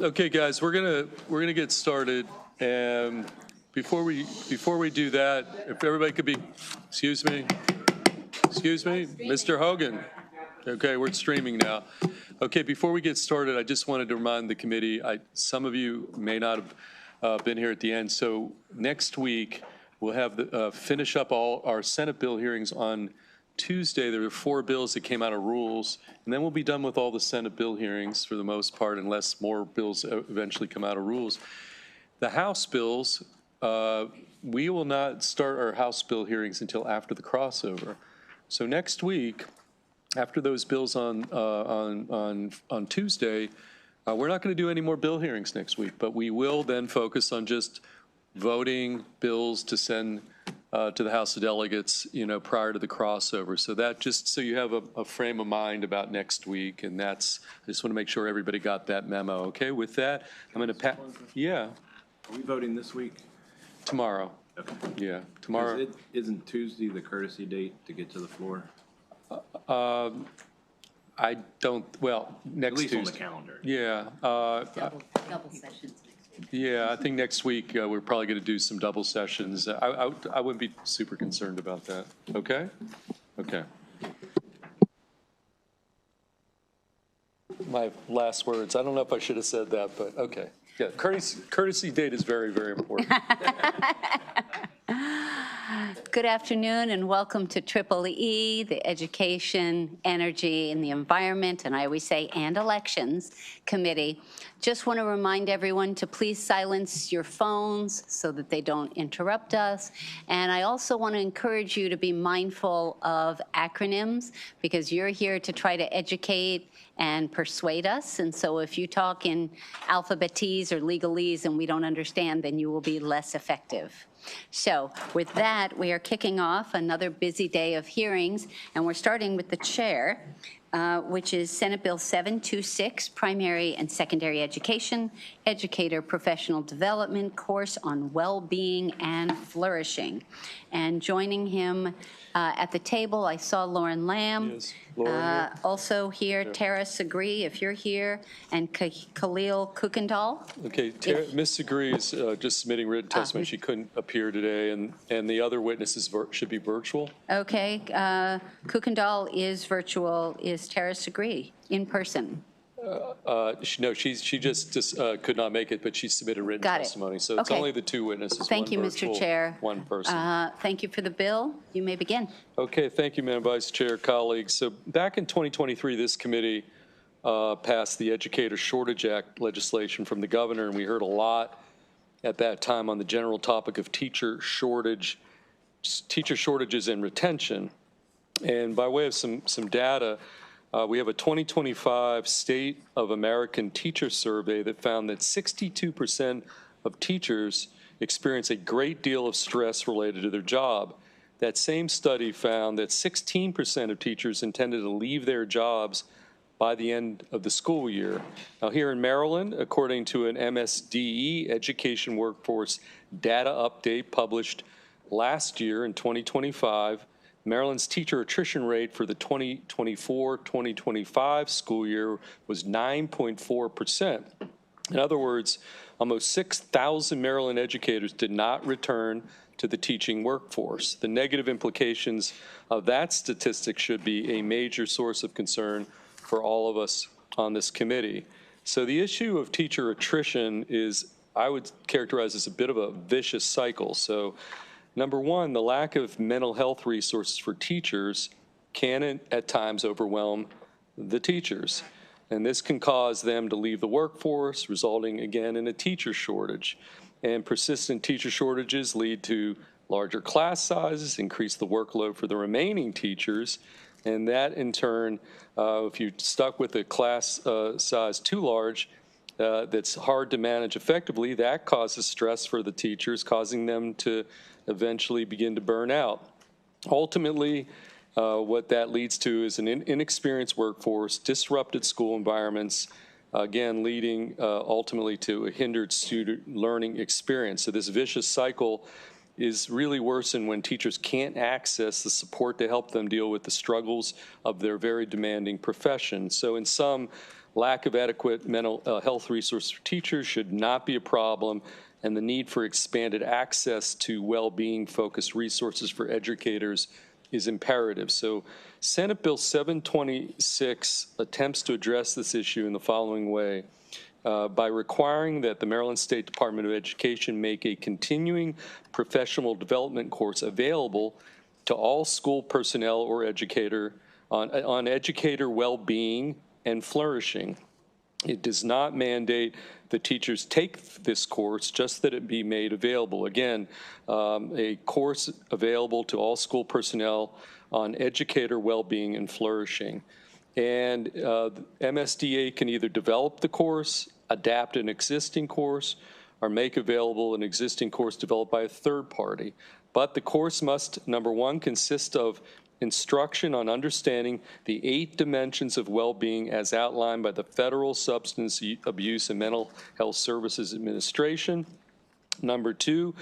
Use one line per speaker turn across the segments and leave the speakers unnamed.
Okay, guys, we're gonna get started, and before we do that, if everybody could be, excuse me, Mr. Hogan. Okay, we're streaming now. Okay, before we get started, I just wanted to remind the committee. Some of you may not have been here at the end, so next week we'll have finish up all our Senate bill hearings on Tuesday. There were 4 bills that came out of rules, and then we'll be done with all the Senate bill hearings for the most part, unless more bills eventually come out of rules. The House bills, we will not start our House bill hearings until after the crossover. So next week, after those bills on Tuesday, we're not going to do any more bill hearings next week, but we will then focus on just voting bills to send to the House of Delegates, prior to the crossover. So that, just so you have a frame of mind about next week, and I just want to make sure everybody got that memo. Okay, with that, I'm going to yeah.
Are we voting this week?
Tomorrow.
Okay.
Yeah, tomorrow.
Isn't Tuesday the courtesy date to get to the floor?
I don't, well, next Tuesday.
At least on the calendar.
Yeah.
Double sessions.
Yeah, I think next week we're probably going to do some double sessions. I wouldn't be super concerned about that. Okay? Okay. My last words. I don't know if I should have said that, but okay. Yeah, courtesy date is very, very important.
Good afternoon and welcome to EEE, the Education, Energy, and the Environment, and I always say, and Elections Committee. Just want to remind everyone to please silence your phones so that they don't interrupt us. And I also want to encourage you to be mindful of acronyms, because you're here to try to educate and persuade us. And so if you talk in alphabetese or legalese and we don't understand, then you will be less effective. So with that, we are kicking off another busy day of hearings, and we're starting with the chair, which is Senate Bill 726, Primary and Secondary Education, Educator Professional Development Course on Well-Being and Flourishing. And joining him at the table, I saw Lauren Lamb.
Yes, Lauren here.
Also here, yeah. Tara Segre, if you're here, and Khalil Kukendall.
Okay, Ms. Segre is just submitting written testimony. She couldn't appear today, and the other witnesses should be virtual.
Okay, Kukendall is virtual. Is Tara Segre in person?
No, she just could not make it, but she submitted written testimony. So it's only the 2 witnesses.
Thank you,
virtual,
Mr. Chair.
1 person.
Thank you for the bill. You may begin.
Okay, thank you, Madam Vice Chair, colleagues. So back in 2023, this committee passed the Educator Shortage Act legislation from the governor, and we heard a lot at that time on the general topic of teacher shortages and retention. And by way of some data, we have a 2025 State of American Teacher Survey that found that 62% of teachers experience a great deal of stress related to their job. That same study found that 16% of teachers intended to leave their jobs by the end of the school year. Now, here in Maryland, according to an MSDE Education Workforce data update published last year in 2025, Maryland's teacher attrition rate for the 2024-2025 school year was 9.4%. In other words, almost 6,000 Maryland educators did not return to the teaching workforce. The negative implications of that statistic should be a major source of concern for all of us on this committee. So the issue of teacher attrition is, I would characterize as a bit of a vicious cycle. So number one, the lack of mental health resources for teachers can at times overwhelm the teachers. And this can cause them to leave the workforce, resulting again in a teacher shortage. And persistent teacher shortages lead to larger class sizes, increase the workload for the remaining teachers. And that in turn, if you're stuck with a class size too large, that's hard to manage effectively, that causes stress for the teachers, causing them to eventually begin to burn out. Ultimately, what that leads to is an inexperienced workforce, disrupted school environments, again, leading ultimately to a hindered student learning experience. So this vicious cycle is really worsened when teachers can't access the support to help them deal with the struggles of their very demanding profession. So in sum, lack of adequate mental health resources for teachers should not be a problem, and the need for expanded access to well-being focused resources for educators is imperative. So Senate Bill 726 attempts to address this issue in the following way. By requiring that the Maryland State Department of Education make a continuing professional development course available to all school personnel or educator on educator well-being and flourishing. It does not mandate that teachers take this course, just that it be made available. Again, a course available to all school personnel on educator well-being and flourishing. And MSDA can either develop the course, adapt an existing course, or make available an existing course developed by a third party. But the course must, number one, consist of instruction on understanding the 8 dimensions of well-being as outlined by the Federal Substance Abuse and Mental Health Services Administration. Number 2,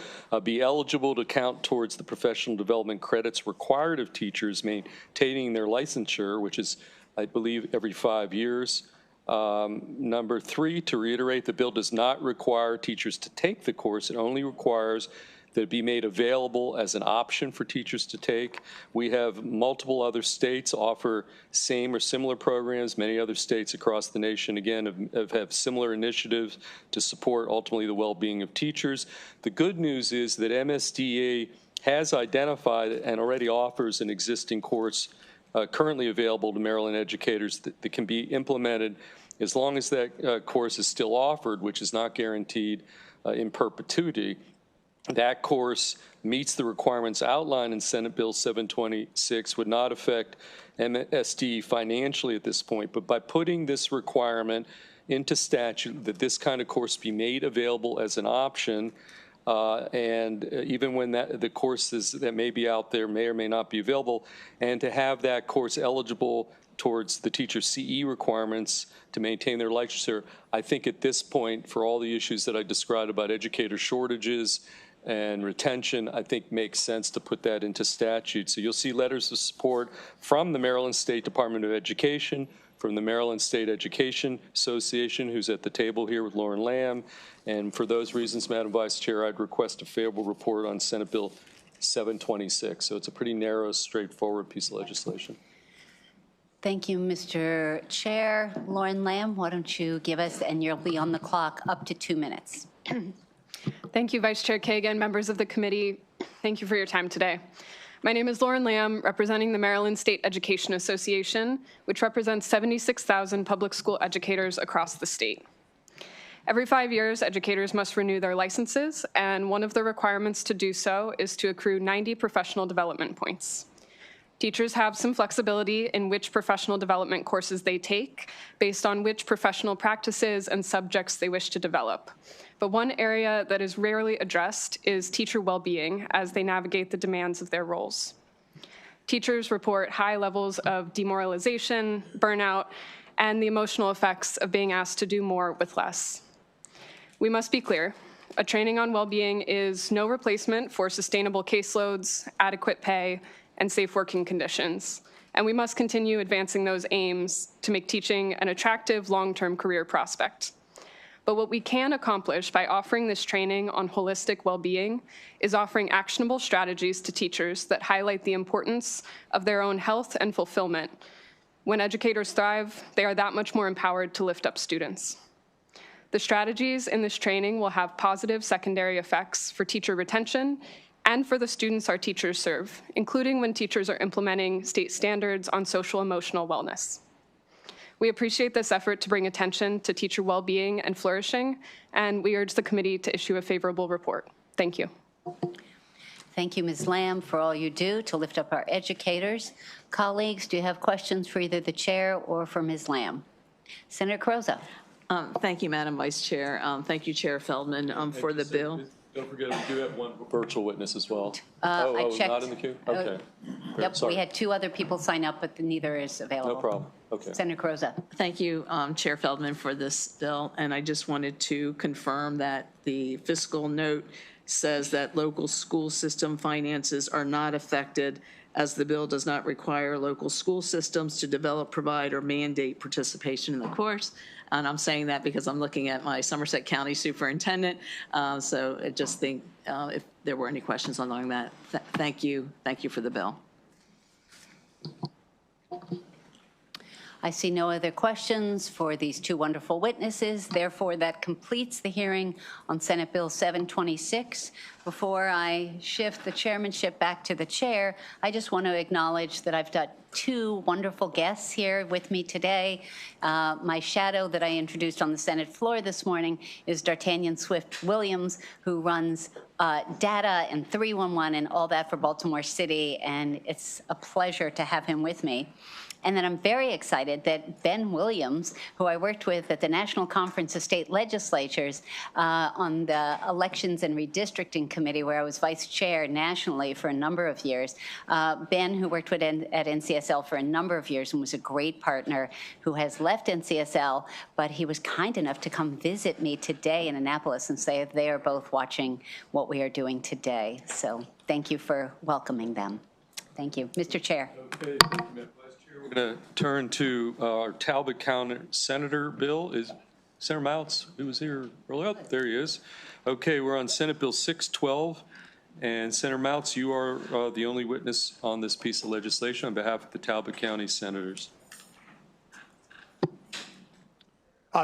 be eligible to count towards the professional development credits required of teachers maintaining their licensure, which is, I believe, every 5 years. Number 3, to reiterate, the bill does not require teachers to take the course. It only requires that it be made available as an option for teachers to take. We have multiple other states offer same or similar programs. Many other states across the nation, again, have similar initiatives to support ultimately the well-being of teachers. The good news is that MSDA has identified and already offers an existing course currently available to Maryland educators that can be implemented as long as that course is still offered, which is not guaranteed in perpetuity. That course meets the requirements outlined in Senate Bill 726, would not affect MSD financially at this point, but by putting this requirement into statute that this kind of course be made available as an option, and even when the courses that may be out there may or may not be available, and to have that course eligible towards the teacher's CE requirements to maintain their licensure, I think at this point, for all the issues that I described about educator shortages and retention, I think makes sense to put that into statute. So you'll see letters of support from the Maryland State Department of Education, from the Maryland State Education Association, who's at the table here with Lauren Lamb. And for those reasons, Madam Vice Chair, I'd request a favorable report on Senate Bill 726. So it's a pretty narrow, straightforward piece of legislation.
Thank you, Mr. Chair. Lauren Lamb, why don't you give us, and you'll be on the clock, up to 2 minutes.
Thank you, Vice Chair Kagan, members of the committee. Thank you for your time today. My name is Lauren Lamb, representing the Maryland State Education Association, which represents 76,000 public school educators across the state. Every 5 years, educators must renew their licenses, and one of the requirements to do so is to accrue 90 professional development points. Teachers have some flexibility in which professional development courses they take based on which professional practices and subjects they wish to develop. But one area that is rarely addressed is teacher well-being as they navigate the demands of their roles. Teachers report high levels of demoralization, burnout, and the emotional effects of being asked to do more with less. We must be clear, a training on well-being is no replacement for sustainable caseloads, adequate pay, and safe working conditions. And we must continue advancing those aims to make teaching an attractive long-term career prospect. But what we can accomplish by offering this training on holistic well-being is offering actionable strategies to teachers that highlight the importance of their own health and fulfillment. When educators thrive, they are that much more empowered to lift up students. The strategies in this training will have positive secondary effects for teacher retention and for the students our teachers serve, including when teachers are implementing state standards on social-emotional wellness. We appreciate this effort to bring attention to teacher well-being and flourishing, and we urge the committee to issue a favorable report. Thank you.
Thank you, Ms. Lamb, for all you do to lift up our educators. Colleagues, do you have questions for either the chair or for Ms. Lamb? Senator Carozza.
Thank you, Madam Vice Chair. Thank you, Chair Feldman, for the bill.
Don't forget, we do have one virtual witness as well.
I checked.
Not in the queue? Okay.
Yep,
Sorry.
we had 2 other people sign up, but neither is available.
No problem. Okay.
Senator Carozza.
Thank you, Chair Feldman, for this bill. And I just wanted to confirm that the fiscal note says that local school system finances are not affected as the bill does not require local school systems to develop, provide, or mandate participation in the course. And I'm saying that because I'm looking at my Somerset County Superintendent. So I just think if there were any questions along that, thank you. Thank you for the bill.
I see no other questions for these two wonderful witnesses. Therefore, that completes the hearing on Senate Bill 726. Before I shift the chairmanship back to the chair, I just want to acknowledge that I've got two wonderful guests here with me today. My shadow that I introduced on the Senate floor this morning is D'Artagnan Swift Williams, who runs data and 311 and all that for Baltimore City, and it's a pleasure to have him with me. And then I'm very excited that Ben Williams, who I worked with at the National Conference of State Legislatures on the Elections and Redistricting Committee, where I was vice chair nationally for a number of years. Ben, who worked with at NCSL for a number of years and was a great partner, who has left NCSL, but he was kind enough to come visit me today in Annapolis and say they are both watching what we are doing today. So thank you for welcoming them. Thank you. Mr. Chair.
Okay, thank you, Madam Vice Chair. We're going to turn to our Talbot County Senator bill. Is Senator Mounts, who was here earlier? Oh, there he is. Okay, we're on Senate Bill 612. And Senator Mounts, you are the only witness on this piece of legislation on behalf of the Talbot County Senators.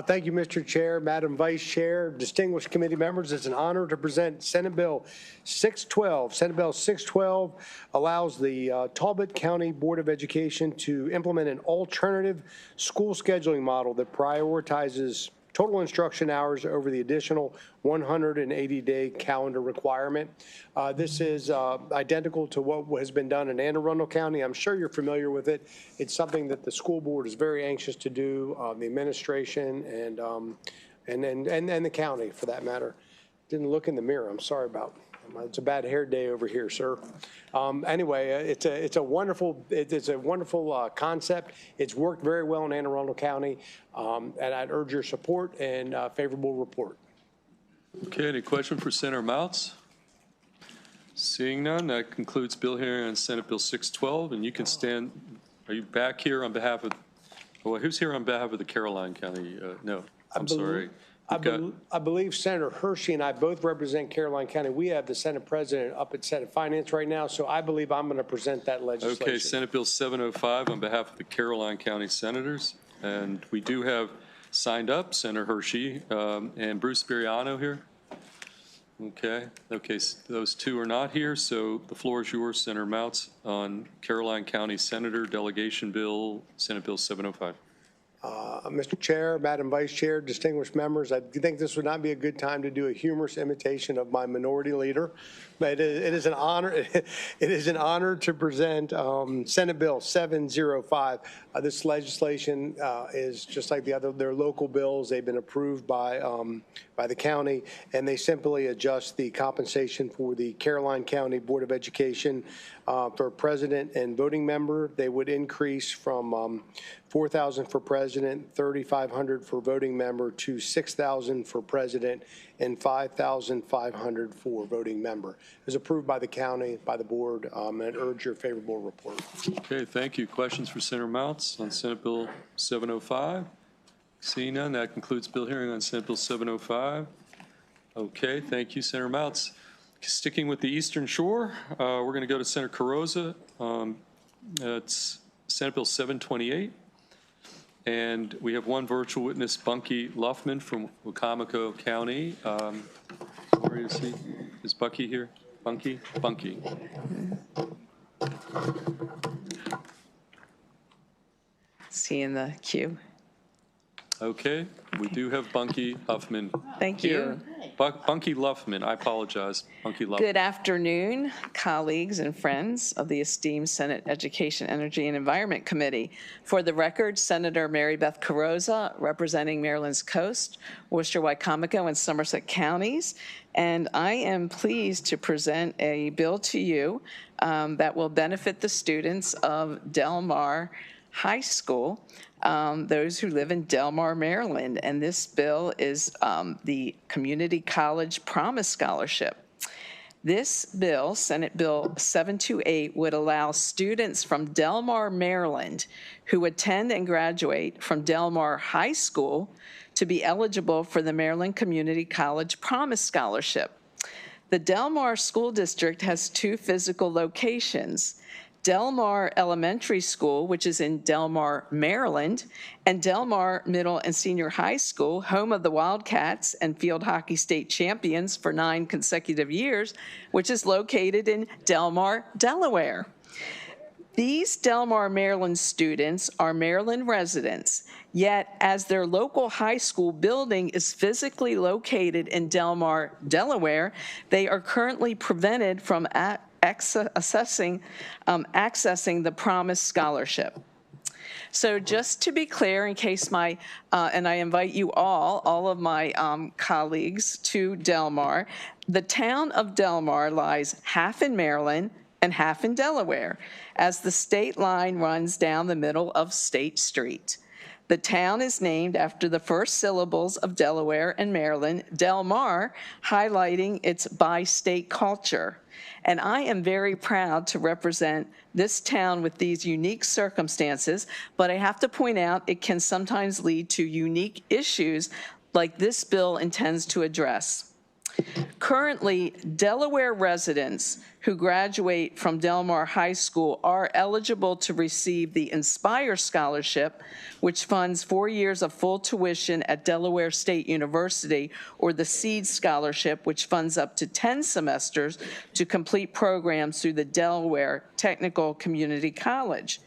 Thank you, Mr. Chair, Madam Vice Chair, distinguished committee members. It's an honor to present Senate Bill 612. Senate Bill 612 allows the Talbot County Board of Education to implement an alternative school scheduling model that prioritizes total instruction hours over the additional 180-day calendar requirement. This is identical to what has been done in Anne Arundel County. I'm sure you're familiar with it. It's something that the school board is very anxious to do, the administration and the county, for that matter. Didn't look in the mirror. I'm sorry about. It's a bad hair day over here, sir. Anyway, it's a wonderful concept. It's worked very well in Anne Arundel County, and I'd urge your support and favorable report.
Okay, any question for Senator Mounts? Seeing none, that concludes bill hearing on Senate Bill 612, and you can stand. Are you back here on behalf of? Well, who's here on behalf of the Caroline County? No, I'm sorry.
I believe Senator Hershey and I both represent Caroline County. We have the Senate President up at Senate Finance right now, so I believe I'm going to present that legislation.
Okay, Senate Bill 705 on behalf of the Caroline County Senators. And we do have signed up Senator Hershey and Bruce Biriano here. Okay, so those two are not here, so the floor is yours, Senator Mounts, on Caroline County Senator Delegation Bill, Senate Bill 705.
Mr. Chair, Madam Vice Chair, distinguished members, I think this would not be a good time to do a humorous imitation of my minority leader, but it is an honor. It is an honor to present Senate Bill 705. This legislation is just like their local bills. They've been approved by the county, and they simply adjust the compensation for the Caroline County Board of Education for president and voting member. They would increase from $4,000 for president, $3,500 for voting member, to $6,000 for president and $5,500 for voting member. It was approved by the county, by the board, and urge your favorable report.
Okay, thank you. Questions for Senator Mounts on Senate Bill 705? Seeing none, that concludes bill hearing on Senate Bill 705. Okay, thank you, Senator Mounts. Sticking with the Eastern Shore, we're going to go to Senator Carrozza. It's Senate Bill 728. And we have one virtual witness, Bunky Luffman from Wicomico County. Where is he? Is Bucky here? Bunky? Bunky.
Is he in the queue?
Okay, we do have Bunky Huffman.
Thank
here.
you.
Bunky Luffman, I apologize. Bunky Luffman.
Good afternoon, colleagues and friends of the esteemed Senate Education, Energy, and Environment Committee. For the record, Senator Mary Beth Carrozza, representing Maryland's coast, Worcester, Wicomico, and Somerset counties. And I am pleased to present a bill to you that will benefit the students of Del Mar High School, those who live in Del Mar, Maryland. And this bill is the Community College Promise Scholarship. This bill, Senate Bill 728, would allow students from Del Mar, Maryland, who attend and graduate from Del Mar High School to be eligible for the Maryland Community College Promise Scholarship. The Del Mar School District has two physical locations: Del Mar Elementary School, which is in Del Mar, Maryland, and Del Mar Middle and Senior High School, home of the Wildcats and field hockey state champions for 9 consecutive years, which is located in Del Mar, Delaware. These Del Mar, Maryland students are Maryland residents, yet as their local high school building is physically located in Del Mar, Delaware, they are currently prevented from accessing the Promise Scholarship. So just to be clear, in case and I invite you all of my colleagues to Del Mar, the town of Del Mar lies half in Maryland and half in Delaware, as the state line runs down the middle of State Street. The town is named after the first syllables of Delaware and Maryland, Del Mar, highlighting its bi-state culture. And I am very proud to represent this town with these unique circumstances, but I have to point out it can sometimes lead to unique issues like this bill intends to address. Currently, Delaware residents who graduate from Del Mar High School are eligible to receive the Inspire Scholarship, which funds 4 years of full tuition at Delaware State University, or the SEED Scholarship, which funds up to 10 semesters to complete programs through the Delaware Technical Community College.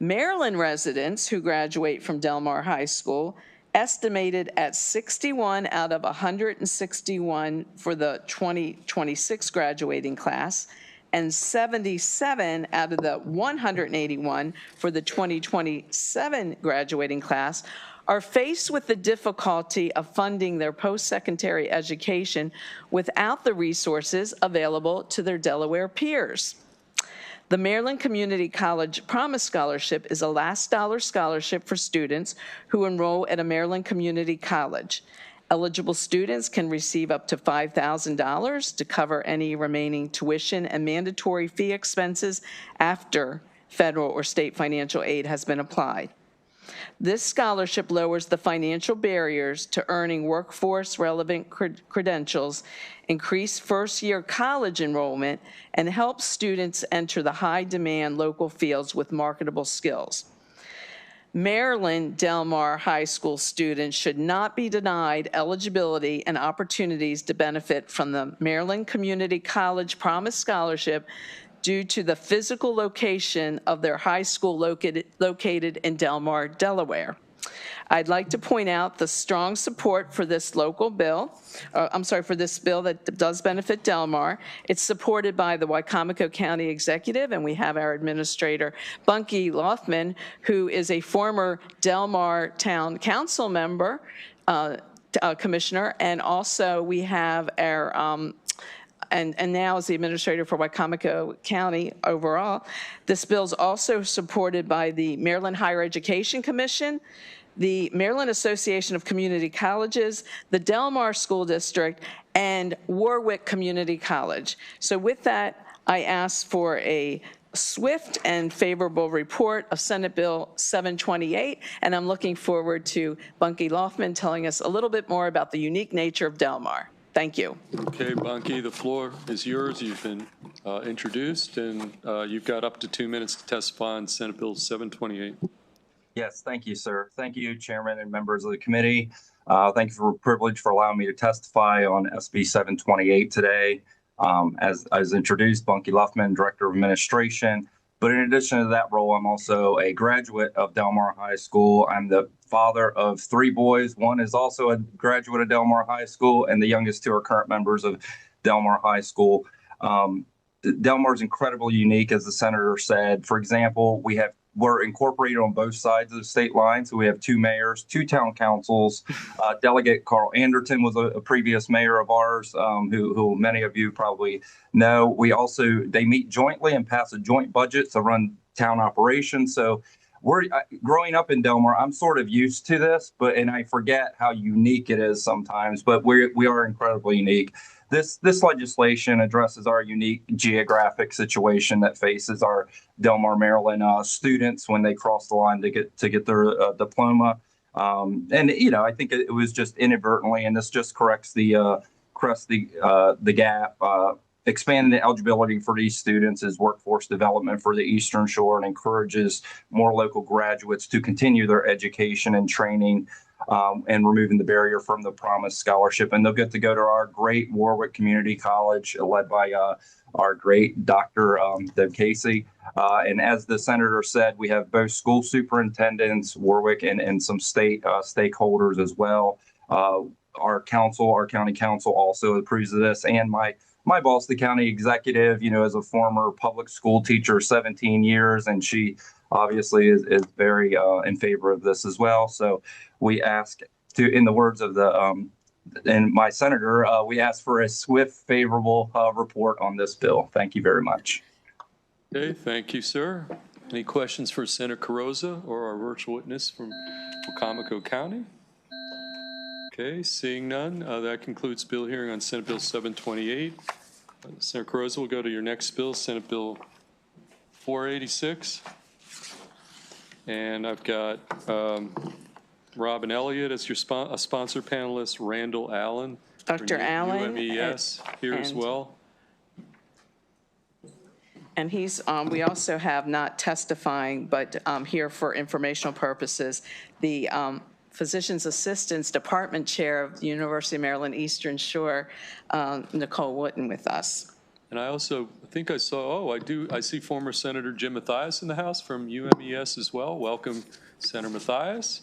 Maryland residents who graduate from Del Mar High School, estimated at 61 out of 161 for the 2026 graduating class, and 77 out of the 181 for the 2027 graduating class, are faced with the difficulty of funding their post-secondary education without the resources available to their Delaware peers. The Maryland Community College Promise Scholarship is a last dollar scholarship for students who enroll at a Maryland community college. Eligible students can receive up to $5,000 to cover any remaining tuition and mandatory fee expenses after federal or state financial aid has been applied. This scholarship lowers the financial barriers to earning workforce-relevant credentials, increase first-year college enrollment, and helps students enter the high-demand local fields with marketable skills. Maryland Del Mar High School students should not be denied eligibility and opportunities to benefit from the Maryland Community College Promise Scholarship due to the physical location of their high school located in Del Mar, Delaware. I'd like to point out the strong support for this local bill, for this bill that does benefit Del Mar. It's supported by the Wicomico County Executive, and we have our Administrator, Bunky Lothman, who is a former Del Mar Town Council member, Commissioner, and also we have our and now as the administrator for Wicomico County overall. This bill is also supported by the Maryland Higher Education Commission, the Maryland Association of Community Colleges, the Del Mar School District, and Warwick Community College. So with that, I ask for a swift and favorable report of Senate Bill 728, and I'm looking forward to Bunky Lothman telling us a little bit more about the unique nature of Del Mar. Thank you.
Okay, Bunky, the floor is yours. You've been introduced, and you've got up to 2 minutes to testify on Senate Bill 728.
Yes, thank you, sir. Thank you, Chairman and members of the committee. Thank you for the privilege for allowing me to testify on SB 728 today. As introduced, Bunky Lothman, Director of Administration. But in addition to that role, I'm also a graduate of Del Mar High School. I'm the father of 3 boys. One is also a graduate of Del Mar High School, and the youngest 2 are current members of Del Mar High School. Del Mar is incredibly unique, as the senator said. For example, we're incorporated on both sides of the state line. So we have 2 mayors, 2 town councils. Delegate Carl Anderton was a previous mayor of ours, who many of you probably know. They meet jointly and pass a joint budget to run town operations. So Growing up in Delmar, I'm sort of used to this, and I forget how unique it is sometimes, but we are incredibly unique. This legislation addresses our unique geographic situation that faces our Delmar, Maryland students when they cross the line to get their diploma. I think it was just inadvertently, and this just corrects the gap. Expanding the eligibility for these students is workforce development for the Eastern Shore and encourages more local graduates to continue their education and training, and removing the barrier from the promised scholarship. And they'll get to go to our great Warwick Community College, led by our great Dr. Deb Casey. And as the senator said, we have both school superintendents, Warwick, and some state stakeholders as well. Our county council also approves of this, and my boss, the county executive, as a former public school teacher, 17 years, and she obviously is very in favor of this as well. So we ask in the words of and my senator, we ask for a swift, favorable report on this bill. Thank you very much.
Okay, thank you, sir. Any questions for Senator Carrozza or our virtual witness from Wacomico County? Okay, seeing none, that concludes bill hearing on Senate Bill 728. Senator Carrozza, we'll go to your next bill, Senate Bill 486. And I've got Robin Elliott as your a sponsor panelist, Randall Allen.
Dr. Allen.
UMES here as well.
And we also have not testifying, but here for informational purposes, the Physician's Assistants Department Chair of the University of Maryland Eastern Shore, Nicole Wooten, with us.
And I think I saw, I see former Senator Jim Mathias in the house from UMES as well. Welcome, Senator Mathias.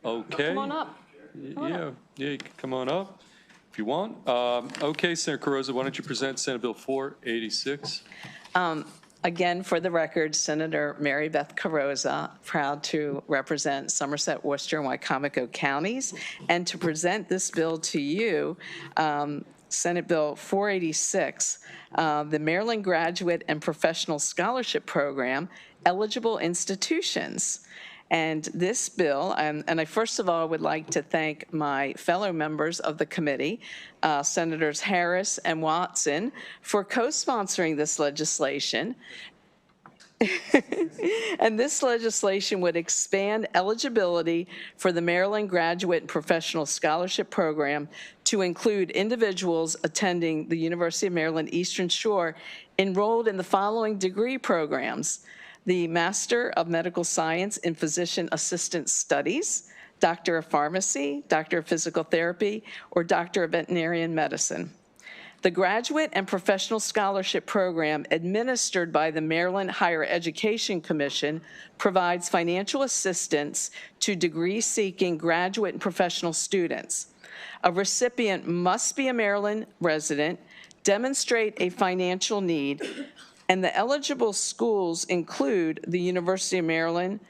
Okay.
Come on up.
Yeah, you can come on up if you want. Okay, Senator Carrozza, why don't you present Senate Bill 486?
Again, for the record, Senator Mary Beth Carrozza, proud to represent Somerset, Worcester, and Wicomico counties, and to present this bill to you, Senate Bill 486, the Maryland Graduate and Professional Scholarship Program, eligible institutions. And this bill, and I first of all would like to thank my fellow members of the committee, Senators Harris and Watson, for co-sponsoring this legislation. And this legislation would expand eligibility for the Maryland Graduate and Professional Scholarship Program to include individuals attending the University of Maryland Eastern Shore enrolled in the following degree programs: the Master of Medical Science in Physician Assistant Studies, Doctor of Pharmacy, Doctor of Physical Therapy, or Doctor of Veterinarian Medicine. The Graduate and Professional Scholarship Program, administered by the Maryland Higher Education Commission, provides financial assistance to degree-seeking graduate and professional students. A recipient must be a Maryland resident, demonstrate a financial need, and the eligible schools include the University of Maryland,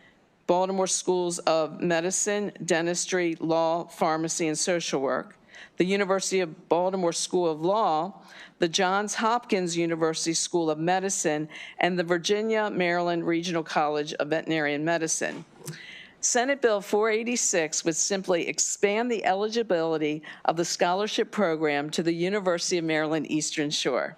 Baltimore Schools of Medicine, Dentistry, Law, Pharmacy, and Social Work, the University of Baltimore School of Law, the Johns Hopkins University School of Medicine, and the Virginia Maryland Regional College of Veterinary Medicine. Senate Bill 486 would simply expand the eligibility of the scholarship program to the University of Maryland Eastern Shore.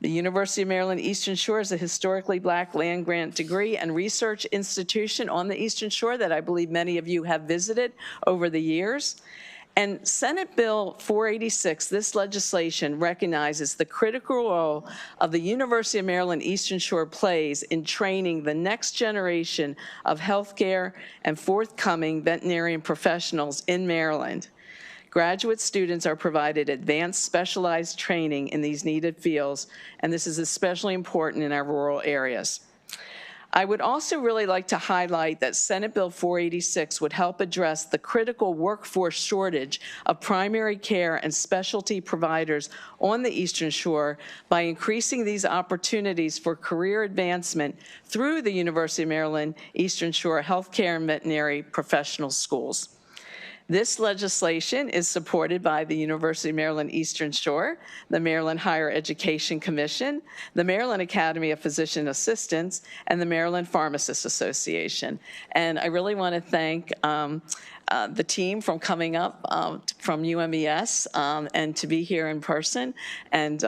The University of Maryland Eastern Shore is a historically Black land-grant degree and research institution on the Eastern Shore that I believe many of you have visited over the years. And Senate Bill 486, this legislation recognizes the critical role of the University of Maryland Eastern Shore plays in training the next generation of healthcare and forthcoming veterinarian professionals in Maryland. Graduate students are provided advanced specialized training in these needed fields, and this is especially important in our rural areas. I would also really like to highlight that Senate Bill 486 would help address the critical workforce shortage of primary care and specialty providers on the Eastern Shore by increasing these opportunities for career advancement through the University of Maryland Eastern Shore Healthcare and Veterinary Professional Schools. This legislation is supported by the University of Maryland Eastern Shore, the Maryland Higher Education Commission, the Maryland Academy of Physician Assistants, and the Maryland Pharmacists Association. And I really want to thank the team from coming up from UMES and to be here in person, and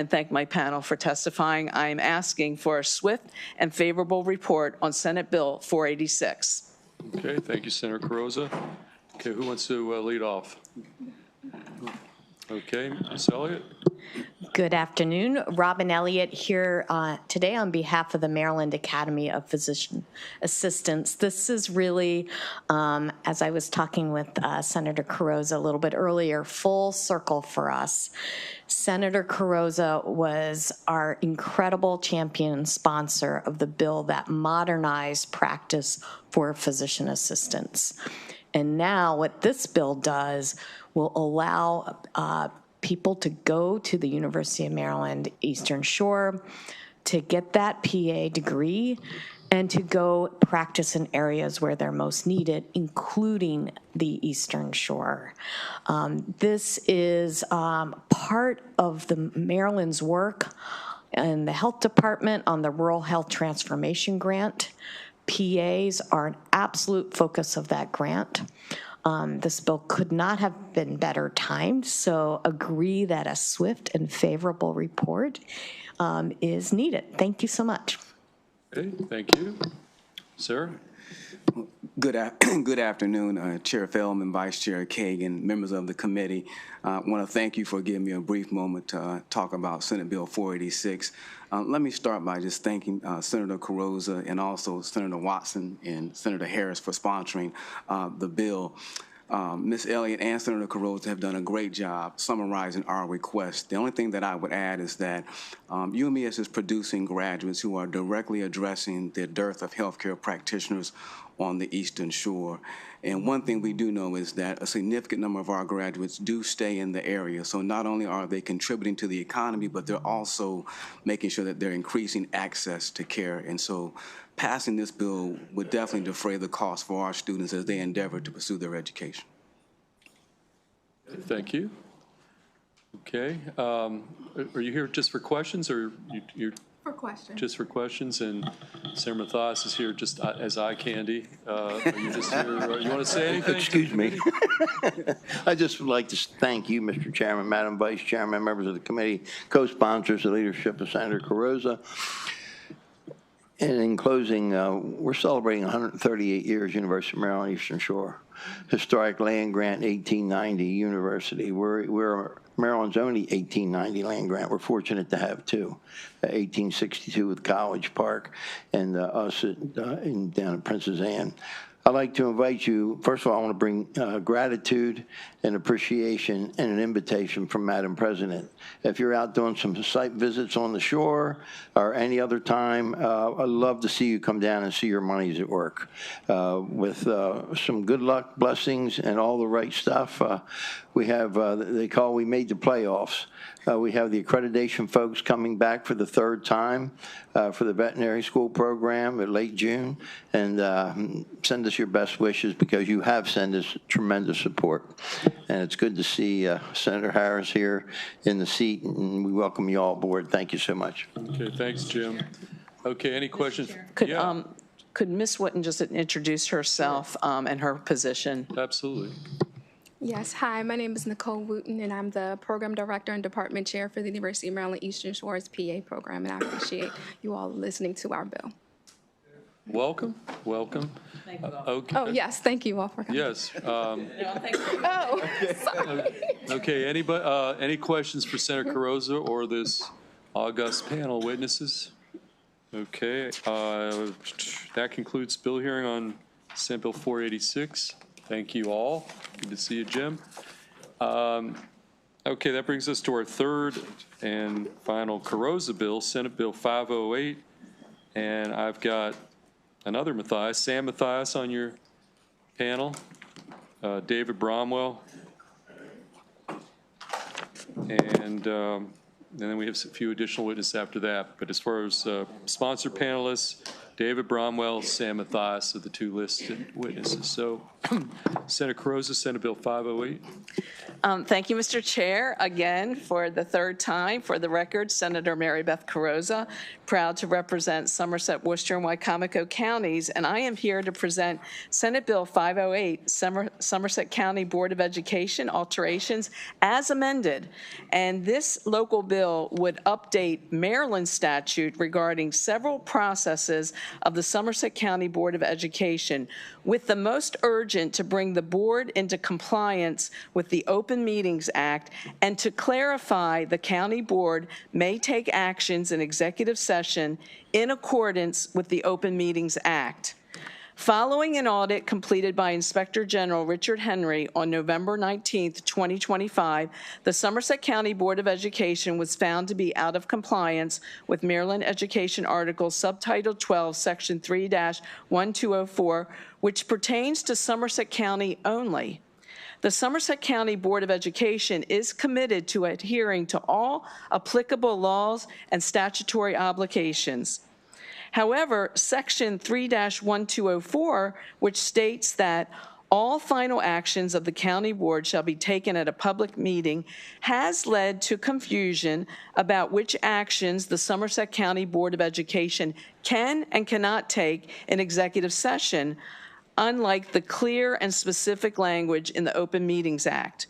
thank my panel for testifying. I am asking for a swift and favorable report on Senate Bill 486.
Okay, thank you, Senator Carrozza. Okay, who wants to lead off? Okay, Ms. Elliott.
Good afternoon. Robin Elliott here today on behalf of the Maryland Academy of Physician Assistants. This is really, as I was talking with Senator Carrozza a little bit earlier, full circle for us. Senator Carrozza was our incredible champion sponsor of the bill that modernized practice for physician assistants. And now what this bill does will allow people to go to the University of Maryland Eastern Shore to get that PA degree and to go practice in areas where they're most needed, including the Eastern Shore. This is part of the Maryland's work in the health department on the Rural Health Transformation Grant. PAs are an absolute focus of that grant. This bill could not have been better timed, so agree that a swift and favorable report is needed. Thank you so much.
Okay, thank you. Sarah?
Good afternoon, Chair Feldman, Vice Chair Kagan, members of the committee. I want to thank you for giving me a brief moment to talk about Senate Bill 486. Let me start by just thanking Senator Carrozza and also Senator Watson and Senator Harris for sponsoring the bill. Ms. Elliott and Senator Carrozza have done a great job summarizing our request. The only thing that I would add is that UMES is producing graduates who are directly addressing the dearth of healthcare practitioners on the Eastern Shore. And one thing we do know is that a significant number of our graduates do stay in the area. So not only are they contributing to the economy, but they're also making sure that they're increasing access to care. And so passing this bill would definitely defray the cost for our students as they endeavor to pursue their education.
Thank you. Okay. Are you here just for questions, or you're
for questions?
Just for questions, and Senator Mathias is here just as eye candy. Are you just here? You want to say anything?
Excuse me. I just would like to thank you, Mr. Chairman, Madam Vice Chairman, members of the committee, co-sponsors, the leadership of Senator Carrozza. And in closing, we're celebrating 138 years, University of Maryland Eastern Shore. Historic land grant, 1890 university. We're Maryland's only 1890 land grant. We're fortunate to have two, 1862 with College Park and us down at Princess Anne. I'd like to invite you, first of all, I want to bring gratitude and appreciation and an invitation from Madam President. If you're out doing some site visits on the shore or any other time, I'd love to see you come down and see your money's at work. With some good luck, blessings, and all the right stuff, we have, we made the playoffs. We have the accreditation folks coming back for the third time for the veterinary school program in late June. And send us your best wishes, because you have sent us tremendous support. And it's good to see Senator Harris here in the seat, and we welcome you all aboard. Thank you so much.
Okay, thanks, Jim. Okay, any questions?
Could Ms. Witten just introduce herself and her position?
Absolutely.
Yes, hi, my name is Nicole Wooten, and I'm the Program Director and Department Chair for the University of Maryland Eastern Shore's PA program, and I appreciate you all listening to our bill.
Welcome, welcome.
Thank you all.
Okay.
Oh, yes, thank you all for coming.
Yes.
Oh, sorry.
Okay, any questions for Senator Carrozza or this august panel of witnesses? Okay, that concludes bill hearing on Senate Bill 486. Thank you all. Good to see you, Jim. Okay, that brings us to our third and final Carrozza bill, Senate Bill 508. And I've got another Mathias, Sam Mathias on your panel, David Bromwell. And then we have a few additional witnesses after that. But as far as sponsored panelists, David Bromwell, Sam Mathias are the two listed witnesses. So Senator Carrozza, Senate Bill 508.
Thank you, Mr. Chair. Again, for the third time, for the record, Senator Mary Beth Carrozza, proud to represent Somerset, Worcester, and Wycomico counties, and I am here to present Senate Bill 508, Somerset County Board of Education alterations as amended. And this local bill would update Maryland statute regarding several processes of the Somerset County Board of Education, with the most urgent to bring the board into compliance with the Open Meetings Act and to clarify the county board may take actions in executive session in accordance with the Open Meetings Act. Following an audit completed by Inspector General Richard Henry on November 19, 2025, the Somerset County Board of Education was found to be out of compliance with Maryland Education Article Subtitle 12, Section 3-1204, which pertains to Somerset County only. The Somerset County Board of Education is committed to adhering to all applicable laws and statutory obligations. However, Section 3-1204, which states that all final actions of the county board shall be taken at a public meeting, has led to confusion about which actions the Somerset County Board of Education can and cannot take in executive session, unlike the clear and specific language in the Open Meetings Act.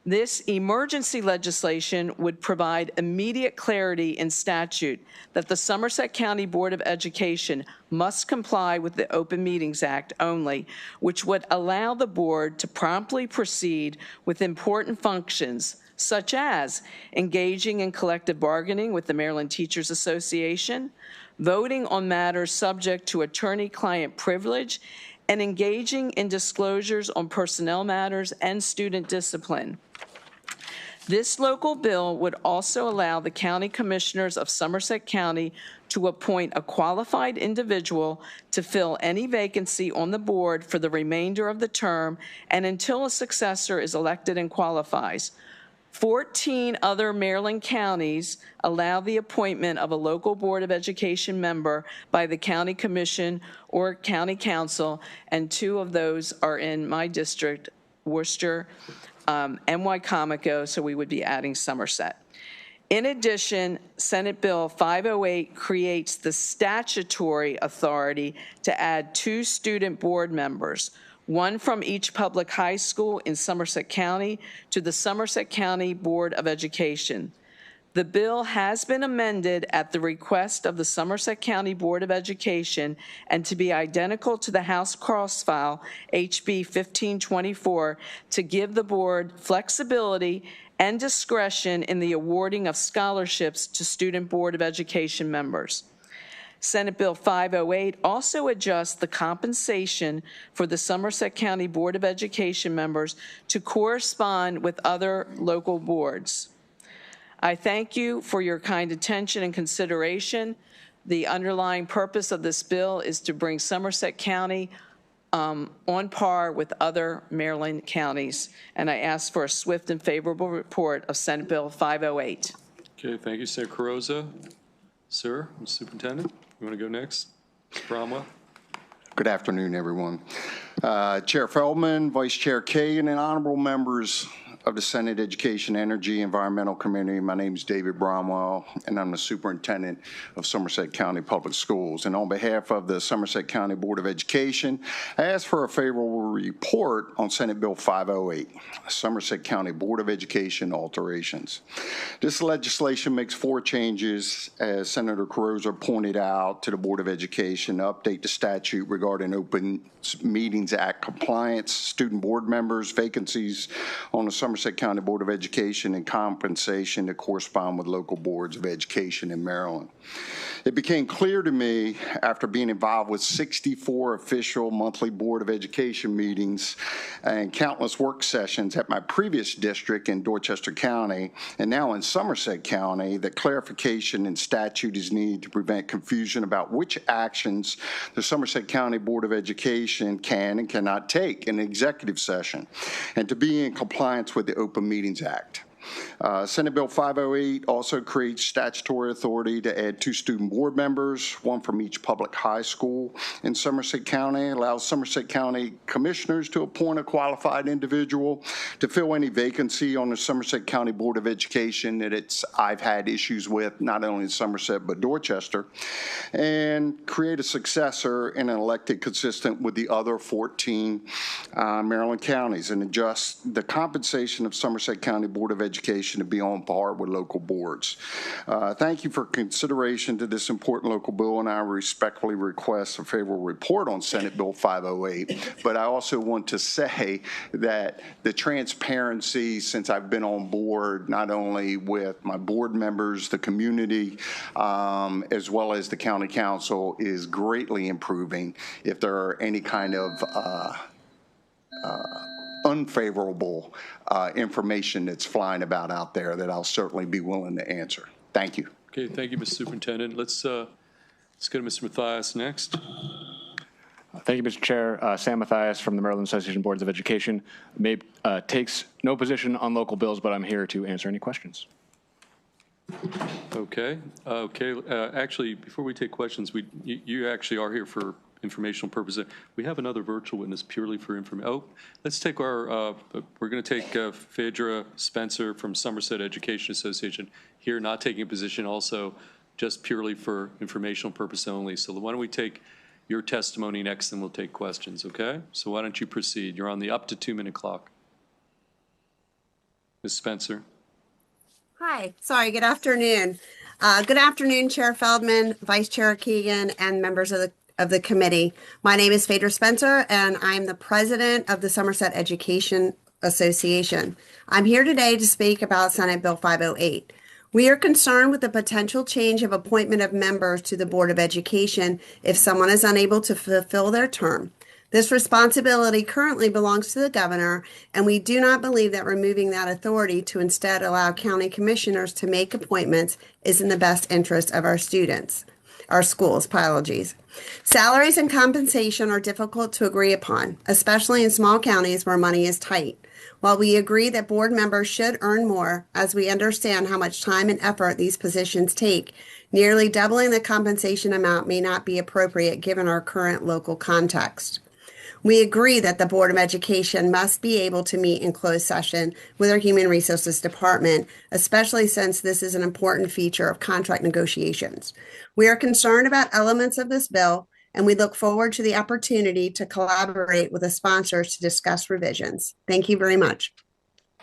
This emergency legislation would provide immediate clarity in statute that the Somerset County Board of Education must comply with the Open Meetings Act only, which would allow the board to promptly proceed with important functions, such as engaging in collective bargaining with the Maryland Teachers Association, voting on matters subject to attorney-client privilege, and engaging in disclosures on personnel matters and student discipline. This local bill would also allow the county commissioners of Somerset County to appoint a qualified individual to fill any vacancy on the board for the remainder of the term and until a successor is elected and qualifies. 14 other Maryland counties allow the appointment of a local Board of Education member by the county commission or county council, and 2 of those are in my district, Worcester and Wycomico, so we would be adding Somerset. In addition, Senate Bill 508 creates the statutory authority to add 2 student board members, one from each public high school in Somerset County, to the Somerset County Board of Education. The bill has been amended at the request of the Somerset County Board of Education and to be identical to the House cross-file HB 1524 to give the board flexibility and discretion in the awarding of scholarships to Student Board of Education members. Senate Bill 508 also adjusts the compensation for the Somerset County Board of Education members to correspond with other local boards. I thank you for your kind attention and consideration. The underlying purpose of this bill is to bring Somerset County on par with other Maryland counties, and I ask for a swift and favorable report of Senate Bill 508.
Okay, thank you, Senator Carrozza. Sir, Mr. Superintendent, you want to go next? Mr. Bromwell.
Good afternoon, everyone. Chair Feldman, Vice Chair Kagan, and honorable members of the Senate Education, Energy, Environmental Committee. My name is David Bromwell, and I'm the Superintendent of Somerset County Public Schools. And on behalf of the Somerset County Board of Education, I ask for a favorable report on Senate Bill 508, Somerset County Board of Education alterations. This legislation makes 4 changes, as Senator Carrozza pointed out, to the Board of Education to update the statute regarding Open Meetings Act compliance, student board members, vacancies on the Somerset County Board of Education, and compensation to correspond with local boards of education in Maryland. It became clear to me after being involved with 64 official monthly Board of Education meetings and countless work sessions at my previous district in Dorchester County and now in Somerset County that clarification in statute is needed to prevent confusion about which actions the Somerset County Board of Education can and cannot take in executive session and to be in compliance with the Open Meetings Act. Senate Bill 508 also creates statutory authority to add 2 student board members, 1 from each public high school in Somerset County. It allows Somerset County commissioners to appoint a qualified individual to fill any vacancy on the Somerset County Board of Education that I've had issues with, not only in Somerset but Dorchester, and create a successor and an elected consistent with the other 14 Maryland counties, and adjust the compensation of Somerset County Board of Education to be on par with local boards. Thank you for consideration to this important local bill, and I respectfully request a favorable report on Senate Bill 508. But I also want to say that the transparency since I've been on board, not only with my board members, the community, as well as the county council, is greatly improving. If there are any kind of unfavorable information that's flying about out there, that I'll certainly be willing to answer. Thank you.
Okay, thank you, Mr. Superintendent. Let's go to Mr. Mathias next.
Thank you, Mr. Chair. Sam Mathias from the Maryland Association Boards of Education. Takes no position on local bills, but I'm here to answer any questions.
Okay. Actually, before we take questions, you actually are here for informational purposes. We have another virtual witness purely for information. Oh, let's take we're going to take Phaedra Spencer from Somerset Education Association here, not taking a position, also just purely for informational purpose only. So why don't we take your testimony next, and we'll take questions, okay? So why don't you proceed? You're on the up to 2-minute clock. Ms. Spencer.
Hi, sorry, good afternoon. Good afternoon, Chair Feldman, Vice Chair Keegan, and members of the committee. My name is Phaedra Spencer, and I'm the president of the Somerset Education Association. I'm here today to speak about Senate Bill 508. We are concerned with the potential change of appointment of members to the Board of Education if someone is unable to fulfill their term. This responsibility currently belongs to the governor, and we do not believe that removing that authority to instead allow county commissioners to make appointments is in the best interest of our schools. Salaries and compensation are difficult to agree upon, especially in small counties where money is tight. While we agree that board members should earn more, as we understand how much time and effort these positions take, nearly doubling the compensation amount may not be appropriate given our current local context. We agree that the Board of Education must be able to meet in closed session with our Human Resources Department, especially since this is an important feature of contract negotiations. We are concerned about elements of this bill, and we look forward to the opportunity to collaborate with the sponsors to discuss revisions. Thank you very much.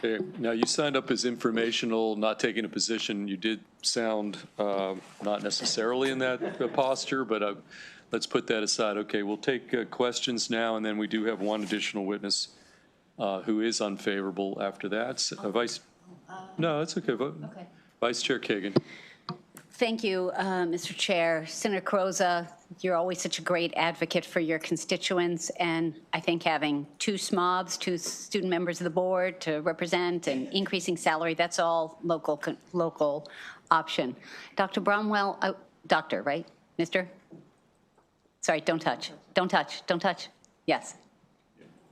Okay. Now, you signed up as informational, not taking a position. You did sound not necessarily in that posture, but let's put that aside. Okay, we'll take questions now, and then we do have one additional witness who is unfavorable after that. No, that's okay. Okay. Vice Chair Kagan.
Thank you, Mr. Chair. Senator Carrozza, you're always such a great advocate for your constituents, and I think having 2 SMOBs, 2 student members of the board to represent and increasing salary, that's all local option. Dr. Bromwell, doctor, right? Mr.? Sorry, don't touch. Don't touch. Don't touch. Yes.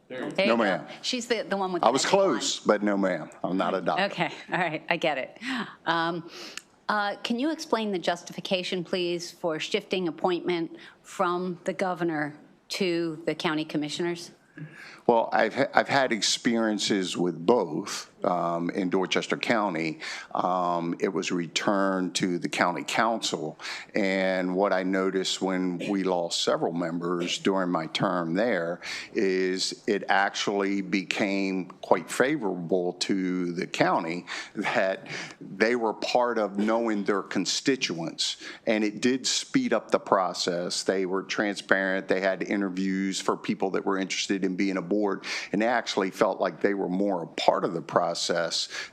There
no, ma'am.
She's the one with the
I was close, but no, ma'am. I'm not a doctor.
Okay. All right. I get it. Can you explain the justification, please, for shifting appointment from the governor to the county commissioners?
Well, I've had experiences with both. In Dorchester County, it was returned to the county council, and what I noticed when we lost several members during my term there is it actually became quite favorable to the county that they were part of knowing their constituents, and it did speed up the process. They were transparent. They had interviews for people that were interested in being a board, and they actually felt like they were more a part of the process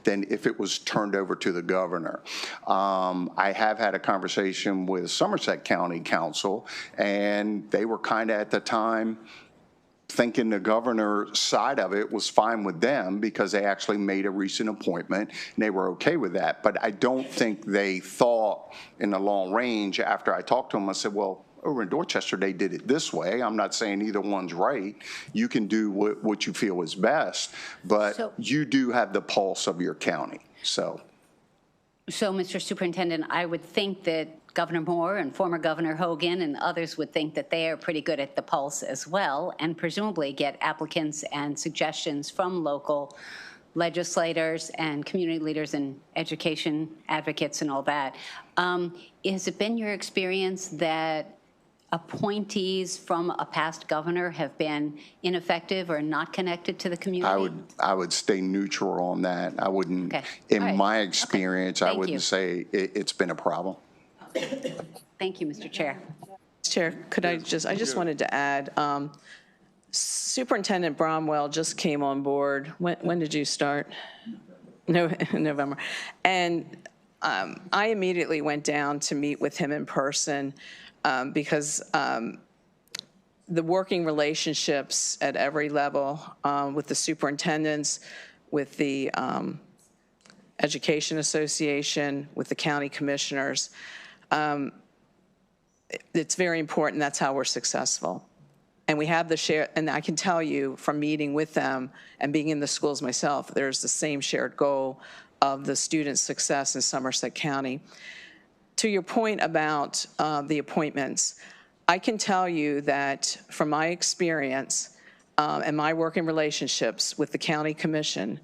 than if it was turned over to the governor. I have had a conversation with Somerset County Council, and they were kind of at the time thinking the governor's side of it was fine with them because they actually made a recent appointment and they were okay with that. But I don't think they thought in the long range. After I talked to them, I said, well, over in Dorchester, they did it this way. I'm not saying either one's right. You can do what you feel is best, but you do have the pulse of your county, so.
So, Mr. Superintendent, I would think that Governor Moore and former Governor Hogan and others would think that they are pretty good at the pulse as well, and presumably get applicants and suggestions from local legislators and community leaders and education advocates and all that. Has it been your experience that appointees from a past governor have been ineffective or not connected to the community?
I would stay neutral on that. I wouldn't, in my experience, I wouldn't say it's been a problem.
Thank you, Mr. Chair.
Chair, could I just wanted to add, Superintendent Bromwell just came on board. When did you start? No, November. And I immediately went down to meet with him in person because the working relationships at every level with the superintendents, with the Education Association, with the county commissioners, it's very important. That's how we're successful. And we have the share, and I can tell you from meeting with them and being in the schools myself, there's the same shared goal of the student success in Somerset County. To your point about the appointments, I can tell you that from my experience and my working relationships with the county commission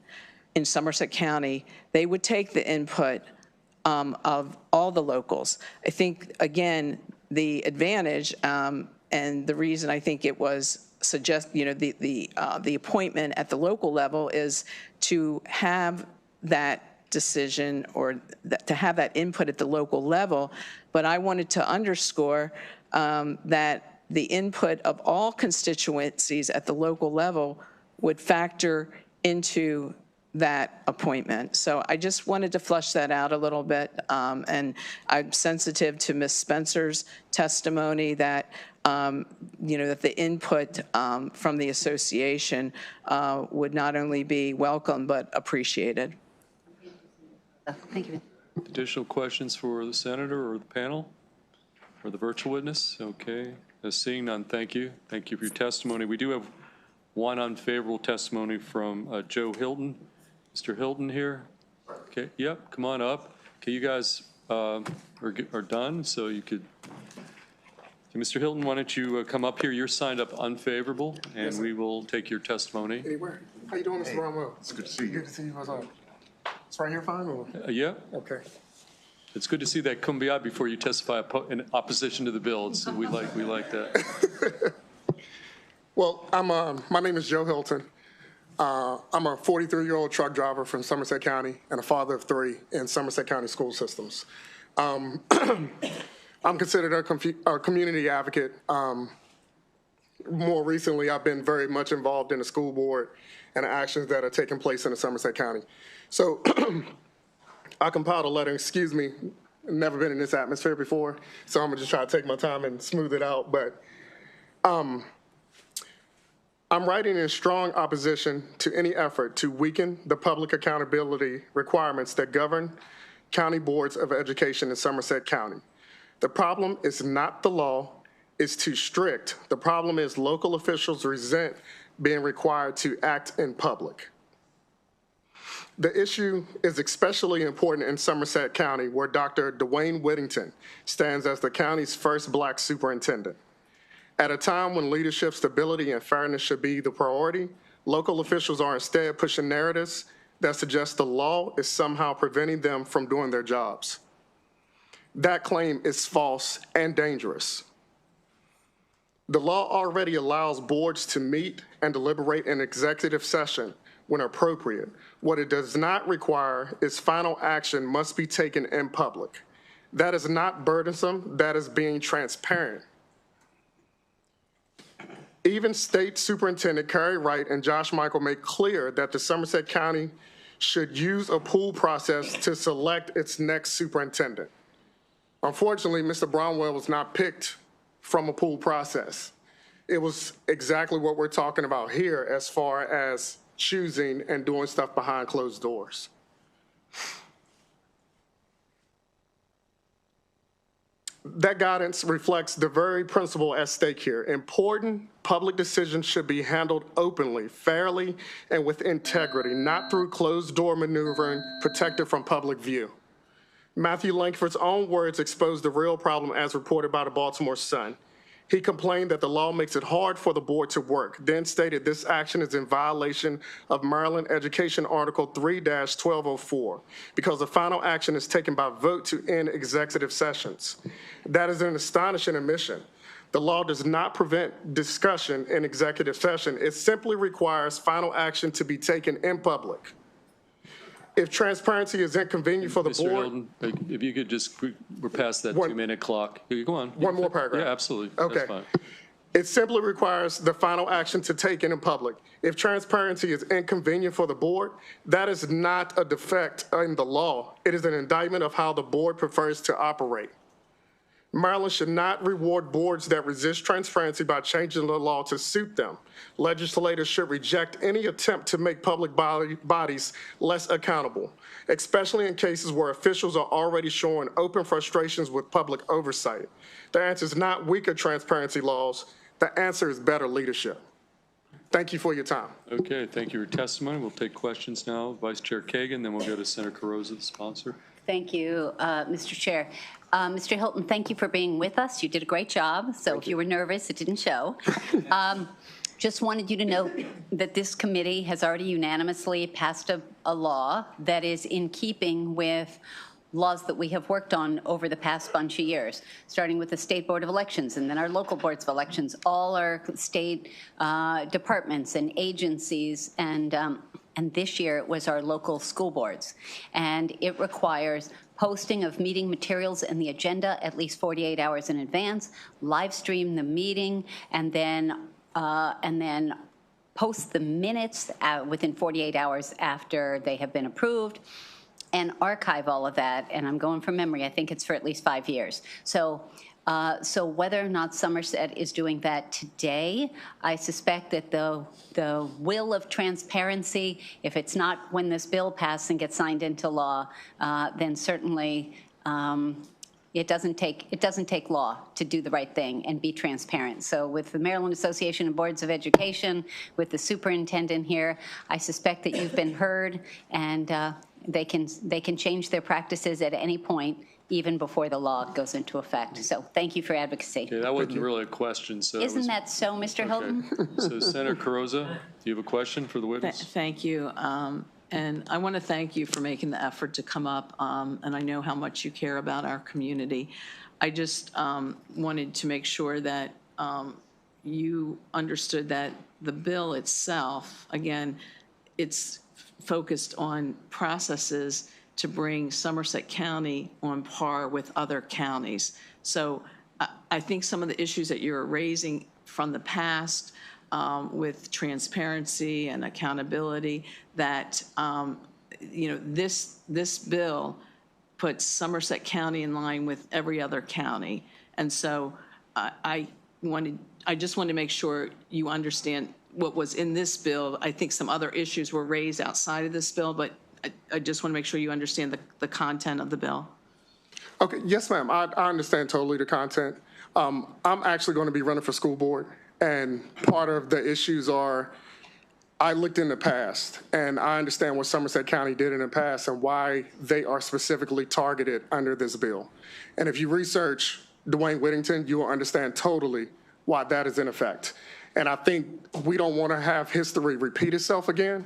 in Somerset County, they would take the input of all the locals. I think, again, the advantage and the reason I think it was the appointment at the local level is to have that decision or to have that input at the local level. But I wanted to underscore that the input of all constituencies at the local level would factor into that appointment. So I just wanted to flush that out a little bit. And I'm sensitive to Ms. Spencer's testimony that, that the input from the association would not only be welcome, but appreciated.
Thank you.
Additional questions for the senator or the panel or the virtual witness? Okay. Seeing none, thank you. Thank you for your testimony. We do have one unfavorable testimony from Joe Hilton. Mr. Hilton here. Okay, yep, come on up. Okay, you guys are done, so you could. Okay, Mr. Hilton, why don't you come up here? You're signed up unfavorable, and we will take your testimony.
Anywhere. How you doing, Mr. Bromwell? It's good to see you. Good to see you. What's up? It's right here fine? Or?
Yeah.
Okay.
It's good to see that kumbaya before you testify in opposition to the bill. So we like that.
Well, my name is Joe Hilton. I'm a 43-year-old truck driver from Somerset County and a father of 3 in Somerset County school systems. I'm considered a community advocate. More recently, I've been very much involved in the school board and the actions that are taking place in the Somerset County. So I compiled a letter, excuse me, never been in this atmosphere before, so I'm gonna just try to take my time and smooth it out, but I'm writing in strong opposition to any effort to weaken the public accountability requirements that govern county boards of education in Somerset County. The problem is not the law, it's too strict. The problem is local officials resent being required to act in public. The issue is especially important in Somerset County, where Dr. Dwayne Whittington stands as the county's first Black superintendent. At a time when leadership stability and fairness should be the priority, local officials are instead pushing narratives that suggest the law is somehow preventing them from doing their jobs. That claim is false and dangerous. The law already allows boards to meet and deliberate in executive session when appropriate. What it does not require is final action must be taken in public. That is not burdensome, that is being transparent. Even State Superintendent Carrie Wright and Josh Michael made clear that the Somerset County should use a pool process to select its next superintendent. Unfortunately, Mr. Bromwell was not picked from a pool process. It was exactly what we're talking about here as far as choosing and doing stuff behind closed doors. That guidance reflects the very principle at stake here. Important public decisions should be handled openly, fairly, and with integrity, not through closed-door maneuvering protected from public view. Matthew Langford's own words exposed the real problem as reported by the Baltimore Sun. He complained that the law makes it hard for the board to work, then stated this action is in violation of Maryland Education Article 3-1204 because the final action is taken by vote to end executive sessions. That is an astonishing admission. The law does not prevent discussion in executive session. It simply requires final action to be taken in public. If transparency is inconvenient for the
Mr.
board.
Hilton, if you could just, we're past that 2-minute clock. Go on.
One more paragraph.
Yeah, absolutely.
Okay.
That's fine.
It simply requires the final action to take in public. If transparency is inconvenient for the board, that is not a defect in the law. It is an indictment of how the board prefers to operate. Maryland should not reward boards that resist transparency by changing the law to suit them. Legislators should reject any attempt to make public bodies less accountable, especially in cases where officials are already showing open frustrations with public oversight. The answer is not weaker transparency laws. The answer is better leadership. Thank you for your time.
Okay, thank you for your testimony. We'll take questions now. Vice Chair Kagan, then we'll go to Senator Carrozza, the sponsor.
Thank you, Mr. Chair. Mr. Hilton, thank you for being with us. You did a great job. So if you were nervous, it didn't show. Just wanted you to know that this committee has already unanimously passed a law that is in keeping with laws that we have worked on over the past bunch of years, starting with the State Board of Elections and then our local boards of elections, all our state departments and agencies, and this year it was our local school boards. And it requires posting of meeting materials and the agenda at least 48 hours in advance, live stream the meeting, and then post the minutes within 48 hours after they have been approved, and archive all of that. And I'm going from memory, I think it's for at least 5 years. So whether or not Somerset is doing that today, I suspect that the will of transparency, if it's not when this bill passes and gets signed into law, then certainly it doesn't take law to do the right thing and be transparent. So with the Maryland Association of Boards of Education, with the superintendent here, I suspect that you've been heard, and they can change their practices at any point, even before the law goes into effect. So thank you for advocacy.
Okay, that wasn't really a question. So
Isn't that so, Mr. Hilton?
So Senator Carrozza, do you have a question for the witness?
Thank you. And I want to thank you for making the effort to come up, and I know how much you care about our community. I just wanted to make sure that you understood that the bill itself, again, it's focused on processes to bring Somerset County on par with other counties. So I think some of the issues that you're raising from the past with transparency and accountability, that this bill puts Somerset County in line with every other county. And so I just wanted to make sure you understand what was in this bill. I think some other issues were raised outside of this bill, but I just want to make sure you understand the content of the bill.
Okay, yes, ma'am. I understand totally the content. I'm actually going to be running for school board, and part of the issues are I looked in the past, and I understand what Somerset County did in the past and why they are specifically targeted under this bill. And if you research Dwayne Whittington, you will understand totally why that is in effect. And I think we don't want to have history repeat itself again.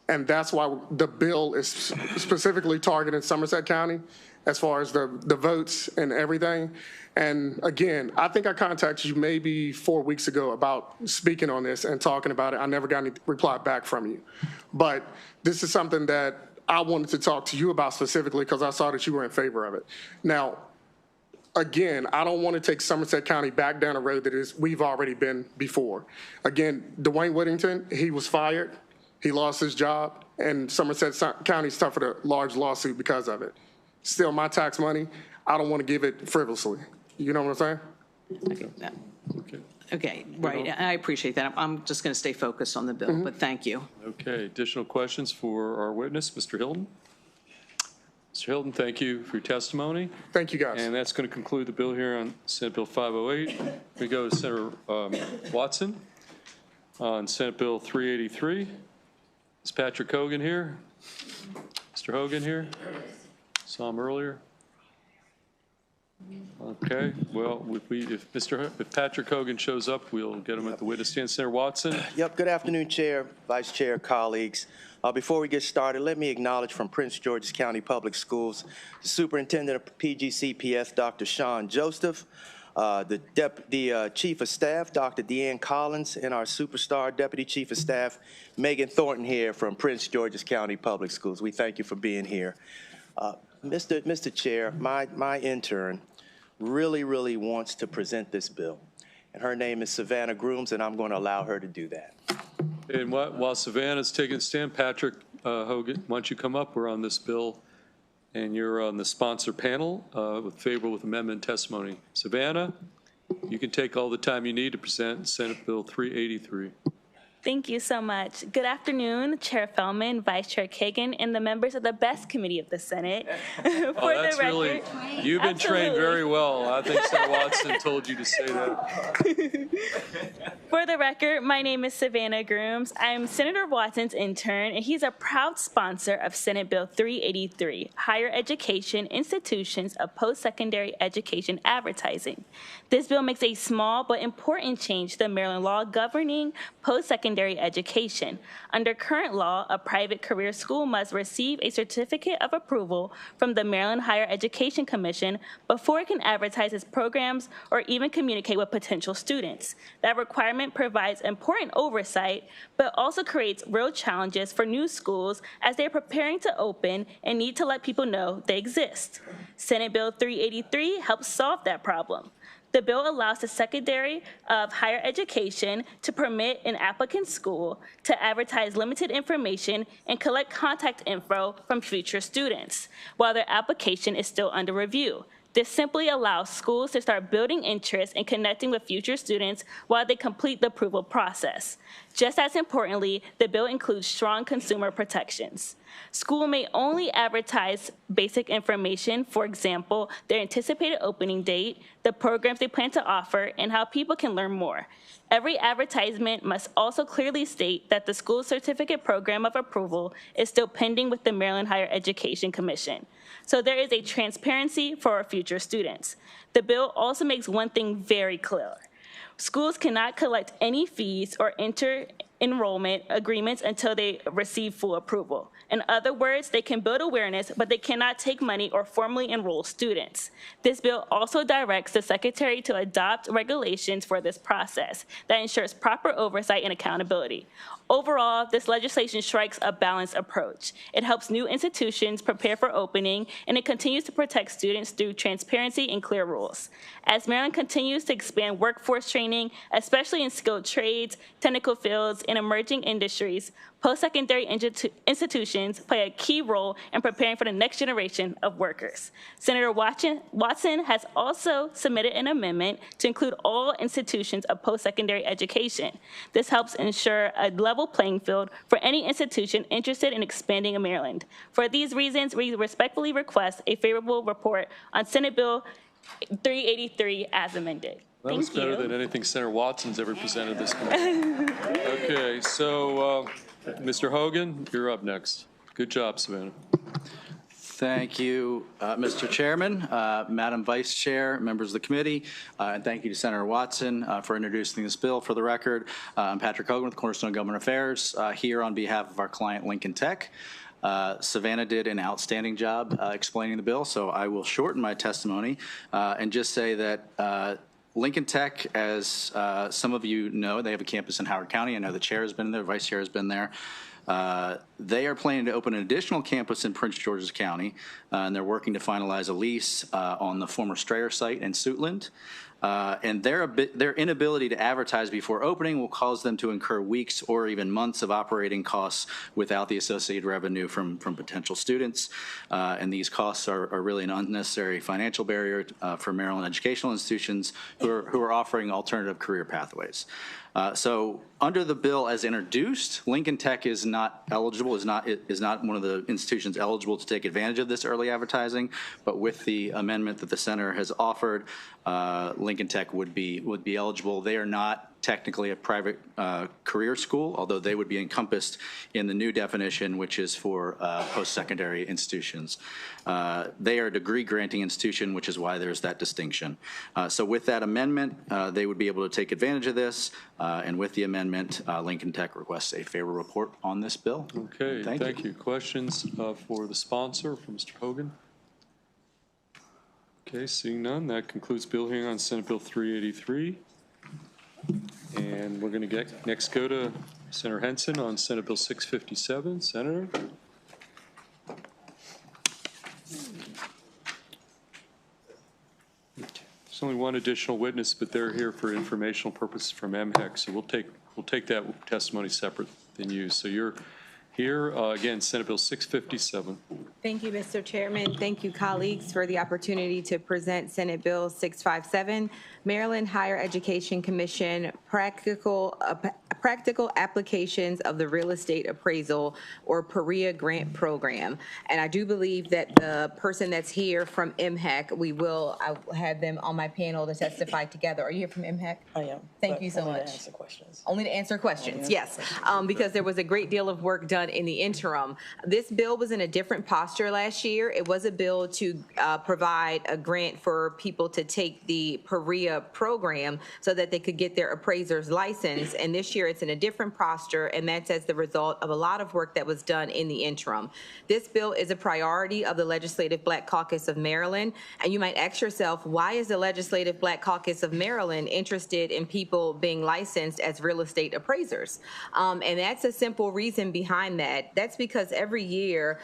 And that's why the bill is specifically targeting Somerset County as far as the votes and everything. And again, I think I contacted you maybe 4 weeks ago about speaking on this and talking about it. I never got any reply back from you. But this is something that I wanted to talk to you about specifically because I saw that you were in favor of it. Now, again, I don't want to take Somerset County back down a road that we've already been before. Again, Dwayne Whittington, he was fired. He lost his job, and Somerset County suffered a large lawsuit because of it. Still my tax money. I don't want to give it frivolously. You know what I'm saying?
Okay, right. I appreciate that. I'm just going to stay focused on the bill, but thank you.
Okay, additional questions for our witness, Mr. Hilton? Mr. Hilton, thank you for your testimony.
Thank you, guys.
And that's going to conclude the bill here on Senate Bill 508. We go to Senator Watson on Senate Bill 383. Is Patrick Hogan here? Mr. Hogan here? Saw him earlier. Okay, well, if Patrick Hogan shows up, we'll get him at the witness stand. Senator Watson?
Yep, good afternoon, Chair, Vice Chair, colleagues. Before we get started, let me acknowledge from Prince George's County Public Schools, the Superintendent of PGCPS, Dr. Sean Joseph, the Chief of Staff, Dr. Deanne Collins, and our superstar Deputy Chief of Staff, Megan Thornton here from Prince George's County Public Schools. We thank you for being here. Mr. Chair, my intern really wants to present this bill, and her name is Savannah Grooms, and I'm going to allow her to do that.
And while Savannah's taking a stand, Patrick Hogan, why don't you come up? We're on this bill, and you're on the sponsor panel with favorable with amendment testimony. Savannah, you can take all the time you need to present Senate Bill 383.
Thank you so much. Good afternoon, Chair Feldman, Vice Chair Kagan, and the members of the best committee of the Senate.
That's really, you've been trained very well. I think Senator Watson told you to say that.
For the record, my name is Savannah Grooms. I'm Senator Watson's intern, and he's a proud sponsor of Senate Bill 383, Higher Education Institutions of Post-Secondary Education Advertising. This bill makes a small but important change to the Maryland law governing post-secondary education. Under current law, a private career school must receive a certificate of approval from the Maryland Higher Education Commission before it can advertise its programs or even communicate with potential students. That requirement provides important oversight, but also creates real challenges for new schools as they are preparing to open and need to let people know they exist. Senate Bill 383 helps solve that problem. The bill allows the Secretary of Higher Education to permit an applicant school to advertise limited information and collect contact info from future students while their application is still under review. This simply allows schools to start building interest in connecting with future students while they complete the approval process. Just as importantly, the bill includes strong consumer protections. School may only advertise basic information, for example, their anticipated opening date, the programs they plan to offer, and how people can learn more. Every advertisement must also clearly state that the school certificate program of approval is still pending with the Maryland Higher Education Commission. So there is a transparency for our future students. The bill also makes one thing very clear. Schools cannot collect any fees or enter enrollment agreements until they receive full approval. In other words, they can build awareness, but they cannot take money or formally enroll students. This bill also directs the Secretary to adopt regulations for this process that ensures proper oversight and accountability. Overall, this legislation strikes a balanced approach. It helps new institutions prepare for opening, and it continues to protect students through transparency and clear rules. As Maryland continues to expand workforce training, especially in skilled trades, technical fields, and emerging industries, post-secondary institutions play a key role in preparing for the next generation of workers. Senator Watson has also submitted an amendment to include all institutions of post-secondary education. This helps ensure a level playing field for any institution interested in expanding in Maryland. For these reasons, we respectfully request a favorable report on Senate Bill 383 as amended.
That was better than anything Senator Watson's ever presented this committee. Okay, so Mr. Hogan, you're up next. Good job, Savannah.
Thank you, Mr. Chairman, Madam Vice Chair, members of the committee, and thank you to Senator Watson for introducing this bill. For the record, I'm Patrick Hogan with Cornerstone Government Affairs here on behalf of our client Lincoln Tech. Savannah did an outstanding job explaining the bill, so I will shorten my testimony and just say that Lincoln Tech, as some of you know, they have a campus in Howard County. I know the chair has been there, vice chair has been there. They are planning to open an additional campus in Prince George's County, and they're working to finalize a lease on the former Strayer site in Suitland. and their inability to advertise before opening will cause them to incur weeks or even months of operating costs without the associated revenue from potential students. And these costs are really an unnecessary financial barrier for Maryland educational institutions who are offering alternative career pathways. So under the bill as introduced, Lincoln Tech is not eligible, is not one of the institutions eligible to take advantage of this early advertising, but with the amendment that the center has offered, Lincoln Tech would be eligible. They are not technically a private career school, although they would be encompassed in the new definition, which is for post-secondary institutions. They are a degree-granting institution, which is why there's that distinction. So with that amendment, they would be able to take advantage of this, and with the amendment, Lincoln Tech requests a favorable report on this bill.
Okay, thank you. Questions for the sponsor, for Mr. Hogan? Okay, seeing none, that concludes bill hearing on Senate Bill 383. And we're going to next go to Senator Henson on Senate Bill 657. Senator? There's only one additional witness, but they're here for informational purposes from MHEC, so we'll take that testimony separate than you. So you're here again, Senate Bill 657.
Thank you, Mr. Chairman. Thank you, colleagues, for the opportunity to present Senate Bill 657, Maryland Higher Education Commission practical applications of the real estate appraisal or PREA grant program. And I do believe that the person that's here from MHEC, I'll have them on my panel to testify together. Are you here from MHEC?
I am.
Thank you so much.
Only to answer questions.
Only to answer questions, yes. Because there was a great deal of work done in the interim. This bill was in a different posture last year. It was a bill to provide a grant for people to take the PREA program so that they could get their appraiser's license. And this year it's in a different posture, and that's as the result of a lot of work that was done in the interim. This bill is a priority of the Legislative Black Caucus of Maryland. And you might ask yourself, why is the Legislative Black Caucus of Maryland interested in people being licensed as real estate appraisers? And that's a simple reason behind that. That's because every year,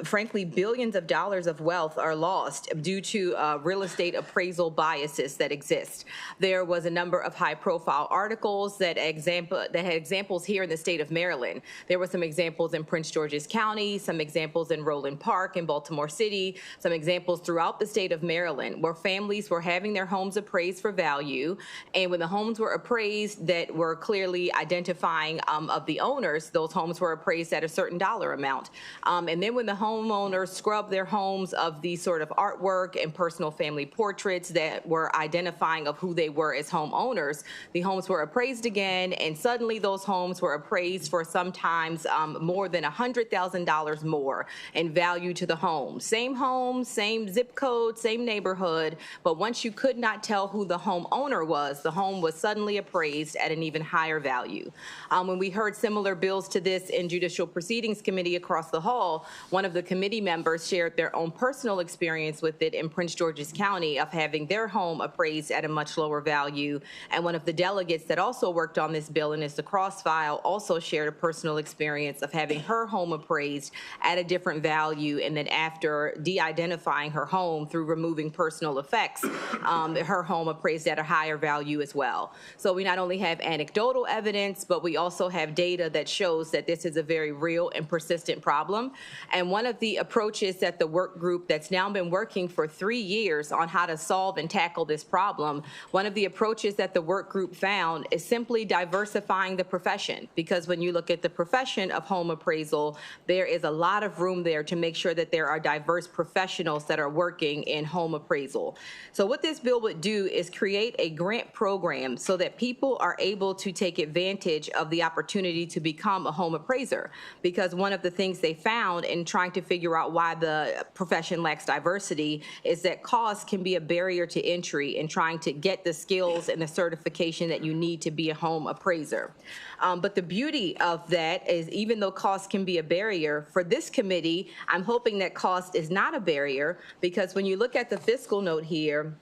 frankly, billions of dollars of wealth are lost due to real estate appraisal biases that exist. There was a number of high-profile articles that had examples here in the state of Maryland. There were some examples in Prince George's County, some examples in Roland Park in Baltimore City, some examples throughout the state of Maryland where families were having their homes appraised for value, and when the homes were appraised that were clearly identifying of the owners, those homes were appraised at a certain dollar amount. And then when the homeowners scrubbed their homes of the sort of artwork and personal family portraits that were identifying of who they were as homeowners, the homes were appraised again, and suddenly those homes were appraised for sometimes more than $100,000 more in value to the home. Same zip code, same neighborhood, but once you could not tell who the homeowner was, the home was suddenly appraised at an even higher value. When we heard similar bills to this in Judicial Proceedings Committee across the hall, one of the committee members shared their own personal experience with it in Prince George's County of having their home appraised at a much lower value. And one of the delegates that also worked on this bill and is the cross file also shared a personal experience of having her home appraised at a different value, and then after de-identifying her home through removing personal effects, her home appraised at a higher value as well. So we not only have anecdotal evidence, but we also have data that shows that this is a very real and persistent problem. And one of the approaches that the work group that's now been working for 3 years on how to solve and tackle this problem, one of the approaches that the work group found is simply diversifying the profession. Because when you look at the profession of home appraisal, there is a lot of room there to make sure that there are diverse professionals that are working in home appraisal. So what this bill would do is create a grant program so that people are able to take advantage of the opportunity to become a home appraiser. Because one of the things they found in trying to figure out why the profession lacks diversity is that cost can be a barrier to entry in trying to get the skills and the certification that you need to be a home appraiser. But the beauty of that is, even though cost can be a barrier, for this committee, I'm hoping that cost is not a barrier, because when you look at the fiscal note here,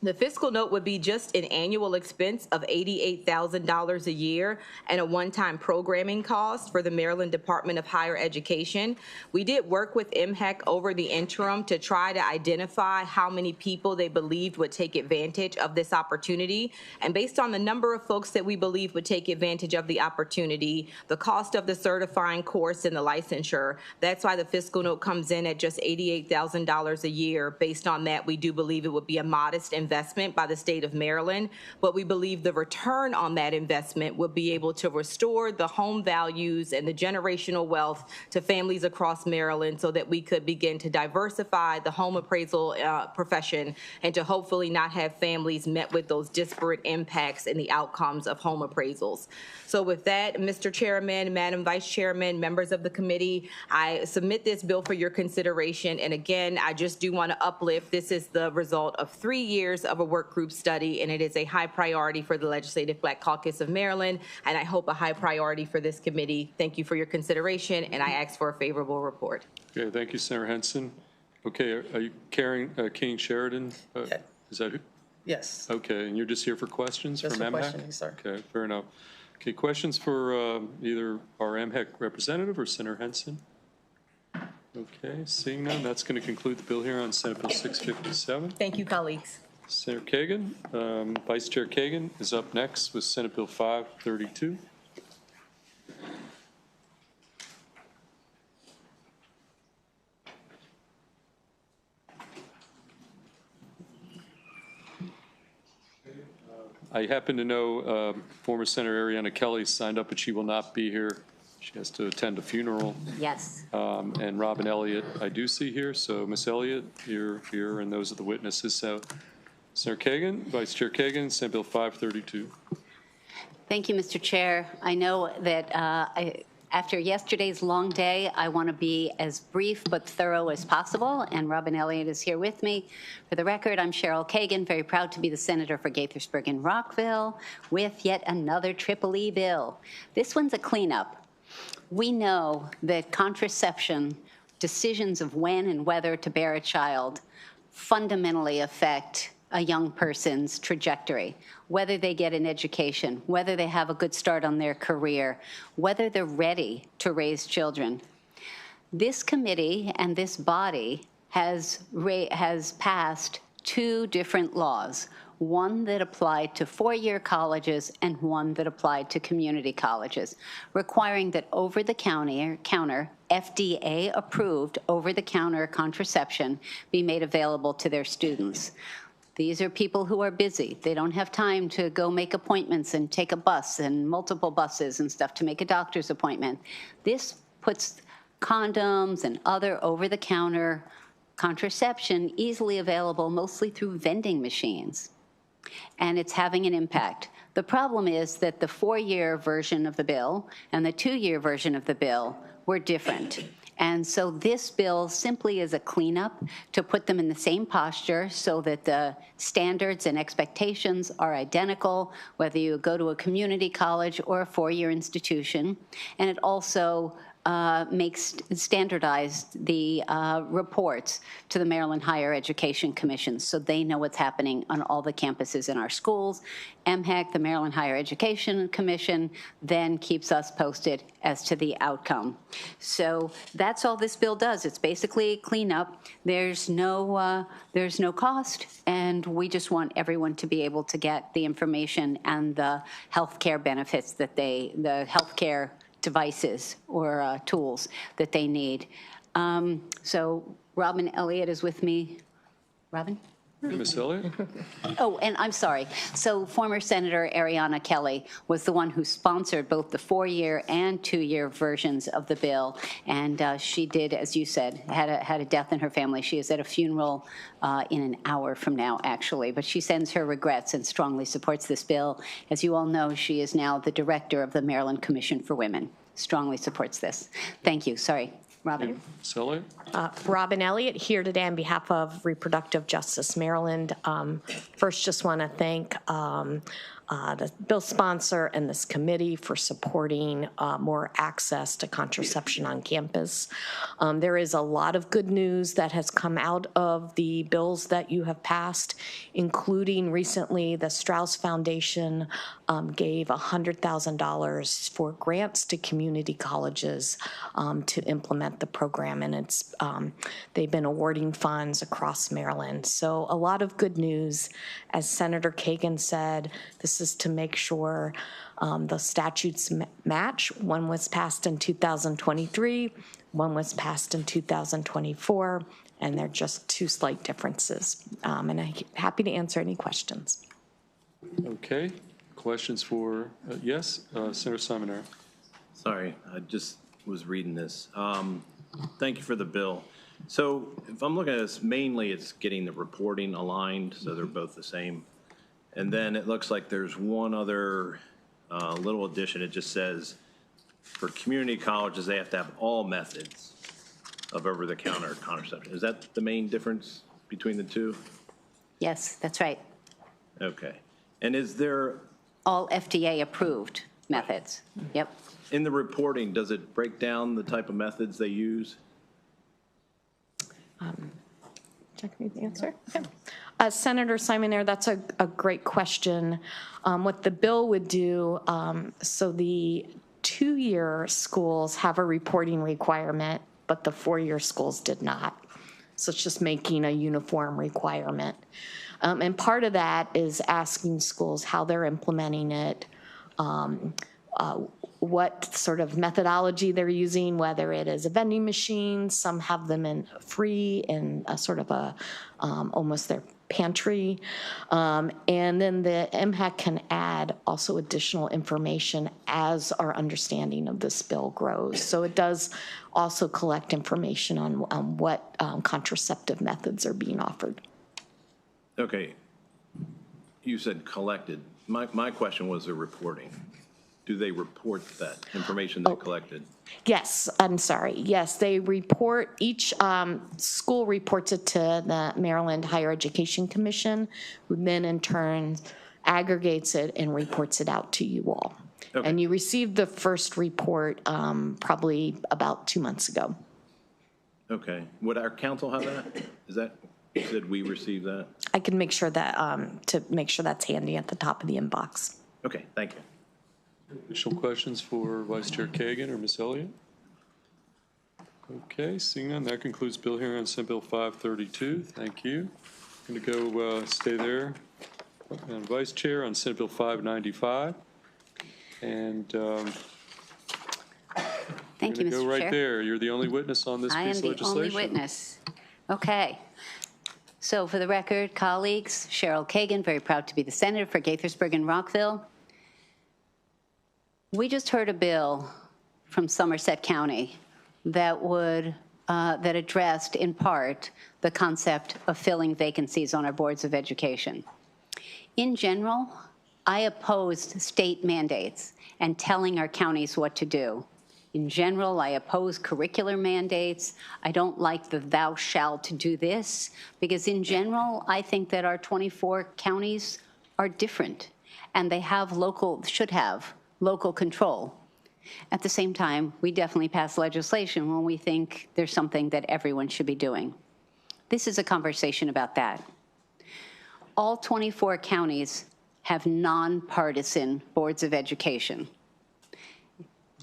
The fiscal note would be just an annual expense of $88,000 a year and a one-time programming cost for the Maryland Department of Higher Education. We did work with MHEC over the interim to try to identify how many people they believed would take advantage of this opportunity. And based on the number of folks that we believe would take advantage of the opportunity, the cost of the certifying course and the licensure, that's why the fiscal note comes in at just $88,000 a year. Based on that, we do believe it would be a modest investment by the state of Maryland, but we believe the return on that investment will be able to restore the home values and the generational wealth to families across Maryland so that we could begin to diversify the home appraisal profession and to hopefully not have families met with those disparate impacts in the outcomes of home appraisals. So with that, Mr. Chairman, Madam Vice Chairman, members of the committee, I submit this bill for your consideration. And again, I just do want to uplift, this is the result of 3 years of a work group study, and it is a high priority for the Legislative Black Caucus of Maryland, and I hope a high priority for this committee. Thank you for your consideration, and I ask for a favorable report.
Okay, thank you, Senator Henson. Okay, are you carrying King Sheridan? Is that who?
Yes.
Okay, and you're just here for questions
Just
from
for
MHEC?
questioning, sir.
Okay, fair enough. Okay, questions for either our MHEC representative or Senator Henson? Okay, seeing none, that's going to conclude the bill here on Senate Bill 657.
Thank you, colleagues.
Senator Kagan, Vice Chair Kagan is up next with Senate Bill 532. I happen to know former Senator Ariana Kelly signed up, but she will not be here. She has to attend a funeral.
Yes.
And Robin Elliott, I do see here. So, Ms. Elliott, you're here, and those are the witnesses. So, Senator Kagan, Vice Chair Kagan, Senate Bill 532.
Thank you, Mr. Chair. I know that after yesterday's long day, I want to be as brief but thorough as possible, and Robin Elliott is here with me. For the record, I'm Cheryl Kagan, very proud to be the senator for Gaithersburg and Rockville with yet another EEE bill. This one's a cleanup. We know that contraception, decisions of when and whether to bear a child, fundamentally affect a young person's trajectory, whether they get an education, whether they have a good start on their career, whether they're ready to raise children. This committee and this body has passed 2 different laws, one that applied to 4-year colleges and one that applied to community colleges, requiring that over-the-counter, FDA-approved over-the-counter contraception be made available to their students. These are people who are busy. They don't have time to go make appointments and take a bus and multiple buses and stuff to make a doctor's appointment. This puts condoms and other over-the-counter contraception easily available, mostly through vending machines. And it's having an impact. The problem is that the 4-year version of the bill and the 2-year version of the bill were different. And so this bill simply is a cleanup to put them in the same posture so that the standards and expectations are identical, whether you go to a community college or a 4-year institution. And it also makes standardized the reports to the Maryland Higher Education Commission so they know what's happening on all the campuses in our schools. MHEC, the Maryland Higher Education Commission, then keeps us posted as to the outcome. So that's all this bill does. It's basically cleanup. There's no cost, and we just want everyone to be able to get the information and the health care benefits that the health care devices or tools that they need. So Robin Elliott is with me. Robin?
Ms. Elliott?
Oh, and I'm sorry. So former Senator Ariana Kelly was the one who sponsored both the 4-year and 2-year versions of the bill. And she did, as you said, had a death in her family. She is at a funeral in an hour from now, actually. But she sends her regrets and strongly supports this bill. As you all know, she is now the director of the Maryland Commission for Women. Strongly supports this. Thank you. Sorry. Robin.
Robin Elliott here today on behalf of Reproductive Justice Maryland. First, just want to thank the bill sponsor and this committee for supporting more access to contraception on campus. There is a lot of good news that has come out of the bills that you have passed, including recently the Strauss Foundation gave $100,000 for grants to community colleges to implement the program, and it's they've been awarding funds across Maryland. So a lot of good news. As Senator Kagan said, this is to make sure the statutes match. One was passed in 2023, one was passed in 2024, and they're just two slight differences. And I'm happy to answer any questions.
Okay. Questions for, yes, Senator Simon.
Sorry, I just was reading this. Thank you for the bill. So if I'm looking at this, mainly it's getting the reporting aligned so they're both the same. And then it looks like there's one other little addition. It just says for community colleges, they have to have all methods of over-the-counter contraception. Is that the main difference between the two?
Yes, that's right.
Okay. And is there...
All FDA-approved methods. Yep.
In the reporting, does it break down the type of methods they use?
Check me the answer. Okay. Senator Simon, that's a great question. What the bill would do, so the 2-year schools have a reporting requirement, but the 4-year schools did not. So it's just making a uniform requirement. And part of that is asking schools how they're implementing it, what sort of methodology they're using, whether it is a vending machine, some have them in free in a sort of a almost their pantry. And then the MHAC can add also additional information as our understanding of this bill grows. So it does also collect information on what contraceptive methods are being offered.
Okay. You said collected. My question was the reporting. Do they report that information they collected?
Yes, I'm sorry. Yes, they report, each school reports it to the Maryland Higher Education Commission, who then in turn aggregates it and reports it out to you all. Okay. And you received the first report probably about 2 months ago.
Okay. Would our council have that? Is that, did we receive that?
I can make sure that, to make sure that's handy at the top of the inbox.
Okay, thank you.
Additional questions for Vice Chair Kagan or Ms. Elliott? Okay, seeing none, that concludes bill hearing on Senate Bill 532. Thank you. I'm going to go stay there. And Vice Chair on Senate Bill 595. And
thank you, Mr.
go right
Chair.
there. You're the only witness on this piece of legislation.
I am the only witness. Okay. So for the record, colleagues, Cheryl Kagan, very proud to be the senator for Gaithersburg and Rockville. We just heard a bill from Somerset County that would that addressed in part the concept of filling vacancies on our boards of education. In general, I opposed state mandates and telling our counties what to do. In general, I oppose curricular mandates. I don't like the thou shalt do this, because in general, I think that our 24 counties are different and they have should have local control. At the same time, we definitely pass legislation when we think there's something that everyone should be doing. This is a conversation about that. All 24 counties have nonpartisan boards of education.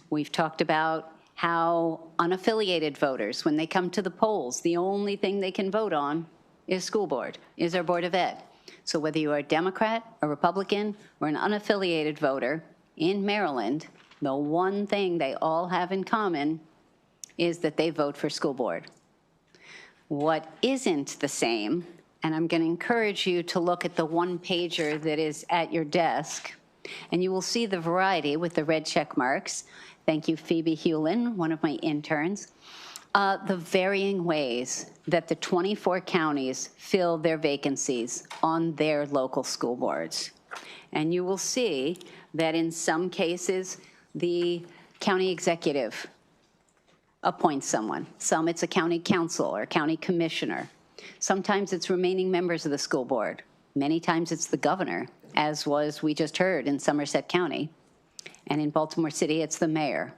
We've talked about how unaffiliated voters, when they come to the polls, the only thing they can vote on is school board, is our Board of Ed. So whether you are a Democrat, a Republican, or an unaffiliated voter in Maryland, the one thing they all have in common is that they vote for school board. What isn't the same, and I'm going to encourage you to look at the one-pager that is at your desk, and you will see the variety with the red check marks. Thank you, Phoebe Hewlin, one of my interns. The varying ways that the 24 counties fill their vacancies on their local school boards. And you will see that in some cases, the county executive appoints someone. Some it's a county council or county commissioner. Sometimes it's remaining members of the school board. Many times it's the governor as was, we just heard, in Somerset County. And in Baltimore City, it's the mayor.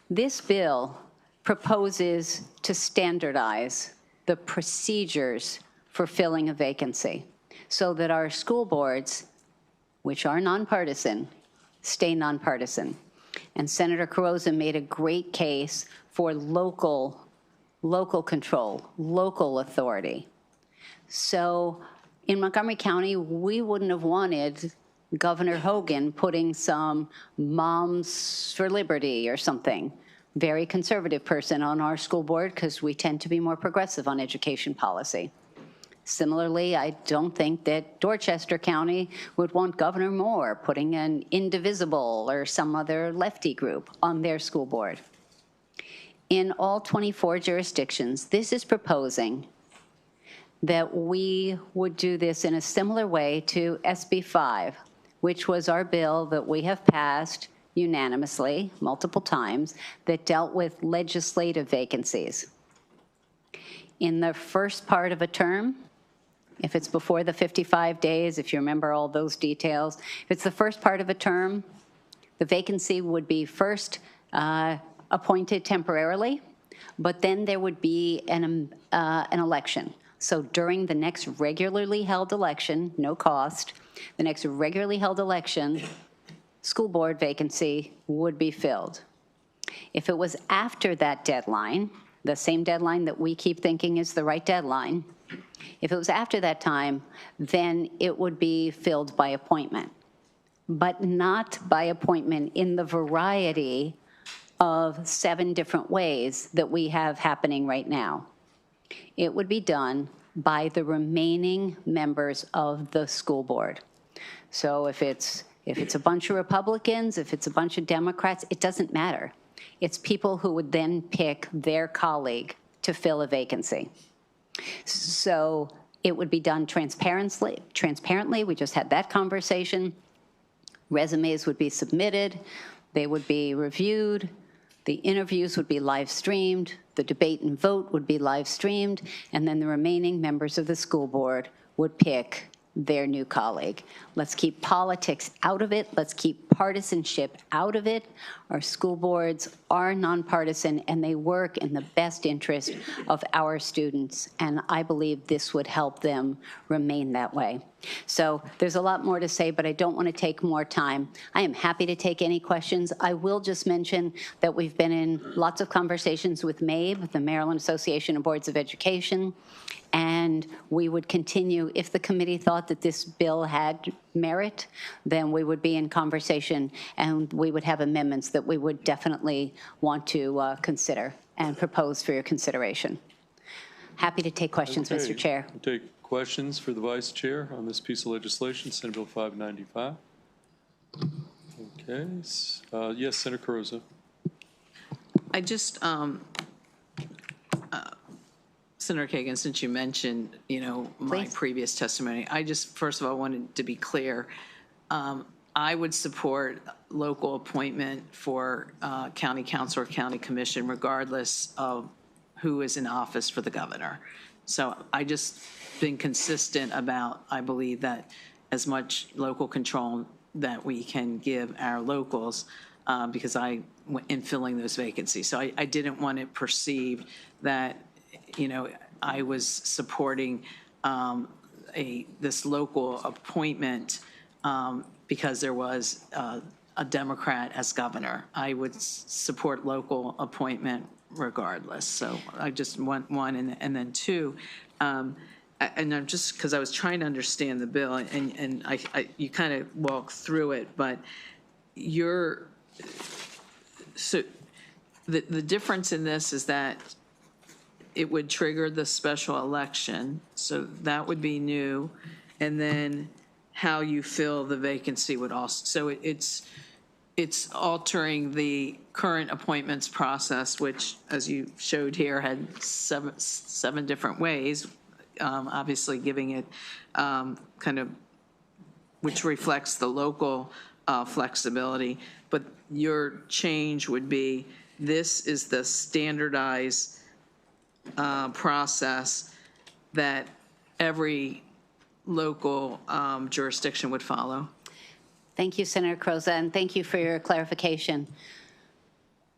This bill proposes to standardize the procedures for filling a vacancy so that our school boards, which are nonpartisan, stay nonpartisan. And Senator Carrozza made a great case for local control, local authority. So in Montgomery County, we wouldn't have wanted Governor Hogan putting some Moms for Liberty or something, very conservative person on our school board because we tend to be more progressive on education policy. Similarly, I don't think that Dorchester County would want Governor Moore putting an Indivisible or some other lefty group on their school board. In all 24 jurisdictions, this is proposing that we would do this in a similar way to SB 5, which was our bill that we have passed unanimously multiple times that dealt with legislative vacancies. In the first part of a term, if it's before the 55 days, if you remember all those details, if it's the first part of a term, the vacancy would be first appointed temporarily, but then there would be an election. So during the next regularly held election, no cost, the next regularly held election, school board vacancy would be filled. If it was after that deadline, the same deadline that we keep thinking is the right deadline, if it was after that time, then it would be filled by appointment, but not by appointment in the variety of 7 different ways that we have happening right now. It would be done by the remaining members of the school board. So if it's a bunch of Republicans, if it's a bunch of Democrats, it doesn't matter. It's people who would then pick their colleague to fill a vacancy. So it would be done transparently. We just had that conversation. Resumes would be submitted. They would be reviewed. The interviews would be live streamed. The debate and vote would be live streamed. And then the remaining members of the school board would pick their new colleague. Let's keep politics out of it. Let's keep partisanship out of it. Our school boards are nonpartisan and they work in the best interest of our students. And I believe this would help them remain that way. So there's a lot more to say, but I don't want to take more time. I am happy to take any questions. I will just mention that we've been in lots of conversations with MABE, the Maryland Association of Boards of Education, and we would continue, if the committee thought that this bill had merit, then we would be in conversation and we would have amendments that we would definitely want to consider and propose for your consideration. Happy to take questions,
Okay.
Mr. Chair.
We'll take questions for the Vice Chair on this piece of legislation, Senate Bill 595. Okay. Yes, Senator Carrozza.
I just, Senator Kagan, since you mentioned, my previous testimony, I just, first of all, wanted to be clear. I would support local appointment for county council or county commission regardless of who is in office for the governor. So I just been consistent about, I believe that as much local control that we can give our locals because in filling those vacancies. So I didn't want it perceived that, I was supporting this local appointment because there was a Democrat as governor. I would support local appointment regardless. So I just want one, and then two, and I'm just, because I was trying to understand the bill, and you kind of walk through it, but so the difference in this is that it would trigger the special election, so that would be new, and then how you fill the vacancy would also, so it's altering the current appointments process, which, as you showed here, had seven different ways, obviously giving it kind of, which reflects the local flexibility. But your change would be, this is the standardized process that every local jurisdiction would follow.
Thank you, Senator Croza, and thank you for your clarification.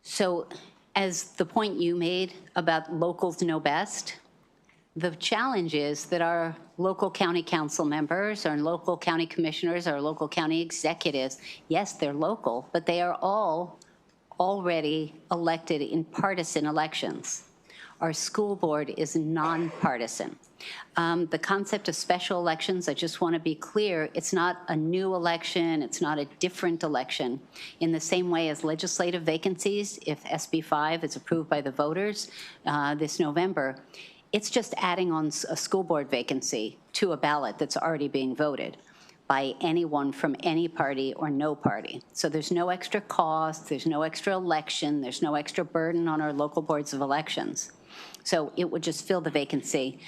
So as the point you made about locals know best, the challenge is that our local county council members, our local county commissioners, our local county executives, yes, they're local, but they are all already elected in partisan elections. Our school board is nonpartisan. The concept of special elections, I just want to be clear, it's not a new election, it's not a different election. In the same way as legislative vacancies, if SB 5 is approved by the voters this November, it's just adding on a school board vacancy to a ballot that's already being voted by anyone from any party or no party. So there's no extra cost, there's no extra election, there's no extra burden on our local boards of elections. So it would just fill the vacancy.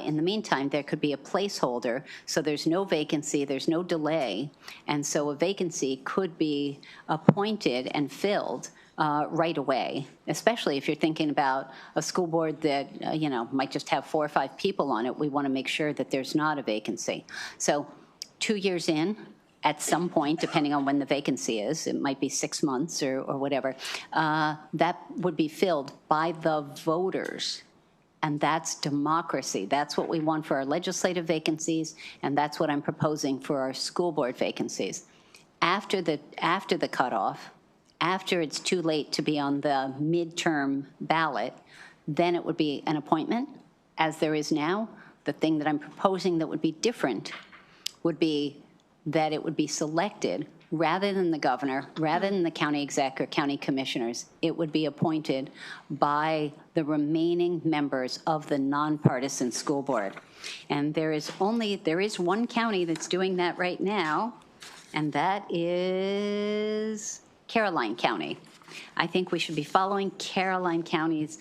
In the meantime, there could be a placeholder, so there's no vacancy, there's no delay, and so a vacancy could be appointed and filled right away, especially if you're thinking about a school board that, might just have 4 or 5 people on it. We want to make sure that there's not a vacancy. So 2 years in, at some point, depending on when the vacancy is, it might be 6 months or whatever, that would be filled by the voters. And that's democracy. That's what we want for our legislative vacancies, and that's what I'm proposing for our school board vacancies. After the cutoff, after it's too late to be on the midterm ballot, then it would be an appointment, as there is now. The thing that I'm proposing that would be different would be that it would be selected rather than the governor, rather than the county exec or county commissioners. It would be appointed by the remaining members of the nonpartisan school board. And there is one county that's doing that right now, and that is Caroline County. I think we should be following Caroline County's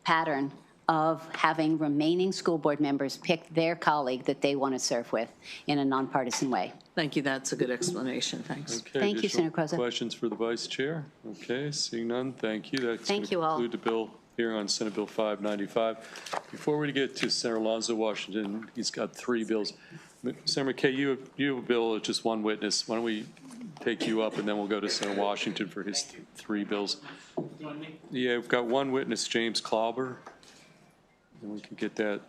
pattern of having remaining school board members pick their colleague that they want to serve with in a nonpartisan way.
Thank you. That's a good explanation. Thanks.
Okay,
thank you, Senator Croza.
Questions for the Vice Chair? Okay, seeing none, thank you. That's
thank you all.
Conclude the bill hearing on Senate Bill 595. Before we get to Senator Alonzo Washington, he's got 3 bills. Senator McKay, you have a bill with just 1 witness. Why don't we take you up, and then we'll go to Senator Washington for his 3 bills. Yeah, we've got 1 witness, James Klauber. And we can get that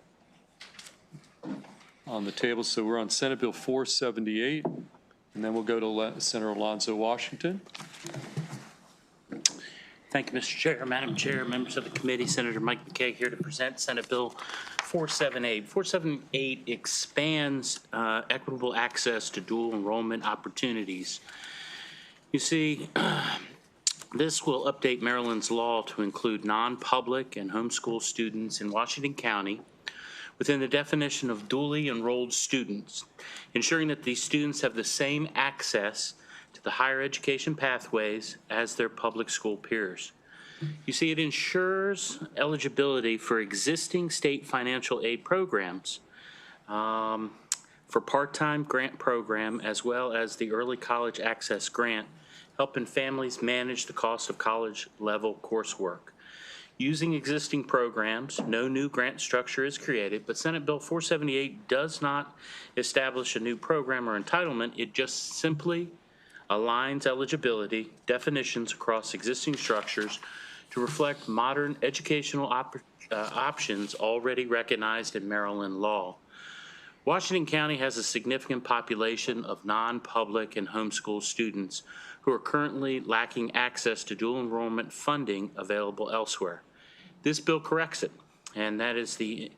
on the table. So we're on Senate Bill 478, and then we'll go to Senator Alonzo Washington.
Thank you, Mr. Chair, Madam Chair, members of the committee. Senator Mike McKay here to present Senate Bill 478. 478 expands equitable access to dual enrollment opportunities. You see, this will update Maryland's law to include non-public and homeschool students in Washington County within the definition of dually enrolled students, ensuring that these students have the same access to the higher education pathways as their public school peers. You see, it ensures eligibility for existing state financial aid programs, for part-time grant program, as well as the Early College Access Grant, helping families manage the cost of college-level coursework. Using existing programs, no new grant structure is created, but Senate Bill 478 does not establish a new program or entitlement. It just simply aligns eligibility definitions across existing structures to reflect modern educational options already recognized in Maryland law. Washington County has a significant population of non-public and homeschool students who are currently lacking access to dual enrollment funding available elsewhere. This bill corrects it, and that is the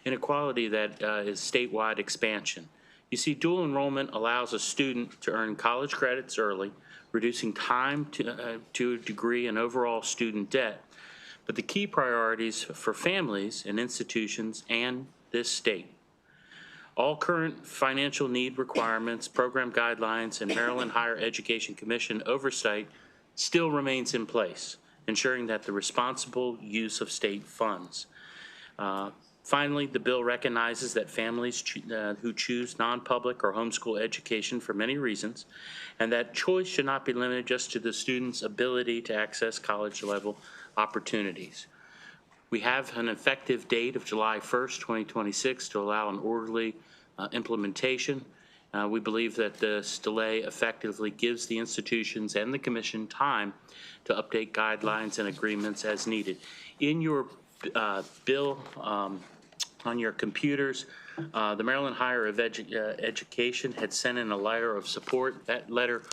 inequality that is statewide expansion. You see, dual enrollment allows a student to earn college credits early, reducing time to a degree and overall student debt. But the key priorities for families and institutions and this state. All current financial need requirements, program guidelines, and Maryland Higher Education Commission oversight still remains in place, ensuring that the responsible use of state funds. Finally, the bill recognizes that families who choose non-public or homeschool education for many reasons, and that choice should not be limited just to the student's ability to access college-level opportunities. We have an effective date of July 1st, 2026 to allow an orderly implementation. We believe that this delay effectively gives the institutions and the commission time to update guidelines and agreements as needed. In your bill on your computers, the Maryland Higher Education had sent in a letter of support. That letter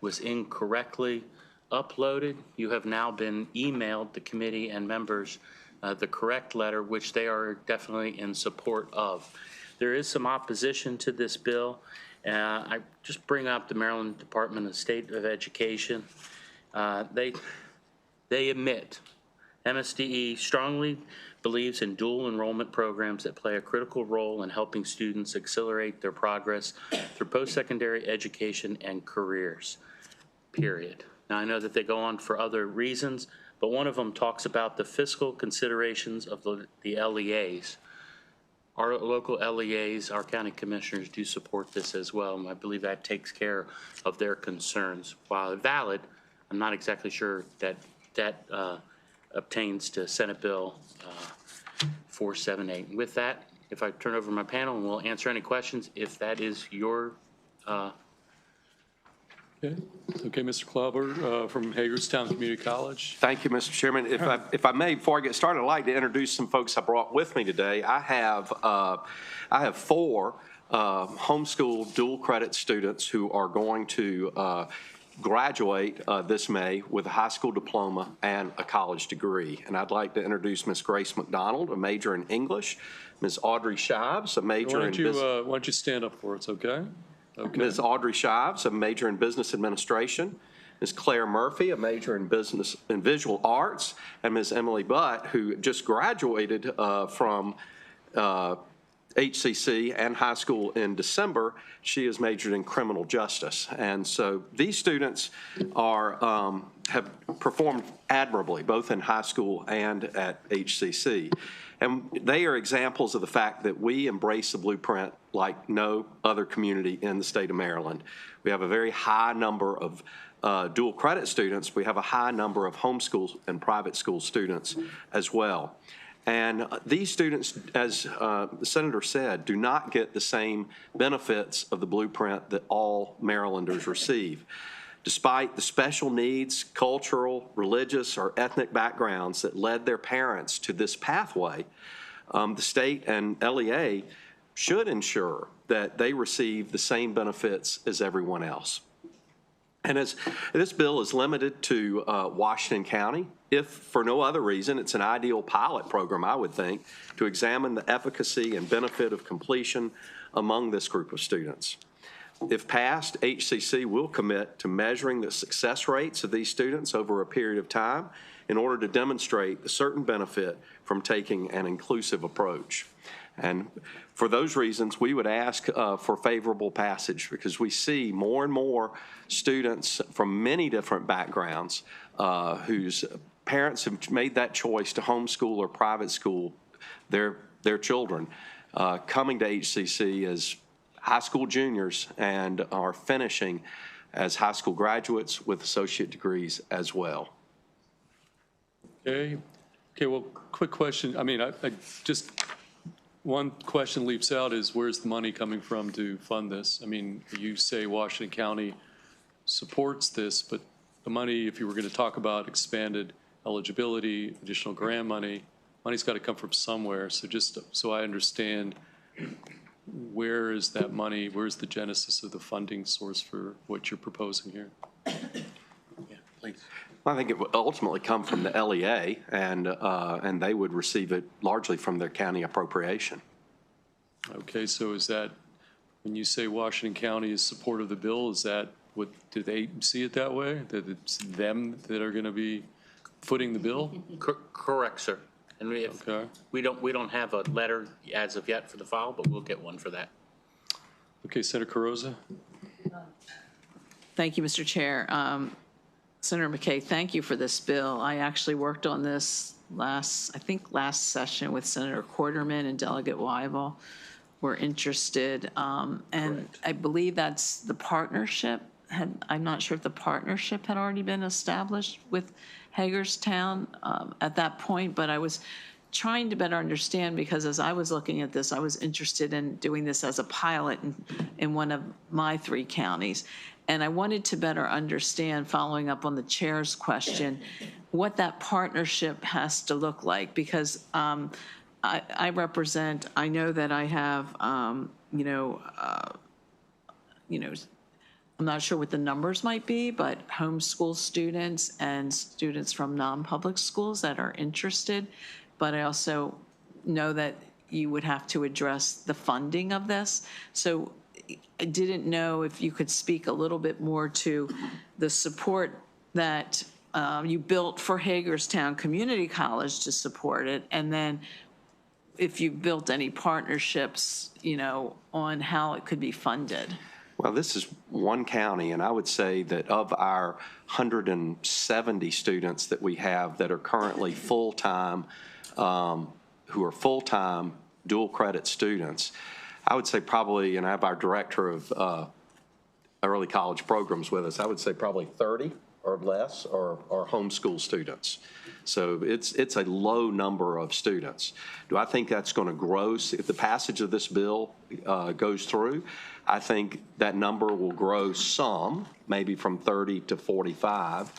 was incorrectly uploaded. You have now been emailed, the committee and members, the correct letter, which they are definitely in support of. There is some opposition to this bill. I just bring up the Maryland Department of State of Education. They admit MSDE strongly believes in dual enrollment programs that play a critical role in helping students accelerate their progress through post-secondary education and careers, period. Now, I know that they go on for other reasons, but one of them talks about the fiscal considerations of the LEAs. Our local LEAs, our county commissioners do support this as well, and I believe that takes care of their concerns. While valid, I'm not exactly sure that that obtains to Senate Bill 478. With that, if I turn over my panel, and we'll answer any questions if that is your
Okay, Mr. Klauber from Hagerstown Community College.
Thank you, Mr. Chairman. If I may, before I get started, I'd like to introduce some folks I brought with me today. I have 4 homeschool dual credit students who are going to graduate this May with a high school diploma and a college degree. And I'd like to introduce Ms. Grace McDonald, a major in English, Ms. Audrey Shives, a major in business.
Why don't you stand up for us, okay? Okay.
Ms. Audrey Shives, a major in business administration, Ms. Claire Murphy, a major in business and visual arts, and Ms. Emily Butt, who just graduated from HCC and high school in December. She is majored in criminal justice. And so these students have performed admirably, both in high school and at HCC. And they are examples of the fact that we embrace the blueprint like no other community in the state of Maryland. We have a very high number of dual credit students. We have a high number of homeschool and private school students as well. And these students, as the Senator said, do not get the same benefits of the blueprint that all Marylanders receive. Despite the special needs, cultural, religious, or ethnic backgrounds that led their parents to this pathway, the state and LEA should ensure that they receive the same benefits as everyone else. And as this bill is limited to Washington County, if for no other reason, it's an ideal pilot program, I would think, to examine the efficacy and benefit of completion among this group of students. If passed, HCC will commit to measuring the success rates of these students over a period of time in order to demonstrate the certain benefit from taking an inclusive approach. And for those reasons, we would ask for favorable passage because we see more and more students from many different backgrounds whose parents have made that choice to homeschool or private school their children coming to HCC as high school juniors and are finishing as high school graduates with associate degrees as well.
Okay, well, quick question. I mean, I just, one question leaps out is where's the money coming from to fund this? I mean, you say Washington County supports this, but the money, if you were going to talk about expanded eligibility, additional grant money, money's got to come from somewhere. So just so I understand, where is that money? Where's the genesis of the funding source for what you're proposing here?
Yeah, please. Well, I think it would ultimately come from the LEA, and they would receive it largely from their county appropriation.
Okay, so is that, when you say Washington County is supportive of the bill, is that what, do they see it that way? That it's them that are going to be footing the bill?
Correct, sir. And we don't have a letter as of yet for the file, but we'll get one for that.
Okay, Senator Carrozza.
Thank you, Mr. Chair. Senator McKay, thank you for this bill. I actually worked on this last session with Senator Quarterman and Delegate Weibel. We're interested, and correct. I believe that's the partnership. I'm not sure if the partnership had already been established with Hagerstown at that point, but I was trying to better understand, because as I was looking at this, I was interested in doing this as a pilot in one of my 3 counties. And I wanted to better understand, following up on the chair's question, what that partnership has to look like, because I represent, I know that I have, I'm not sure what the numbers might be, but homeschool students and students from non-public schools that are interested. But I also know that you would have to address the funding of this. So I didn't know if you could speak a little bit more to the support that you built for Hagerstown Community College to support it, and then if you built any partnerships, on how it could be funded.
Well, this is one county, and I would say that of our 170 students that we have that are currently full-time, who are full-time dual credit students, I would say probably, and I have our director of early college programs with us, I would say probably 30 or less are homeschool students. So it's a low number of students. Do I think that's going to grow? If the passage of this bill goes through, I think that number will grow some, maybe from 30 to 45.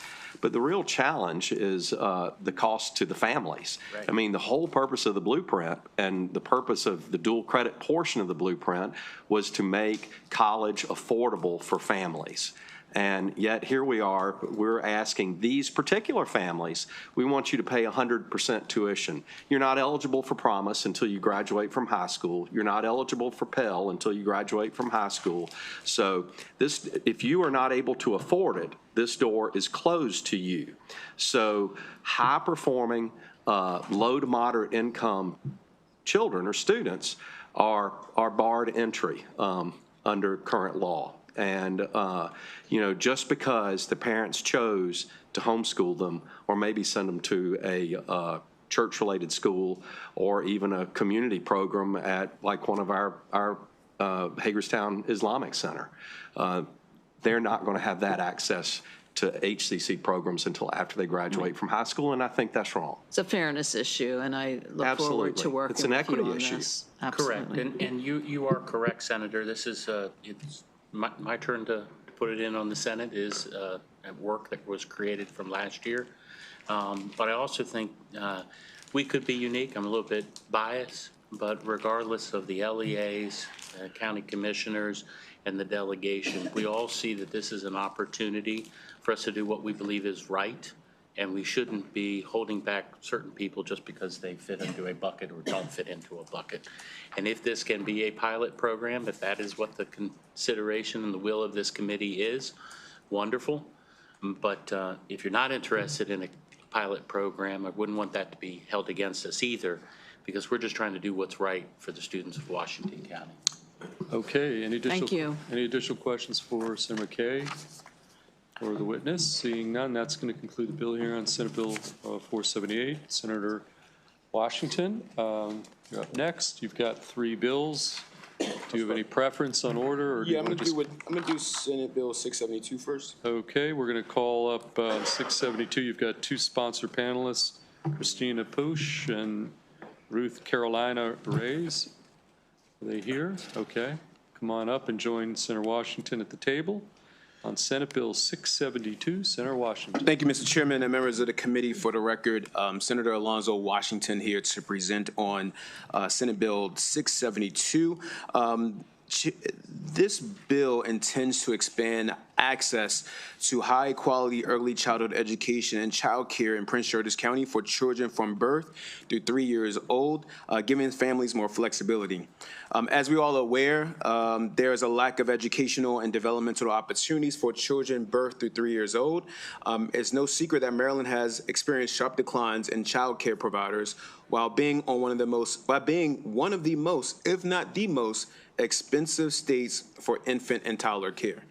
But the real challenge is the cost to the families. Right. I mean, the whole purpose of the blueprint and the purpose of the dual credit portion of the blueprint was to make college affordable for families. And yet here we are, we're asking these particular families, we want you to pay 100% tuition. You're not eligible for Promise until you graduate from high school. You're not eligible for Pell until you graduate from high school. So this, if you are not able to afford it, this door is closed to you. So high-performing, low to moderate income children or students are barred entry under current law. And, just because the parents chose to homeschool them or maybe send them to a church-related school or even a community program at like one of our Hagerstown Islamic Center, they're not going to have that access to HCC programs until after they graduate from high school, and I think that's wrong.
It's a fairness issue, and I look forward to working
it's an
with
equity
you on
issue.
this.
Correct,
Absolutely.
and you are correct, Senator. This is it's my turn to put it in on the Senate is work that was created from last year. But I also think we could be unique. I'm a little bit biased, but regardless of the LEAs, county commissioners, and the delegation, we all see that this is an opportunity for us to do what we believe is right, and we shouldn't be holding back certain people just because they fit into a bucket or don't fit into a bucket. And if this can be a pilot program, if that is what the consideration and the will of this committee is, wonderful. But if you're not interested in a pilot program, I wouldn't want that to be held against us either, because we're just trying to do what's right for the students of Washington County.
Okay, any additional,
Thank you.
Any additional questions for Senator McKay or the witness? Seeing none, that's going to conclude the bill here on Senate Bill 478. Senator Washington, you're up next. You've got 3 bills. Do you have any preference on order? Or
I'm going to do Senate Bill 672 first.
Okay, we're going to call up 672. You've got 2 sponsor panelists, Christina Poosh and Ruth Carolina Reyes. Are they here? Okay. Come on up and join Senator Washington at the table on Senate Bill 672. Senator Washington.
Thank you, Mr. Chairman and members of the committee. For the record, Senator Alonzo Washington here to present on Senate Bill 672. This bill intends to expand access to high-quality early childhood education and child care in Prince George's County for children from birth through 3 years old, giving families more flexibility. As we all are aware, there is a lack of educational and developmental opportunities for children birth through 3 years old. It's no secret that Maryland has experienced sharp declines in child care providers while being one of the most, if not the most, expensive states for infant and toddler care.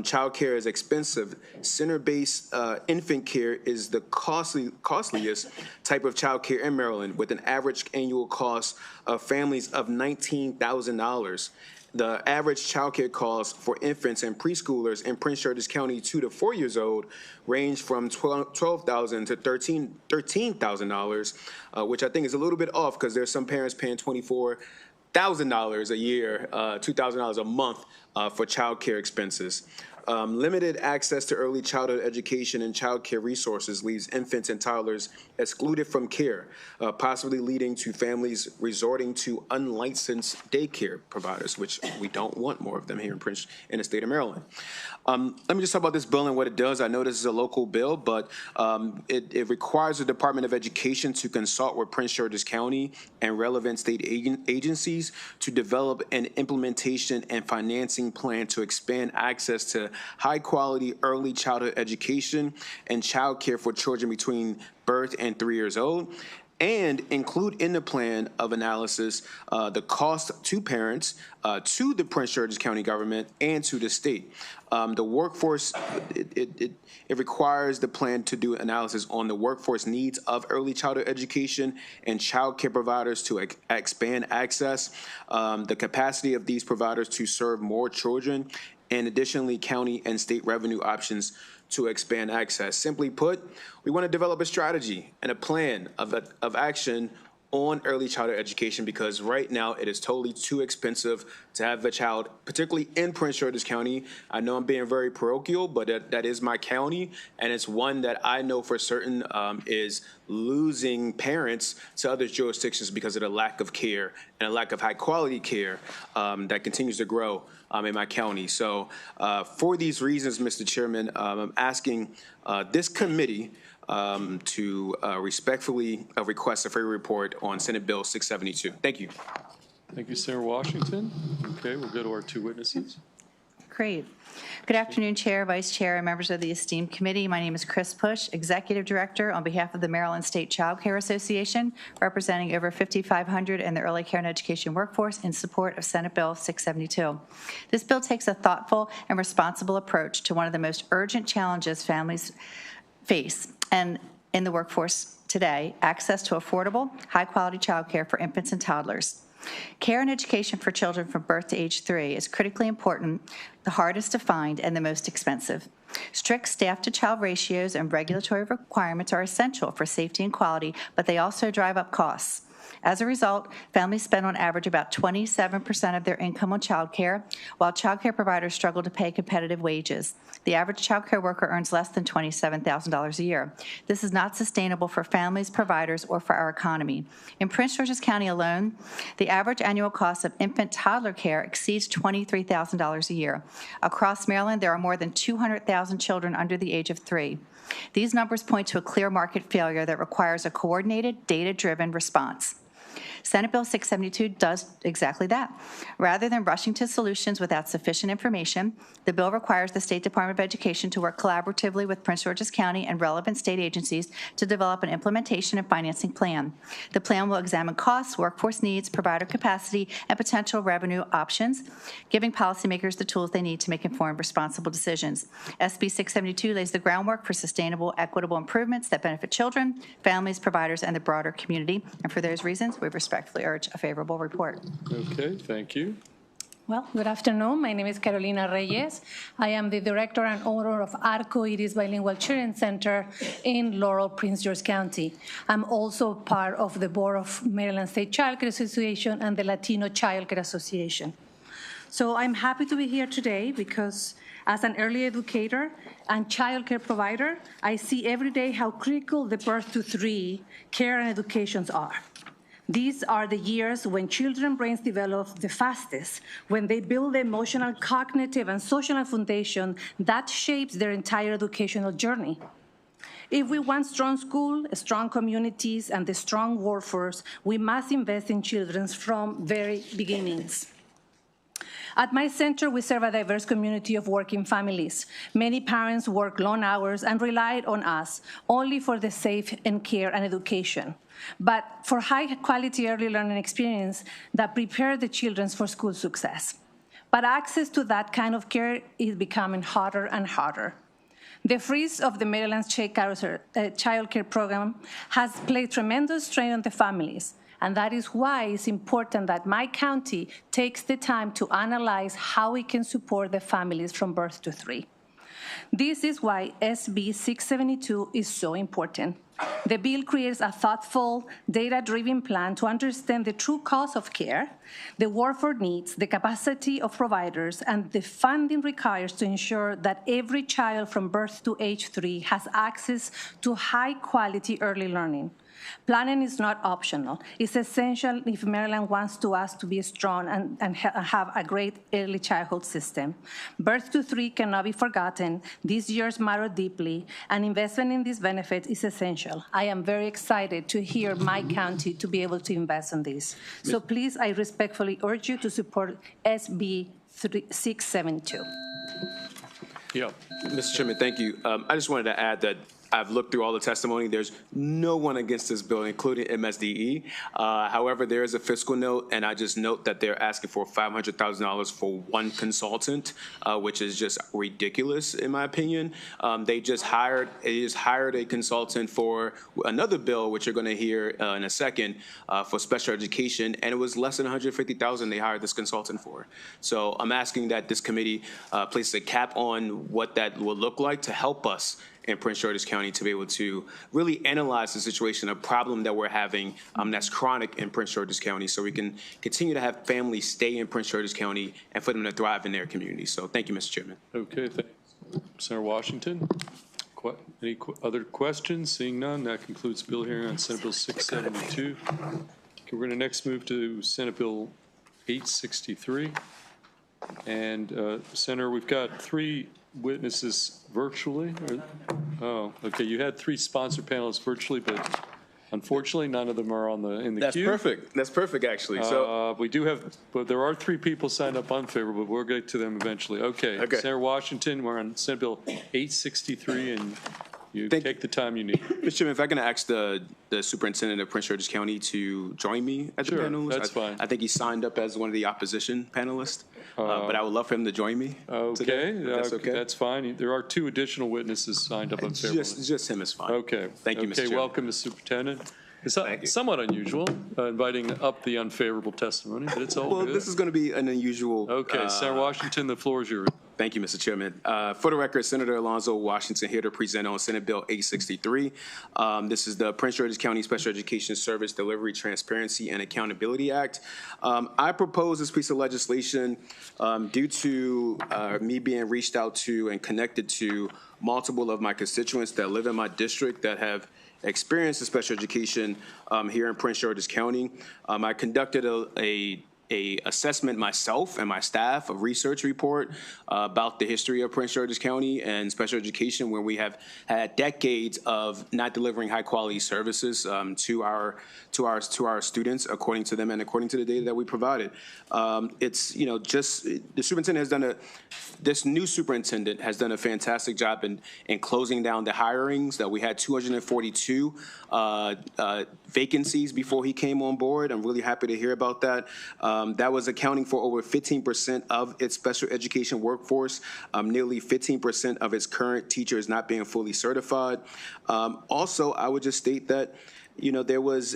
Child care is expensive. Center-based infant care is the costliest type of child care in Maryland, with an average annual cost of families of $19,000. the average childcare costs for infants and preschoolers in Prince George's County 2 to 4 years old range from $12,000 to $13,000, which I think is a little bit off because there's some parents paying $24,000 a year, $2,000 a month for childcare expenses. Limited access to early childhood education and child care resources leaves infants and toddlers excluded from care, possibly leading to families resorting to unlicensed daycare providers, which we don't want more of them here in the state of Maryland. Let me just talk about this bill and what it does. I know this is a local bill, but it requires the Department of Education to consult with Prince George's County and relevant state agencies to develop an implementation and financing plan to expand access to high-quality early childhood education and child care for children between birth and 3 years old, and include in the plan of analysis the cost to parents, to the Prince George's County government, and to the state. The workforce, it requires the plan to do analysis on the workforce needs of early childhood education and child care providers to expand access, the capacity of these providers to serve more children, and additionally, county and state revenue options to expand access. Simply put, we want to develop a strategy and a plan of action on early childhood education, because right now it is totally too expensive to have a child, particularly in Prince George's County. I know I'm being very parochial, but that is my county, and it's one that I know for certain is losing parents to other jurisdictions because of the lack of care and a lack of high quality care that continues to grow in my county. So for these reasons, Mr. Chairman, I'm asking this committee to respectfully request a favorable report on Senate Bill 672. Thank you.
Thank you, Senator Washington. Okay, we'll go to our two witnesses.
Great. Good afternoon, Chair, Vice Chair, and members of the esteemed committee. My name is Chris Push, Executive Director on behalf of the Maryland State Child Care Association, representing over 5,500 in the early care and education workforce in support of Senate Bill 672. This bill takes a thoughtful and responsible approach to one of the most urgent challenges families face and in the workforce today: access to affordable, high-quality child care for infants and toddlers. Care and education for children from birth to age 3 is critically important, the hardest to find, and the most expensive. Strict staff-to-child ratios and regulatory requirements are essential for safety and quality, but they also drive up costs. As a result, families spend on average about 27% of their income on child care, while child care providers struggle to pay competitive wages. The average child care worker earns less than $27,000 a year. This is not sustainable for families, providers, or for our economy. In Prince George's County alone, the average annual cost of infant-toddler care exceeds $23,000 a year. Across Maryland, there are more than 200,000 children under the age of 3. These numbers point to a clear market failure that requires a coordinated, data-driven response. Senate Bill 672 does exactly that. Rather than rushing to solutions without sufficient information, the bill requires the State Department of Education to work collaboratively with Prince George's County and relevant state agencies to develop an implementation and financing plan. The plan will examine costs, workforce needs, provider capacity, and potential revenue options, giving policymakers the tools they need to make informed, responsible decisions. SB 672 lays the groundwork for sustainable, equitable improvements that benefit children, families, providers, and the broader community. And for those reasons, we respectfully urge a favorable report.
Okay, thank you.
Well, good afternoon. My name is Carolina Reyes. I am the director and owner of Arco Iris Bilingual Children's Center in Laurel, Prince George County. I'm also part of the board of Maryland State Child Care Association and the Latino Child Care Association. So I'm happy to be here today because as an early educator and child care provider, I see every day how critical the birth to 3 care and educations are. These are the years when children's brains develop the fastest, when they build the emotional, cognitive, and social foundation that shapes their entire educational journey. If we want strong schools, strong communities, and the strong workforce, we must invest in children from very beginnings. At my center, we serve a diverse community of working families. Many parents work long hours and relied on us only for the safe and care and education, but for high-quality early learning experience that prepare the children for school success. But access to that kind of care is becoming harder and harder. The freeze of the Maryland child care program has placed tremendous strain on the families, and that is why it's important that my county takes the time to analyze how we can support the families from birth to 3. This is why SB 672 is so important. The bill creates a thoughtful, data-driven plan to understand the true cost of care, the workforce needs, the capacity of providers, and the funding required to ensure that every child from birth to age 3 has access to high-quality early learning. Planning is not optional. It's essential if Maryland wants us to be strong and have a great early childhood system. Birth to 3 cannot be forgotten. These years matter deeply, and investment in these benefits is essential. I am very excited to hear my county to be able to invest in this. So please, I respectfully urge you to support SB 672.
Yeah.
Mr. Chairman, thank you. I just wanted to add that I've looked through all the testimony. There's no one against this bill, including MSDE. However, there is a fiscal note, and I just note that they're asking for $500,000 for one consultant, which is just ridiculous, in my opinion. They just hired a consultant for another bill, which you're going to hear in a second, for special education, and it was less than $150,000 they hired this consultant for. So I'm asking that this committee place a cap on what that will look like to help us in Prince George's County to be able to really analyze the situation, a problem that we're having that's chronic in Prince George's County, so we can continue to have families stay in Prince George's County and for them to thrive in their community. So thank you, Mr. Chairman.
Okay, thanks. Senator Washington, any other questions? Seeing none, that concludes bill hearing on Senate Bill 672. Okay, we're going to next move to Senate Bill 863. And Senator, we've got 3 witnesses virtually. Oh, okay. You had 3 sponsored panelists virtually, but unfortunately, none of them are in the queue.
That's perfect. That's perfect, actually. So
we do have, but there are 3 people signed up unfavorable, but we'll get to them eventually. Okay. Senator Washington, we're on Senate Bill 863, and you take the time you need.
Mr. Chairman, if I can ask the superintendent of Prince George's County to join me at the panel.
That's fine.
I think he signed up as one of the opposition panelists, but I would love for him to join me.
Okay,
that's okay.
That's fine. There are 2 additional witnesses signed up unfavorably.
Just him is fine.
Okay.
Thank you, Mr. Chairman.
Okay, welcome, Mr. Superintendent. It's somewhat unusual, inviting up the unfavorable testimony, but it's all good.
Well, this is going to be an unusual.
Okay, Senator Washington, the floor is yours.
Thank you, Mr. Chairman. For the record, Senator Alonzo Washington here to present on Senate Bill 863. This is the Prince George's County Special Education Service Delivery Transparency and Accountability Act. I propose this piece of legislation due to me being reached out to and connected to multiple of my constituents that live in my district that have experienced the special education here in Prince George's County. I conducted a assessment myself and my staff, a research report about the history of Prince George's County and special education, where we have had decades of not delivering high quality services to our students, according to them and according to the data that we provided. It's just the superintendent this new superintendent has done a fantastic job in closing down the hirings. That we had 242 vacancies before he came on board. I'm really happy to hear about that. That was accounting for over 15% of its special education workforce, nearly 15% of its current teachers not being fully certified. Also, I would just state that there was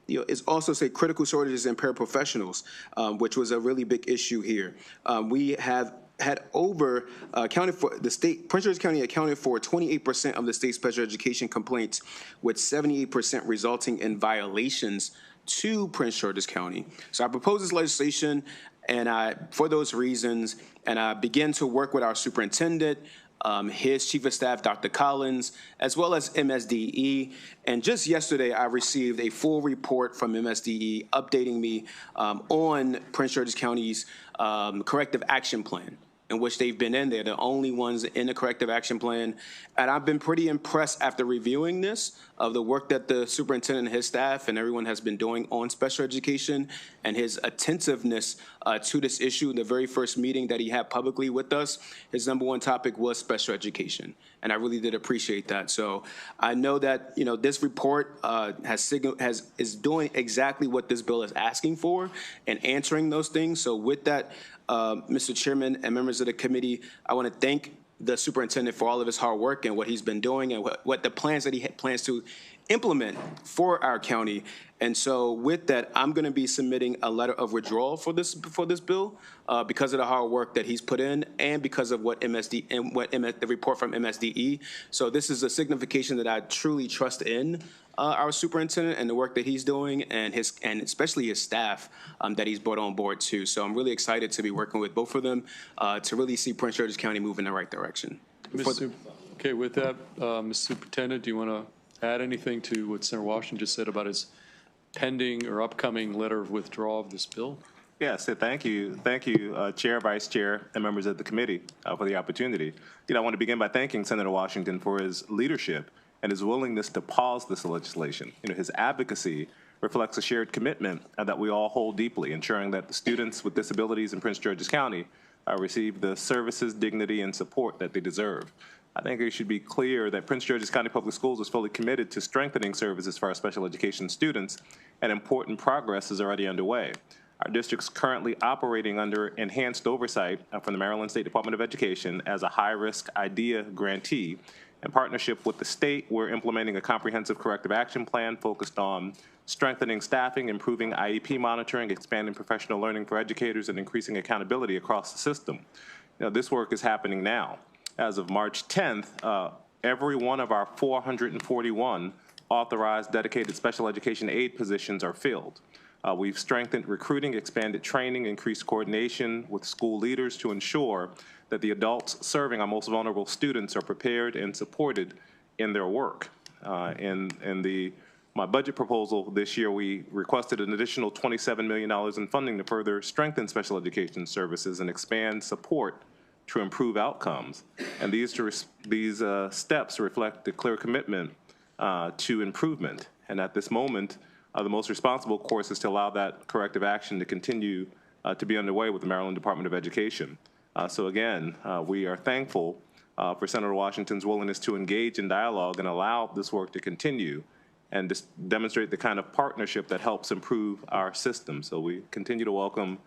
it's also critical shortages in paraprofessionals, which was a really big issue here. We have had accounted for Prince George's County accounted for 28% of the state's special education complaints, with 78% resulting in violations to Prince George's County. So I propose this legislation, and for those reasons, and I began to work with our superintendent, his chief of staff, Dr. Collins, as well as MSDE. And just yesterday, I received a full report from MSDE updating me on Prince George's County's corrective action plan, in which they've been in. They're the only ones in the corrective action plan. And I've been pretty impressed after reviewing this of the work that the superintendent and his staff and everyone has been doing on special education and his attentiveness to this issue. In the very first meeting that he had publicly with us, his #1 topic was special education. And I really did appreciate that. So I know that, this report is doing exactly what this bill is asking for and answering those things. So with that, Mr. Chairman and members of the committee, I want to thank the superintendent for all of his hard work and what he's been doing and what the plans that he plans to implement for our county. And so with that, I'm going to be submitting a letter of withdrawal for this bill because of the hard work that he's put in and because of what the report from MSDE. So this is a signification that I truly trust in our superintendent and the work that he's doing and especially his staff that he's brought on board too. So I'm really excited to be working with both of them to really see Prince George's County move in the right direction.
Okay, with that, Ms. Superintendent, do you want to add anything to what Senator Washington just said about his pending or upcoming letter of withdrawal of this bill?
Yes, thank you. Thank you, Chair, Vice Chair, and members of the committee for the opportunity. I want to begin by thanking Senator Washington for his leadership and his willingness to pause this legislation. His advocacy reflects a shared commitment that we all hold deeply, ensuring that the students with disabilities in Prince George's County receive the services, dignity, and support that they deserve. I think it should be clear that Prince George's County Public Schools is fully committed to strengthening services for our special education students, and important progress is already underway. Our district's currently operating under enhanced oversight from the Maryland State Department of Education as a high-risk IDEA grantee. In partnership with the state, we're implementing a comprehensive corrective action plan focused on strengthening staffing, improving IEP monitoring, expanding professional learning for educators, and increasing accountability across the system. This work is happening now. As of March 10th, every one of our 441 authorized dedicated special education aid positions are filled. We've strengthened recruiting, expanded training, increased coordination with school leaders to ensure that the adults serving our most vulnerable students are prepared and supported in their work. In my budget proposal this year, we requested an additional $27 million in funding to further strengthen special education services and expand support to improve outcomes. And these steps reflect the clear commitment to improvement. And at this moment, the most responsible course is to allow that corrective action to continue to be underway with the Maryland Department of Education. So again, we are thankful for Senator Washington's willingness to engage in dialogue and allow this work to continue and demonstrate the kind of partnership that helps improve our system. So we continue to welcome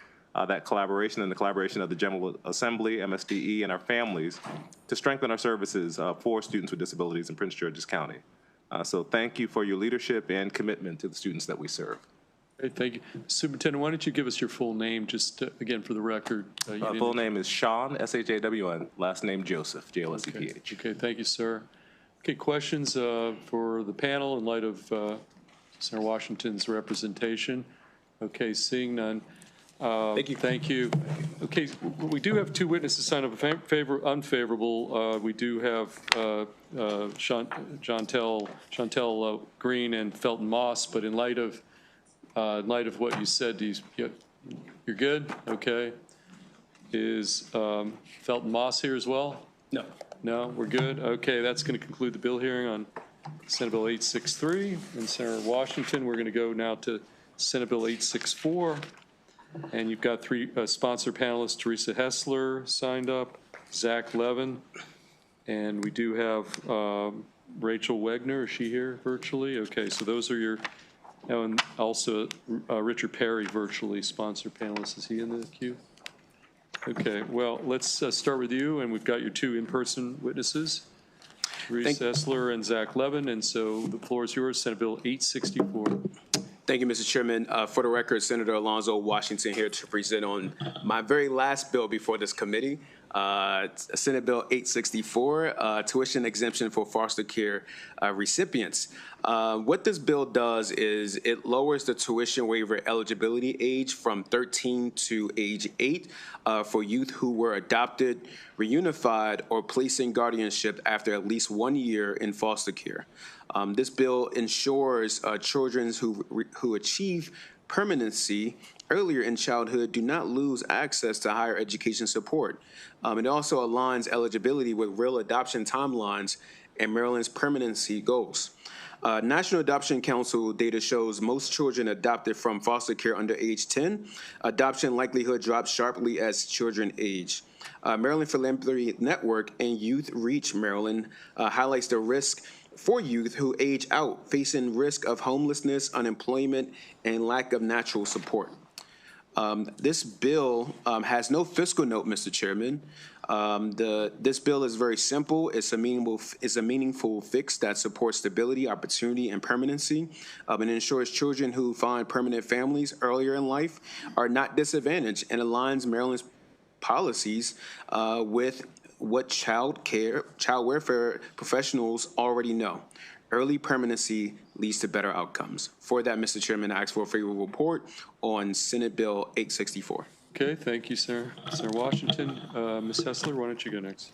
that collaboration and the collaboration of the General Assembly, MSDE, and our families to strengthen our services for students with disabilities in Prince George's County. So thank you for your leadership and commitment to the students that we serve.
Great, thank you. Superintendent, why don't you give us your full name, just again for the record?
Full name is Shawn, S-H-A-W-N, last name Joseph, J-O-S-E-P-H.
Okay, thank you, sir. Okay, questions for the panel in light of Senator Washington's representation? Okay, seeing none.
Thank you.
Thank you. Okay, we do have two witnesses signed up unfavorable. We do have Chantel Green and Felton Moss, but in light of what you said, you're good? Okay. Is Felton Moss here as well?
No.
No, we're good? Okay, that's going to conclude the bill hearing on Senate Bill 863. And Senator Washington, we're going to go now to Senate Bill 864. And you've got three sponsor panelists, Teresa Hessler signed up, Zach Levin, and we do have Rachel Wegner. Is she here virtually? Okay, so those are your, and also Richard Perry virtually sponsor panelists. Is he in the queue? Okay, well, let's start with you, and we've got your two in-person witnesses, Teresa Hessler and Zach Levin, and so the floor is yours, Senate Bill 864.
Thank you, Mr. Chairman. For the record, Senator Alonzo Washington here to present on my very last bill before this committee, Senate Bill 864, tuition exemption for foster care recipients. What this bill does is it lowers the tuition waiver eligibility age from 13 to age 8 for youth who were adopted, reunified, or placed in guardianship after at least 1 year in foster care. This bill ensures children who achieve permanency earlier in childhood do not lose access to higher education support. It also aligns eligibility with real adoption timelines and Maryland's permanency goals. National Adoption Council data shows most children adopted from foster care under age 10. Adoption likelihood drops sharply as children age. Maryland Philanthropy Network and Youth Reach Maryland highlights the risk for youth who age out, facing risk of homelessness, unemployment, and lack of natural support. This bill has no fiscal note, Mr. Chairman. This bill is very simple. It's a meaningful fix that supports stability, opportunity, and permanency, and ensures children who find permanent families earlier in life are not disadvantaged, and aligns Maryland's policies with what child welfare professionals already know. Early permanency leads to better outcomes. For that, Mr. Chairman, I ask for a favorable report on Senate Bill 864.
Okay, thank you, Senator Washington. Ms. Hessler, why don't you go next?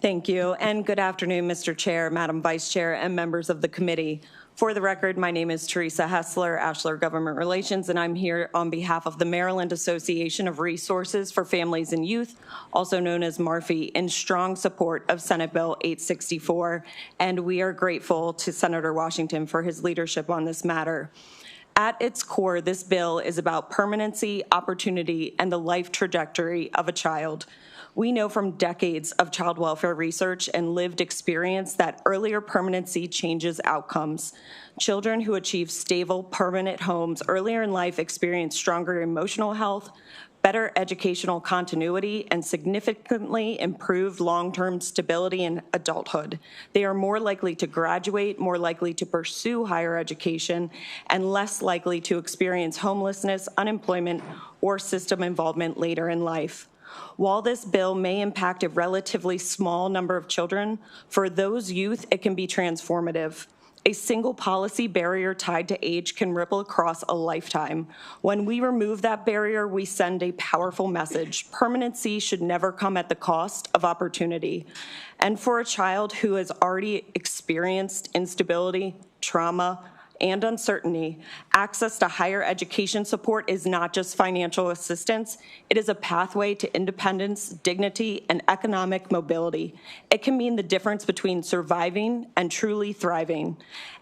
Thank you, and good afternoon, Mr. Chair, Madam Vice Chair, and members of the committee. For the record, my name is Teresa Hessler, Ashler Government Relations, and I'm here on behalf of the Maryland Association of Resources for Families and Youth, also known as MARFI, in strong support of Senate Bill 864, and we are grateful to Senator Washington for his leadership on this matter. At its core, this bill is about permanency, opportunity, and the life trajectory of a child. We know from decades of child welfare research and lived experience that earlier permanency changes outcomes. Children who achieve stable, permanent homes earlier in life experience stronger emotional health, better educational continuity, and significantly improved long-term stability in adulthood. They are more likely to graduate, more likely to pursue higher education, and less likely to experience homelessness, unemployment, or system involvement later in life. While this bill may impact a relatively small number of children, for those youth, it can be transformative. A single policy barrier tied to age can ripple across a lifetime. When we remove that barrier, we send a powerful message. Permanency should never come at the cost of opportunity. And for a child who has already experienced instability, trauma, and uncertainty, access to higher education support is not just financial assistance, it is a pathway to independence, dignity, and economic mobility. It can mean the difference between surviving and truly thriving.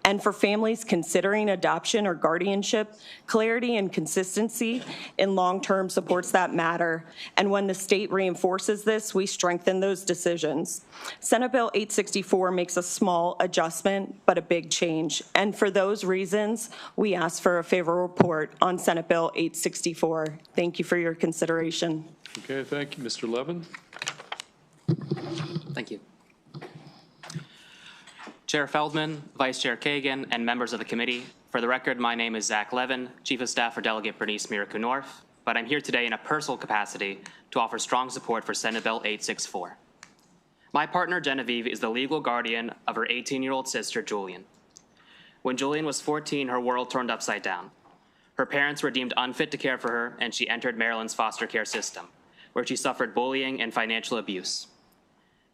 And for families considering adoption or guardianship, clarity and consistency in long-term supports that matter. And when the state reinforces this, we strengthen those decisions. Senate Bill 864 makes a small adjustment, but a big change. And for those reasons, we ask for a favorable report on Senate Bill 864. Thank you for your consideration.
Okay, thank you. Mr. Levin.
Thank you. Chair Feldman, Vice Chair Kagan, and members of the committee. For the record, my name is Zach Levin, Chief of Staff for Delegate Bernice Miracle North, but I'm here today in a personal capacity to offer strong support for Senate Bill 864. My partner, Genevieve, is the legal guardian of her 18-year-old sister, Julian. When Julian was 14, her world turned upside down. Her parents were deemed unfit to care for her, and she entered Maryland's foster care system, where she suffered bullying and financial abuse.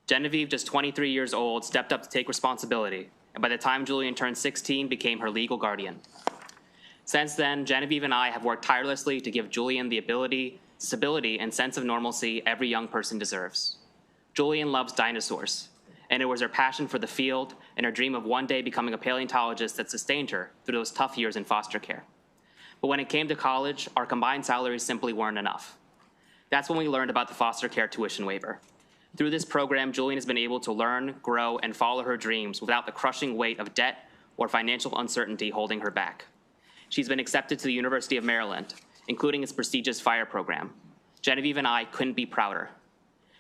Genevieve, just 23 years old, stepped up to take responsibility, and by the time Julian turned 16, became her legal guardian. Since then, Genevieve and I have worked tirelessly to give Julian the ability, stability, and sense of normalcy every young person deserves. Julian loves dinosaurs, and it was her passion for the field and her dream of one day becoming a paleontologist that sustained her through those tough years in foster care. But when it came to college, our combined salaries simply weren't enough. That's when we learned about the foster care tuition waiver. Through this program, Julian has been able to learn, grow, and follow her dreams without the crushing weight of debt or financial uncertainty holding her back. She's been accepted to the University of Maryland, including its prestigious FIRE program. Genevieve and I couldn't be prouder.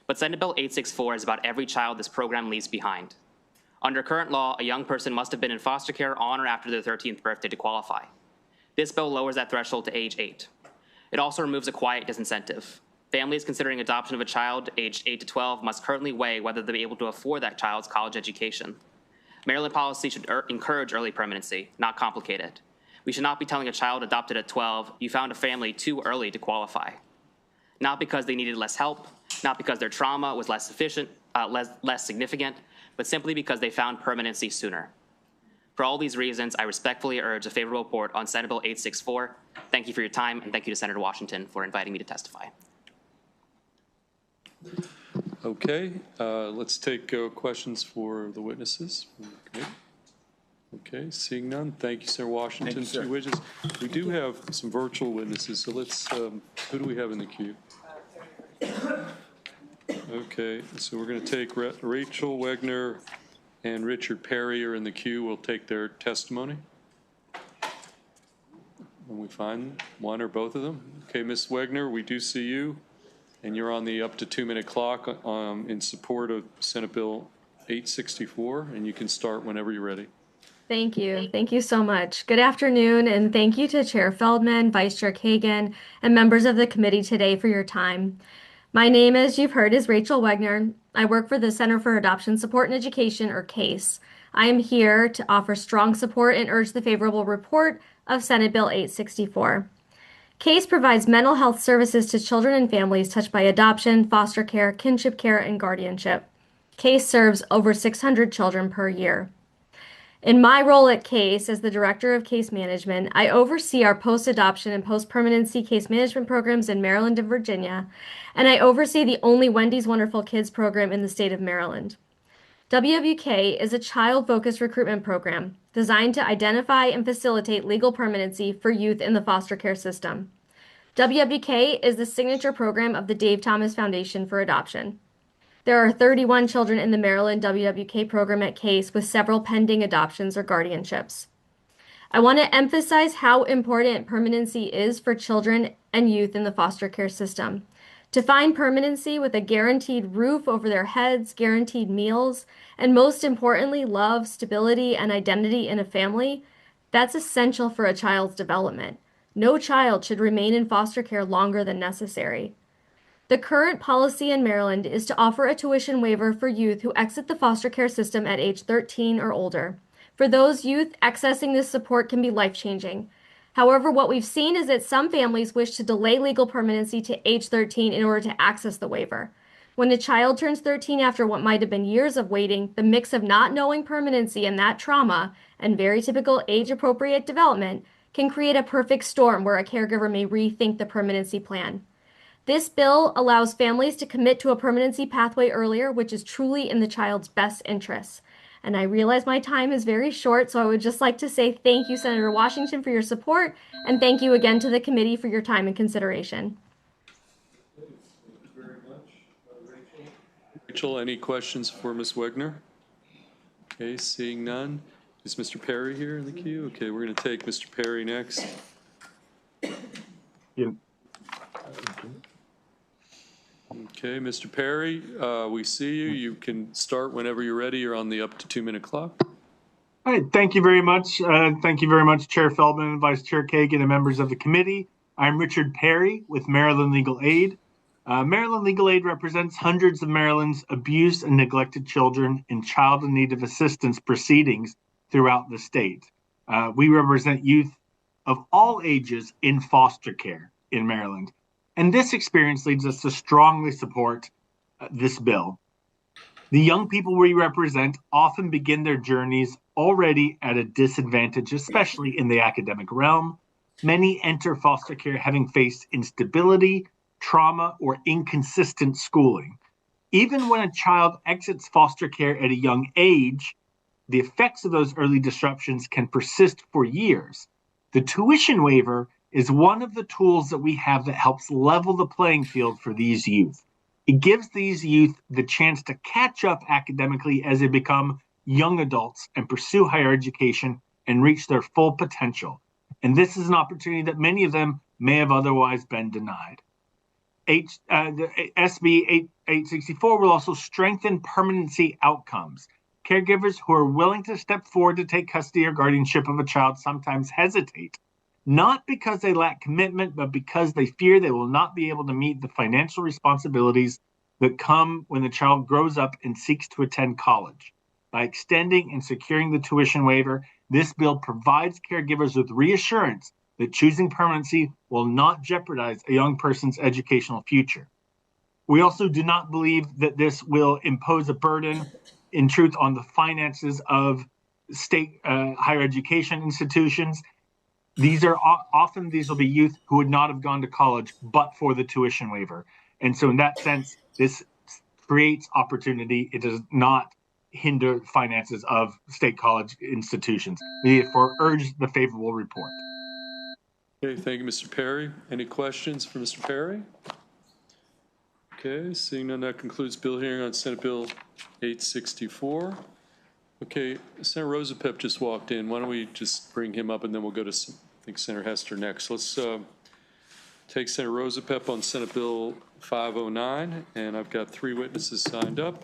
But Senate Bill 864 is about every child this program leaves behind. Under current law, a young person must have been in foster care on or after their 13th birthday to qualify. This bill lowers that threshold to age 8. It also removes a quiet disincentive. Families considering adoption of a child aged 8 to 12 must currently weigh whether they'll be able to afford that child's college education. Maryland policy should encourage early permanency, not complicate it. We should not be telling a child adopted at 12, you found a family too early to qualify. Not because they needed less help, not because their trauma was less significant, but simply because they found permanency sooner. For all these reasons, I respectfully urge a favorable report on Senate Bill 864. Thank you for your time, and thank you to Senator Washington for inviting me to testify.
Okay, let's take questions for the witnesses. Okay, seeing none, thank you, Senator Washington. Two witnesses. We do have some virtual witnesses, so let's, who do we have in the queue? Okay, so we're going to take Rachel Wegner and Richard Perry are in the queue. We'll take their testimony when we find one or both of them. Okay, Ms. Wegner, we do see you. And you're on the up to 2-minute clock in support of Senate Bill 864, and you can start whenever you're ready.
Thank you. Thank you so much. Good afternoon, and thank you to Chair Feldman, Vice Chair Kagan, and members of the committee today for your time. My name, as you've heard, is Rachel Wegner. I work for the Center for Adoption Support and Education, or CASE. I am here to offer strong support and urge the favorable report of Senate Bill 864. CASE provides mental health services to children and families touched by adoption, foster care, kinship care, and guardianship. CASE serves over 600 children per year. In my role at CASE as the Director of Case Management, I oversee our post-adoption and post-permanency case management programs in Maryland and Virginia, and I oversee the only Wendy's Wonderful Kids program in the state of Maryland. WWK is a child-focused recruitment program designed to identify and facilitate legal permanency for youth in the foster care system. WWK is the signature program of the Dave Thomas Foundation for Adoption. There are 31 children in the Maryland WWK program at CASE with several pending adoptions or guardianships. I want to emphasize how important permanency is for children and youth in the foster care system. To find permanency with a guaranteed roof over their heads, guaranteed meals, and most importantly, love, stability, and identity in a family, that's essential for a child's development. No child should remain in foster care longer than necessary. The current policy in Maryland is to offer a tuition waiver for youth who exit the foster care system at age 13 or older. For those youth, accessing this support can be life-changing. However, what we've seen is that some families wish to delay legal permanency to age 13 in order to access the waiver. When a child turns 13 after what might have been years of waiting, the mix of not knowing permanency and that trauma and very typical age-appropriate development can create a perfect storm where a caregiver may rethink the permanency plan. This bill allows families to commit to a permanency pathway earlier, which is truly in the child's best interests. And I realize my time is very short, so I would just like to say thank you, Senator Washington, for your support, and thank you again to the committee for your time and consideration.
Thank you very much, Rachel. Rachel, any questions for Ms. Wegner? Okay, seeing none. Is Mr. Perry here in the queue? Okay, we're going to take Mr. Perry next.
Yeah.
Okay, Mr. Perry, we see you. You can start whenever you're ready. You're on the up to 2-minute clock.
All right, thank you very much. Thank you very much, Chair Feldman, Vice Chair Kagan, and members of the committee. I'm Richard Perry with Maryland Legal Aid. Maryland Legal Aid represents hundreds of Maryland's abused and neglected children in child in need of assistance proceedings throughout the state. We represent youth of all ages in foster care in Maryland. And this experience leads us to strongly support this bill. The young people we represent often begin their journeys already at a disadvantage, especially in the academic realm. Many enter foster care having faced instability, trauma, or inconsistent schooling. Even when a child exits foster care at a young age, the effects of those early disruptions can persist for years. The tuition waiver is one of the tools that we have that helps level the playing field for these youth. It gives these youth the chance to catch up academically as they become young adults and pursue higher education and reach their full potential. And this is an opportunity that many of them may have otherwise been denied. The SB 864 will also strengthen permanency outcomes. Caregivers who are willing to step forward to take custody or guardianship of a child sometimes hesitate, not because they lack commitment, but because they fear they will not be able to meet the financial responsibilities that come when the child grows up and seeks to attend college. By extending and securing the tuition waiver, this bill provides caregivers with reassurance that choosing permanency will not jeopardize a young person's educational future. We also do not believe that this will impose a burden, in truth, on the finances of state higher education institutions. These will be youth who would not have gone to college but for the tuition waiver. And so in that sense, this creates opportunity. It does not hinder finances of state college institutions. We therefore urge the favorable report.
Okay, thank you, Mr. Perry. Any questions for Mr. Perry? Okay, seeing none, that concludes bill hearing on Senate Bill 864. Okay, Senator Rosapep just walked in. Why don't we just bring him up and then we'll go to, I think, Senator Hester next. Let's take Senator Rosapep on Senate Bill 509, and I've got 3 witnesses signed up.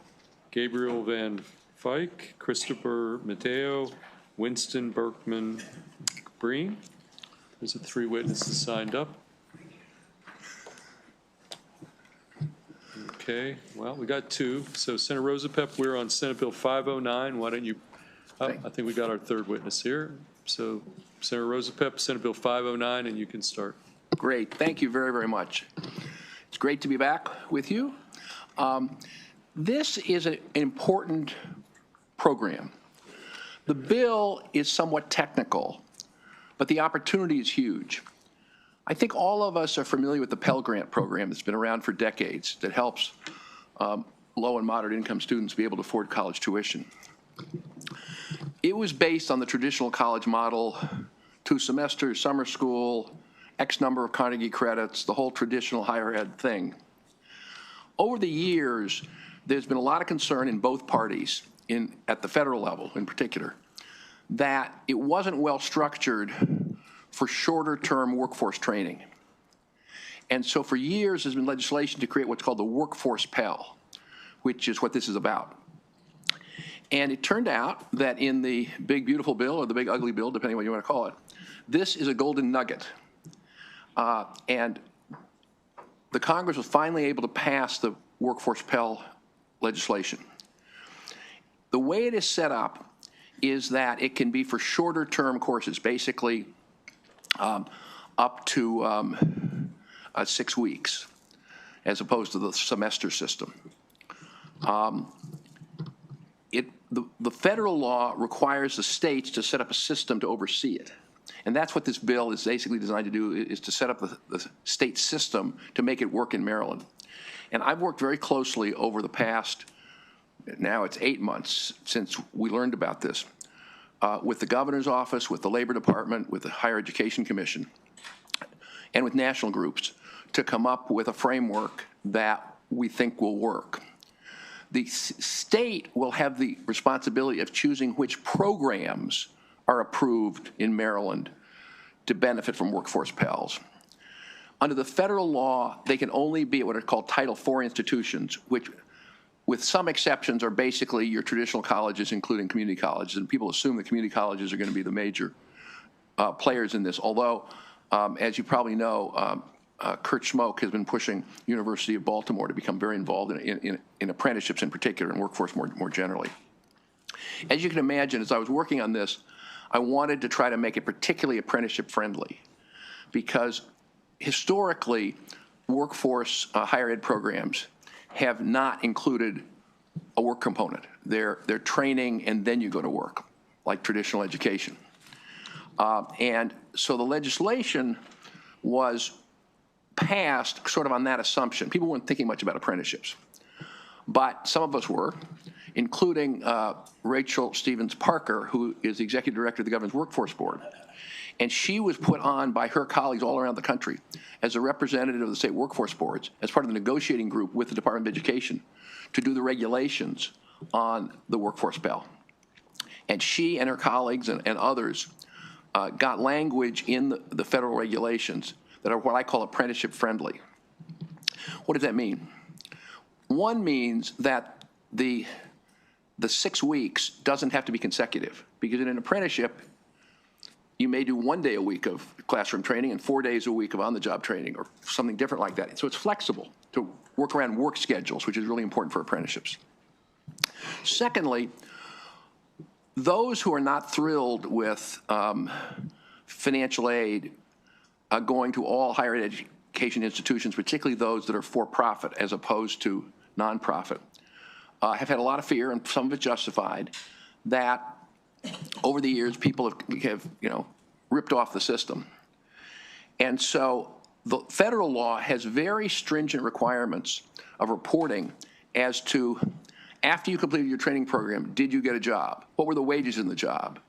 Gabriel Van Fyke, Christopher Mateo, Winston Berkman Breen. There's the 3 witnesses signed up. Okay, well, we got 2. So Senator Rosapep, we're on Senate Bill 509. Why don't you, I think we got our 3rd witness here. So Senator Rosapep, Senate Bill 509, and you can start.
Great, thank you very, very much. It's great to be back with you. This is an important program. The bill is somewhat technical, but the opportunity is huge. I think all of us are familiar with the Pell Grant program that's been around for decades that helps low and moderate income students be able to afford college tuition. It was based on the traditional college model, 2 semesters, summer school, X number of Carnegie credits, the whole traditional higher ed thing. Over the years, there's been a lot of concern in both parties, at the federal level in particular, that it wasn't well structured for shorter term workforce training. And so for years, there's been legislation to create what's called the workforce Pell, which is what this is about. And it turned out that in the big beautiful bill, or the big ugly bill, depending on what you want to call it, this is a golden nugget. And the Congress was finally able to pass the workforce Pell legislation. The way it is set up is that it can be for shorter term courses, basically up to 6 weeks, as opposed to the semester system. The federal law requires the states to set up a system to oversee it. And that's what this bill is basically designed to do, is to set up the state system to make it work in Maryland. And I've worked very closely over the past, now it's 8 months since we learned about this, with the governor's office, with the Labor Department, with the Higher Education Commission, and with national groups to come up with a framework that we think will work. The state will have the responsibility of choosing which programs are approved in Maryland to benefit from workforce Pels. Under the federal law, they can only be what are called Title IV institutions, which, with some exceptions, are basically your traditional colleges, including community colleges. And people assume that community colleges are going to be the major players in this. Although, as you probably know, Kurt Schmoke has been pushing University of Baltimore to become very involved in apprenticeships in particular and workforce more generally. As you can imagine, as I was working on this, I wanted to try to make it particularly apprenticeship friendly, because historically, workforce higher ed programs have not included a work component. They're training and then you go to work, like traditional education. And so the legislation was passed sort of on that assumption. People weren't thinking much about apprenticeships, but some of us were, including Rachel Stevens Parker, who is the executive director of the Governor's Workforce Board. And she was put on by her colleagues all around the country as a representative of the state workforce boards, as part of the negotiating group with the Department of Education, to do the regulations on the workforce Pell. And she and her colleagues and others got language in the federal regulations that are what I call apprenticeship friendly. What does that mean? One means that the 6 weeks doesn't have to be consecutive, because in an apprenticeship, you may do 1 day a week of classroom training and 4 days a week of on-the-job training or something different like that. So it's flexible to work around work schedules, which is really important for apprenticeships. Secondly, those who are not thrilled with financial aid going to all higher education institutions, particularly those that are for-profit as opposed to nonprofit, have had a lot of fear, and some of it justified, that over the years people have ripped off the system. And so the federal law has very stringent requirements of reporting as to, after you completed your training program, did you get a job? What were the wages in the job?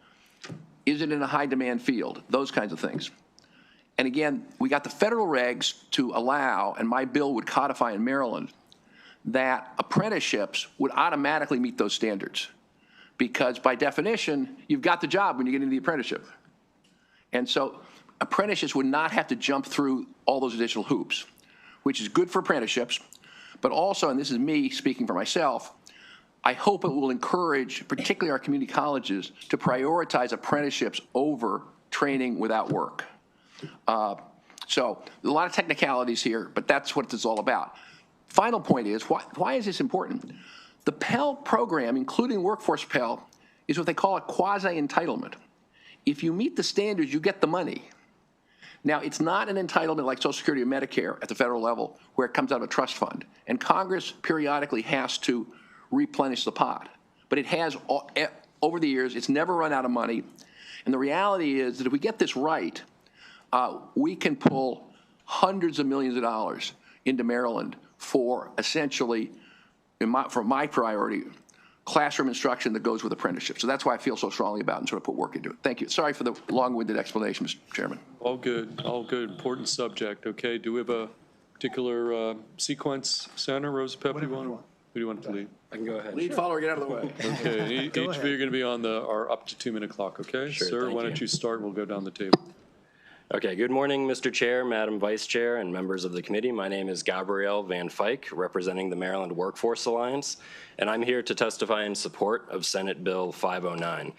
Is it in a high demand field? Those kinds of things. And again, we got the federal regs to allow, and my bill would codify in Maryland, that apprenticeships would automatically meet those standards, because by definition, you've got the job when you get into the apprenticeship. And so apprentices would not have to jump through all those additional hoops, which is good for apprenticeships, but also, and this is me speaking for myself, I hope it will encourage, particularly our community colleges, to prioritize apprenticeships over training without work. So a lot of technicalities here, but that's what it's all about. Final point is, why is this important? The Pell program, including Workforce Pell, is what they call a quasi-entitlement. If you meet the standards, you get the money. Now, it's not an entitlement like Social Security or Medicare at the federal level where it comes out of a trust fund. And Congress periodically has to replenish the pot. But it has, over the years, it's never run out of money. And the reality is that if we get this right, we can pull hundreds of millions of dollars into Maryland for essentially, for my priority, classroom instruction that goes with apprenticeship. So that's why I feel so strongly about it and sort of put work into it. Thank you. Sorry for the long-winded explanation, Mr. Chairman.
All good, all good. Important subject. Okay, do we have a particular sequence, Senator Rosa Pep? Who do you want to lead?
I can go ahead.
Lead follower, get out of the way.
Okay, each of you are going to be on our up to 2-minute clock, okay?
Sure,
Sir,
thank
why
you.
don't you start? We'll go down the table.
Okay, good morning, Mr. Chair, Madam Vice Chair, and members of the committee. My name is Gabrielle Van Fyke, representing the Maryland Workforce Alliance, and I'm here to testify in support of Senate Bill 509.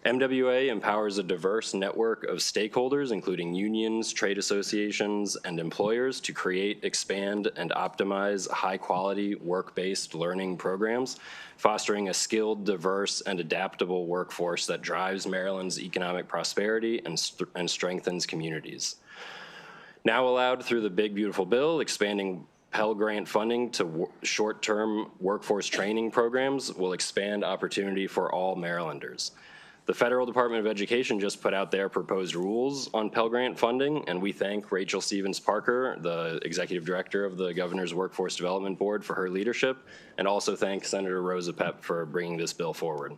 MWA empowers a diverse network of stakeholders, including unions, trade associations, and employers, to create, expand, and optimize high-quality work-based learning programs, fostering a skilled, diverse, and adaptable workforce that drives Maryland's economic prosperity and strengthens communities. Now allowed through the Big Beautiful Bill, expanding Pell Grant funding to short-term workforce training programs will expand opportunity for all Marylanders. The Federal Department of Education just put out their proposed rules on Pell Grant funding, and we thank Rachel Stevens Parker, the Executive Director of the Governor's Workforce Development Board, for her leadership, and also thank Senator Rosa Pep for bringing this bill forward.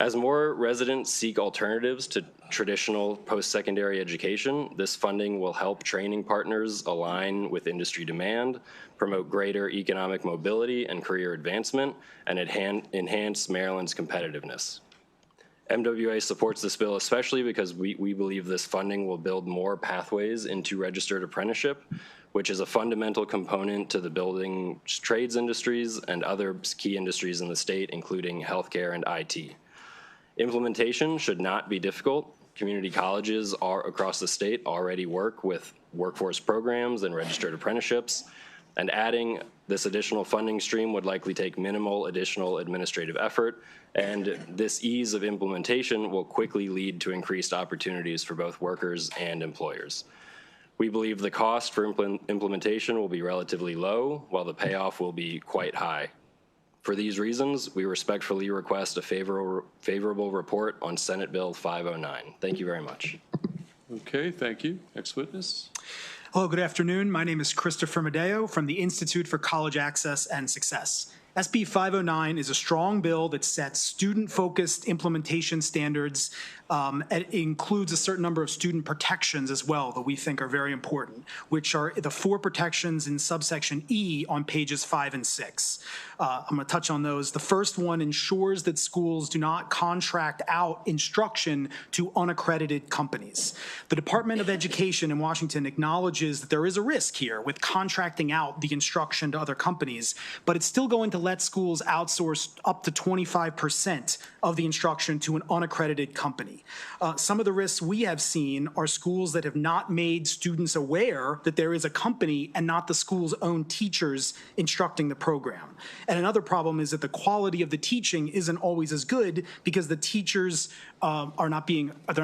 As more residents seek alternatives to traditional post-secondary education, this funding will help training partners align with industry demand, promote greater economic mobility and career advancement, and enhance Maryland's competitiveness. MWA supports this bill especially because we believe this funding will build more pathways into registered apprenticeship, which is a fundamental component to the building trades industries and other key industries in the state, including healthcare and IT. Implementation should not be difficult. Community colleges across the state already work with workforce programs and registered apprenticeships, and adding this additional funding stream would likely take minimal additional administrative effort, and this ease of implementation will quickly lead to increased opportunities for both workers and employers. We believe the cost for implementation will be relatively low, while the payoff will be quite high. For these reasons, we respectfully request a favorable report on Senate Bill 509. Thank you very much.
Okay, thank you. Next witness.
Hello, good afternoon. My name is Christopher Medeo from the Institute for College Access and Success. SB 509 is a strong bill that sets student-focused implementation standards. It includes a certain number of student protections as well that we think are very important, which are the 4 protections in subsection E on pages 5 and 6. I'm going to touch on those. The first one ensures that schools do not contract out instruction to unaccredited companies. The Department of Education in Washington acknowledges that there is a risk here with contracting out the instruction to other companies, but it's still going to let schools outsource up to 25% of the instruction to an unaccredited company. Some of the risks we have seen are schools that have not made students aware that there is a company and not the school's own teachers instructing the program. And another problem is that the quality of the teaching isn't always as good because the teachers they're not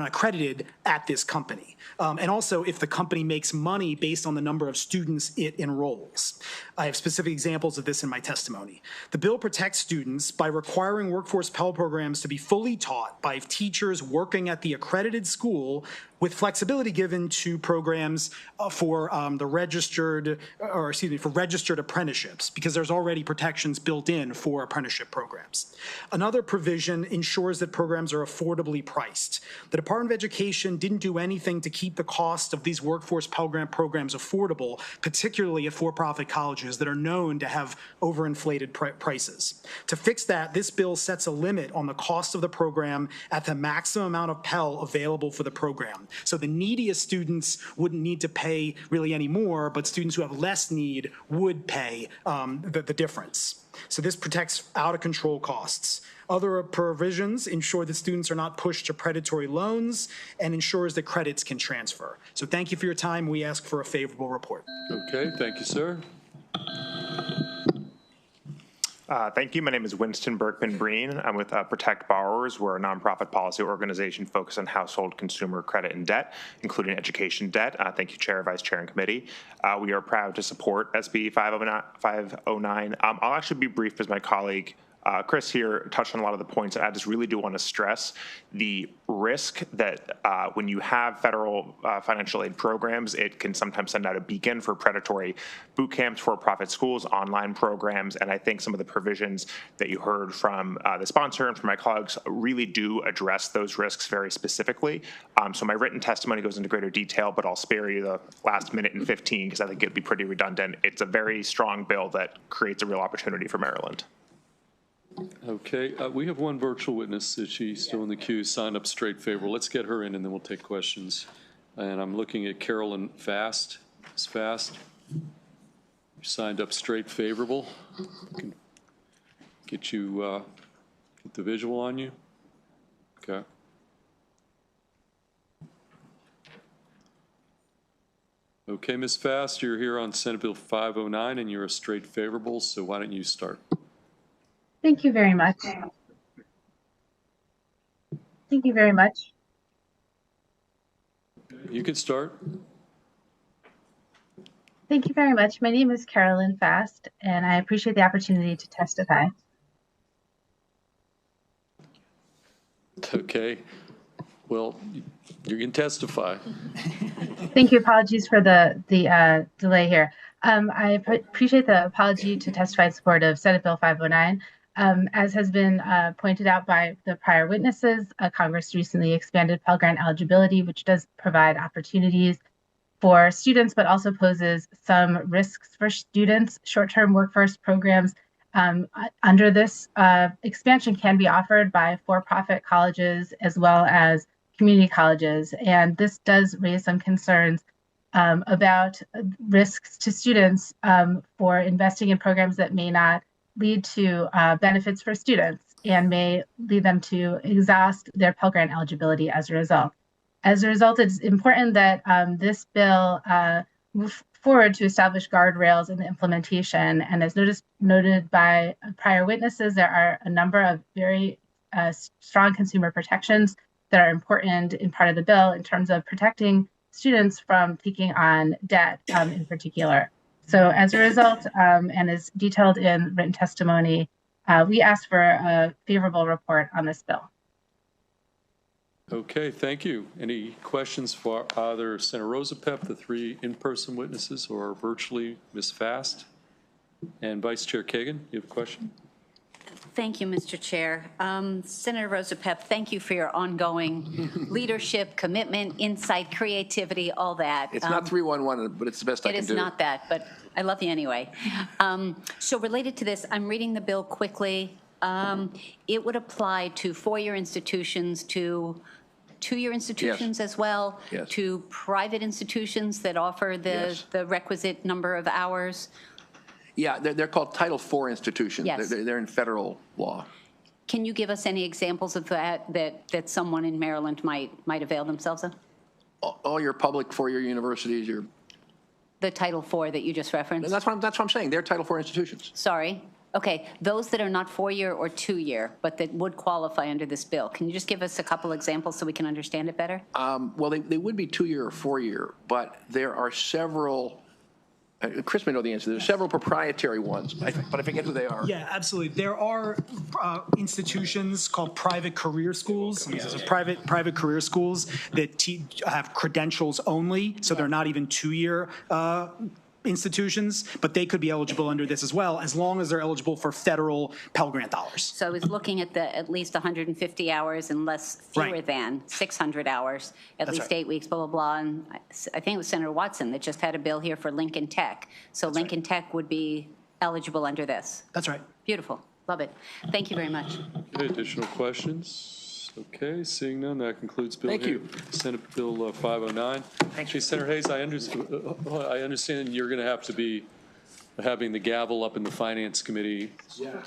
accredited at this company. And also if the company makes money based on the number of students it enrolls. I have specific examples of this in my testimony. The bill protects students by requiring workforce Pell programs to be fully taught by teachers working at the accredited school, with flexibility given to programs for registered apprenticeships, because there's already protections built in for apprenticeship programs. Another provision ensures that programs are affordably priced. The Department of Education didn't do anything to keep the cost of these workforce Pell Grant programs affordable, particularly at for-profit colleges that are known to have overinflated prices. To fix that, this bill sets a limit on the cost of the program at the maximum amount of Pell available for the program. So the neediest students wouldn't need to pay really any more, but students who have less need would pay the difference. So this protects out-of-control costs. Other provisions ensure that students are not pushed to predatory loans and ensures that credits can transfer. So thank you for your time. We ask for a favorable report.
Okay, thank you, sir.
Thank you. My name is Winston Berkman-Breen. I'm with Protect Borrowers. We're a nonprofit policy organization focused on household consumer credit and debt, including education debt. Thank you, Chair, Vice Chair, and Committee. We are proud to support SB 509. I'll actually be brief as my colleague Chris here touched on a lot of the points. I just really do want to stress the risk that when you have federal financial aid programs, it can sometimes send out a beacon for predatory boot camps, for-profit schools, online programs, and I think some of the provisions that you heard from the sponsor and from my colleagues really do address those risks very specifically. So my written testimony goes into greater detail, but I'll spare you the last minute and 15 because I think it'd be pretty redundant. It's a very strong bill that creates a real opportunity for Maryland.
Okay, we have one virtual witness. Is she still in the queue? Signed up straight favorable. Let's get her in, and then we'll take questions. And I'm looking at Carolyn Fast. Ms. Fast, you signed up straight favorable. We can get you get the visual on you. Okay. Okay, Ms. Fast, you're here on Senate Bill 509, and you're a straight favorable. So why don't you start?
Thank you very much. Thank you very much.
You can start.
Thank you very much. My name is Carolyn Fast, and I appreciate the opportunity to testify.
Okay. Well, you can testify.
Thank you. Apologies for the delay here. I appreciate the apology to testify in support of Senate Bill 509. As has been pointed out by the prior witnesses, Congress recently expanded Pell Grant eligibility, which does provide opportunities for students, but also poses some risks for students. Short-term workforce programs under this expansion can be offered by for-profit colleges as well as community colleges. And this does raise some concerns about risks to students for investing in programs that may not lead to benefits for students and may lead them to exhaust their Pell Grant eligibility as a result. As a result, it's important that this bill move forward to establish guardrails in the implementation. And as noted by prior witnesses, there are a number of very strong consumer protections that are important in part of the bill in terms of protecting students from taking on debt in particular. So as a result, and as detailed in written testimony, we ask for a favorable report on this bill.
Okay, thank you. Any questions for either Senator Rosapep, the three in-person witnesses, or virtually Ms. Fast? And Vice Chair Kagan, you have a question?
Thank you, Mr. Chair. Senator Rosapep, thank you for your ongoing leadership, commitment, insight, creativity, all that.
It's not 311, but it's the best I can do.
It is not that, but I love you anyway. So related to this, I'm reading the bill quickly. It would apply to four-year institutions, to two-year institutions as well, to private institutions that offer the requisite number of hours.
Yeah, they're called Title IV institutions.
Yes.
They're in federal law.
Can you give us any examples of that someone in Maryland might avail themselves of?
All your public four-year universities,
The Title IV that you just referenced?
That's what I'm saying. They're Title IV institutions.
Sorry. Okay, those that are not four-year or two-year, but that would qualify under this bill. Can you just give us a couple examples so we can understand it better?
Well, they would be two-year or four-year, but there are several. Chris may know the answer. There's several proprietary ones, but I forget who they are.
Yeah, absolutely. There are institutions called private career schools. So private career schools that have credentials only, so they're not even two-year institutions, but they could be eligible under this as well, as long as they're eligible for federal Pell Grant dollars.
So I was looking at at least 150 hours and fewer than 600 hours, at least 8 weeks, blah, blah, blah. And I think it was Senator Watson that just had a bill here for Lincoln Tech. So Lincoln Tech would be eligible under this.
That's right.
Beautiful. Love it. Thank you very much.
Okay, additional questions? Okay, seeing none, that concludes Bill.
Thank you.
Senate Bill 509. Actually, Senator Hayes, I understand you're going to have to be having the gavel up in the Finance Committee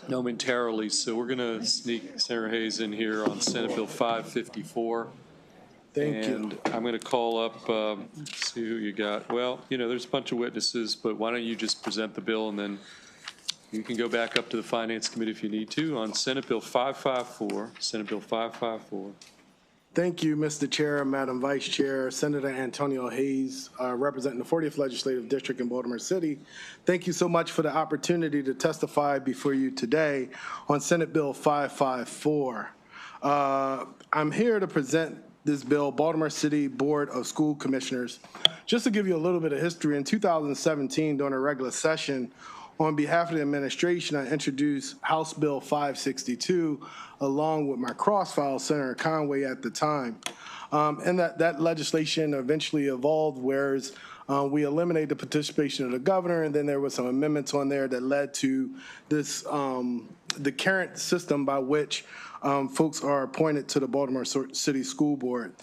momentarily, so we're going to sneak Senator Hayes in here on Senate Bill 554.
Thank you.
And I'm going to call up, let's see who you got. Well, you know, there's a bunch of witnesses, but why don't you just present the bill, and then you can go back up to the Finance Committee if you need to on Senate Bill 554. Senate Bill 554.
Thank you, Mr. Chair, Madam Vice Chair, Senator Antonio Hayes, representing the 40th Legislative District in Baltimore City. Thank you so much for the opportunity to testify before you today on Senate Bill 554. I'm here to present this bill, Baltimore City Board of School Commissioners. Just to give you a little bit of history, in 2017, during a regular session, on behalf of the administration, I introduced House Bill 562 along with my cross-file, Senator Conway, at the time. And that legislation eventually evolved, whereas we eliminated the participation of the governor, and then there were some amendments on there that led to this, the current system by which folks are appointed to the Baltimore City School Board.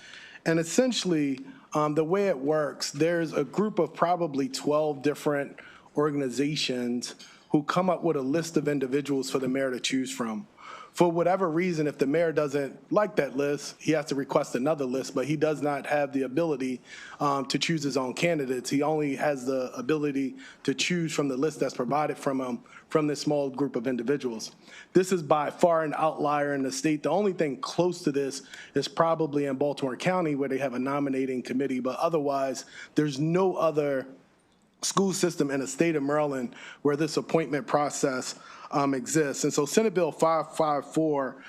And essentially, the way it works, there's a group of probably 12 different organizations who come up with a list of individuals for the mayor to choose from. For whatever reason, if the mayor doesn't like that list, he has to request another list, but he does not have the ability to choose his own candidates. He only has the ability to choose from the list that's provided from him from this small group of individuals. This is by far an outlier in the state. The only thing close to this is probably in Baltimore County, where they have a nominating committee, but otherwise, there's no other school system in the state of Maryland where this appointment process exists. And so Senate Bill 554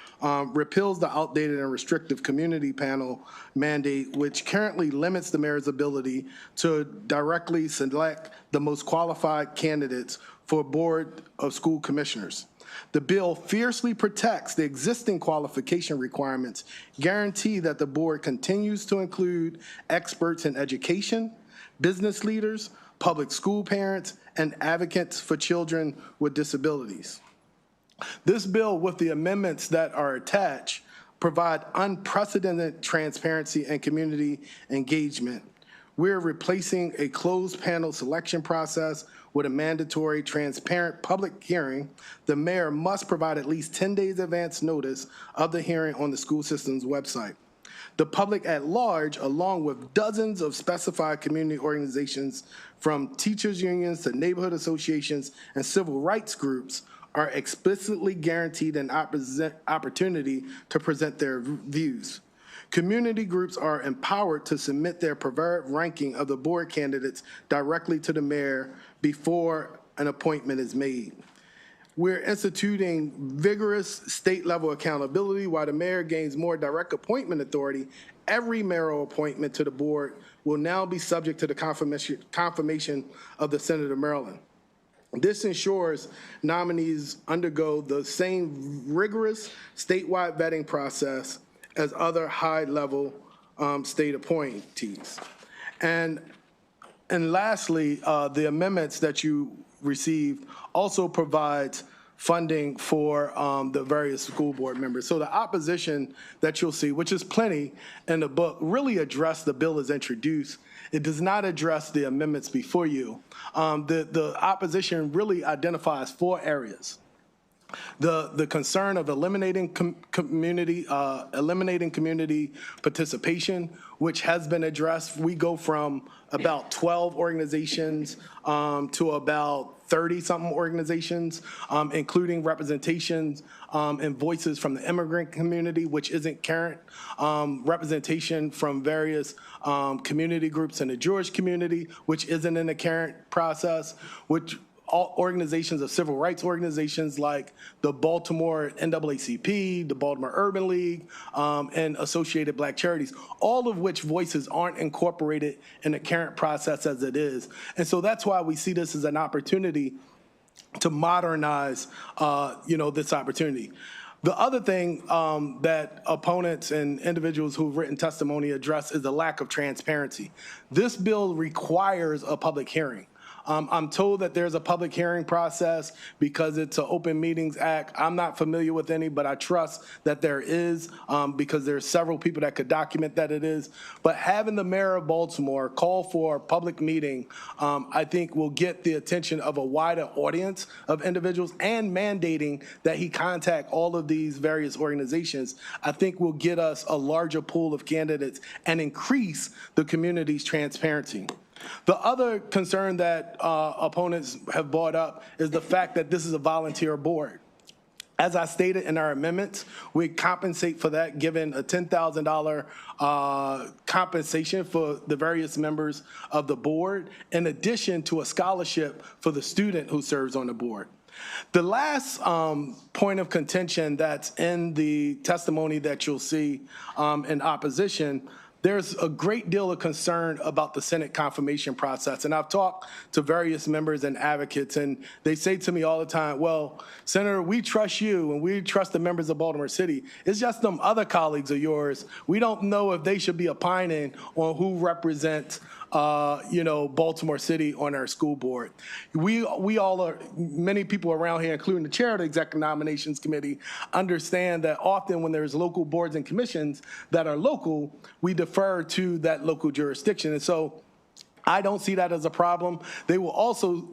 repeals the outdated and restrictive community panel mandate, which currently limits the mayor's ability to directly select the most qualified candidates for a board of school commissioners. The bill fiercely protects the existing qualification requirements, guarantee that the board continues to include experts in education, business leaders, public school parents, and advocates for children with disabilities. This bill, with the amendments that are attached, provide unprecedented transparency and community engagement. We're replacing a closed panel selection process with a mandatory, transparent public hearing. The mayor must provide at least 10 days advance notice of the hearing on the school system's website. The public at large, along with dozens of specified community organizations, from teachers' unions to neighborhood associations and civil rights groups, are explicitly guaranteed an opportunity to present their views. Community groups are empowered to submit their preferred ranking of the board candidates directly to the mayor before an appointment is made. We're instituting vigorous state-level accountability while the mayor gains more direct appointment authority. Every mayoral appointment to the board will now be subject to the confirmation of the Senate of Maryland. This ensures nominees undergo the same rigorous statewide vetting process as other high-level state appointees. And lastly, the amendments that you received also provides funding for the various school board members. So the opposition that you'll see, which is plenty in the book, really address the bill as introduced. It does not address the amendments before you. The opposition really identifies 4 areas. The concern of eliminating community participation, which has been addressed. We go from about 12 organizations to about 30-something organizations, including representations and voices from the immigrant community, which isn't current, representation from various community groups in the Jewish community, which isn't in the current process, which all organizations of civil rights organizations like the Baltimore NAACP, the Baltimore Urban League, and associated black charities, all of which voices aren't incorporated in the current process as it is. And so that's why we see this as an opportunity to modernize, this opportunity. The other thing that opponents and individuals who've written testimony address is the lack of transparency. This bill requires a public hearing. I'm told that there's a public hearing process because it's an Open Meetings Act. I'm not familiar with any, but I trust that there is because there's several people that could document that it is. But having the mayor of Baltimore call for a public meeting, I think will get the attention of a wider audience of individuals, and mandating that he contact all of these various organizations, I think will get us a larger pool of candidates and increase the community's transparency. The other concern that opponents have brought up is the fact that this is a volunteer board. As I stated in our amendments, we compensate for that, given a $10,000 compensation for the various members of the board, in addition to a scholarship for the student who serves on the board. The last point of contention that's in the testimony that you'll see in opposition, there's a great deal of concern about the Senate confirmation process. And I've talked to various members and advocates, and they say to me all the time, well, Senator, we trust you and we trust the members of Baltimore City. It's just them other colleagues of yours. We don't know if they should be opining on who represents Baltimore City on our school board. We all are, many people around here, including the chair of the Executive Nominations Committee, understand that often when there's local boards and commissions that are local, we defer to that local jurisdiction. And so I don't see that as a problem. They will also,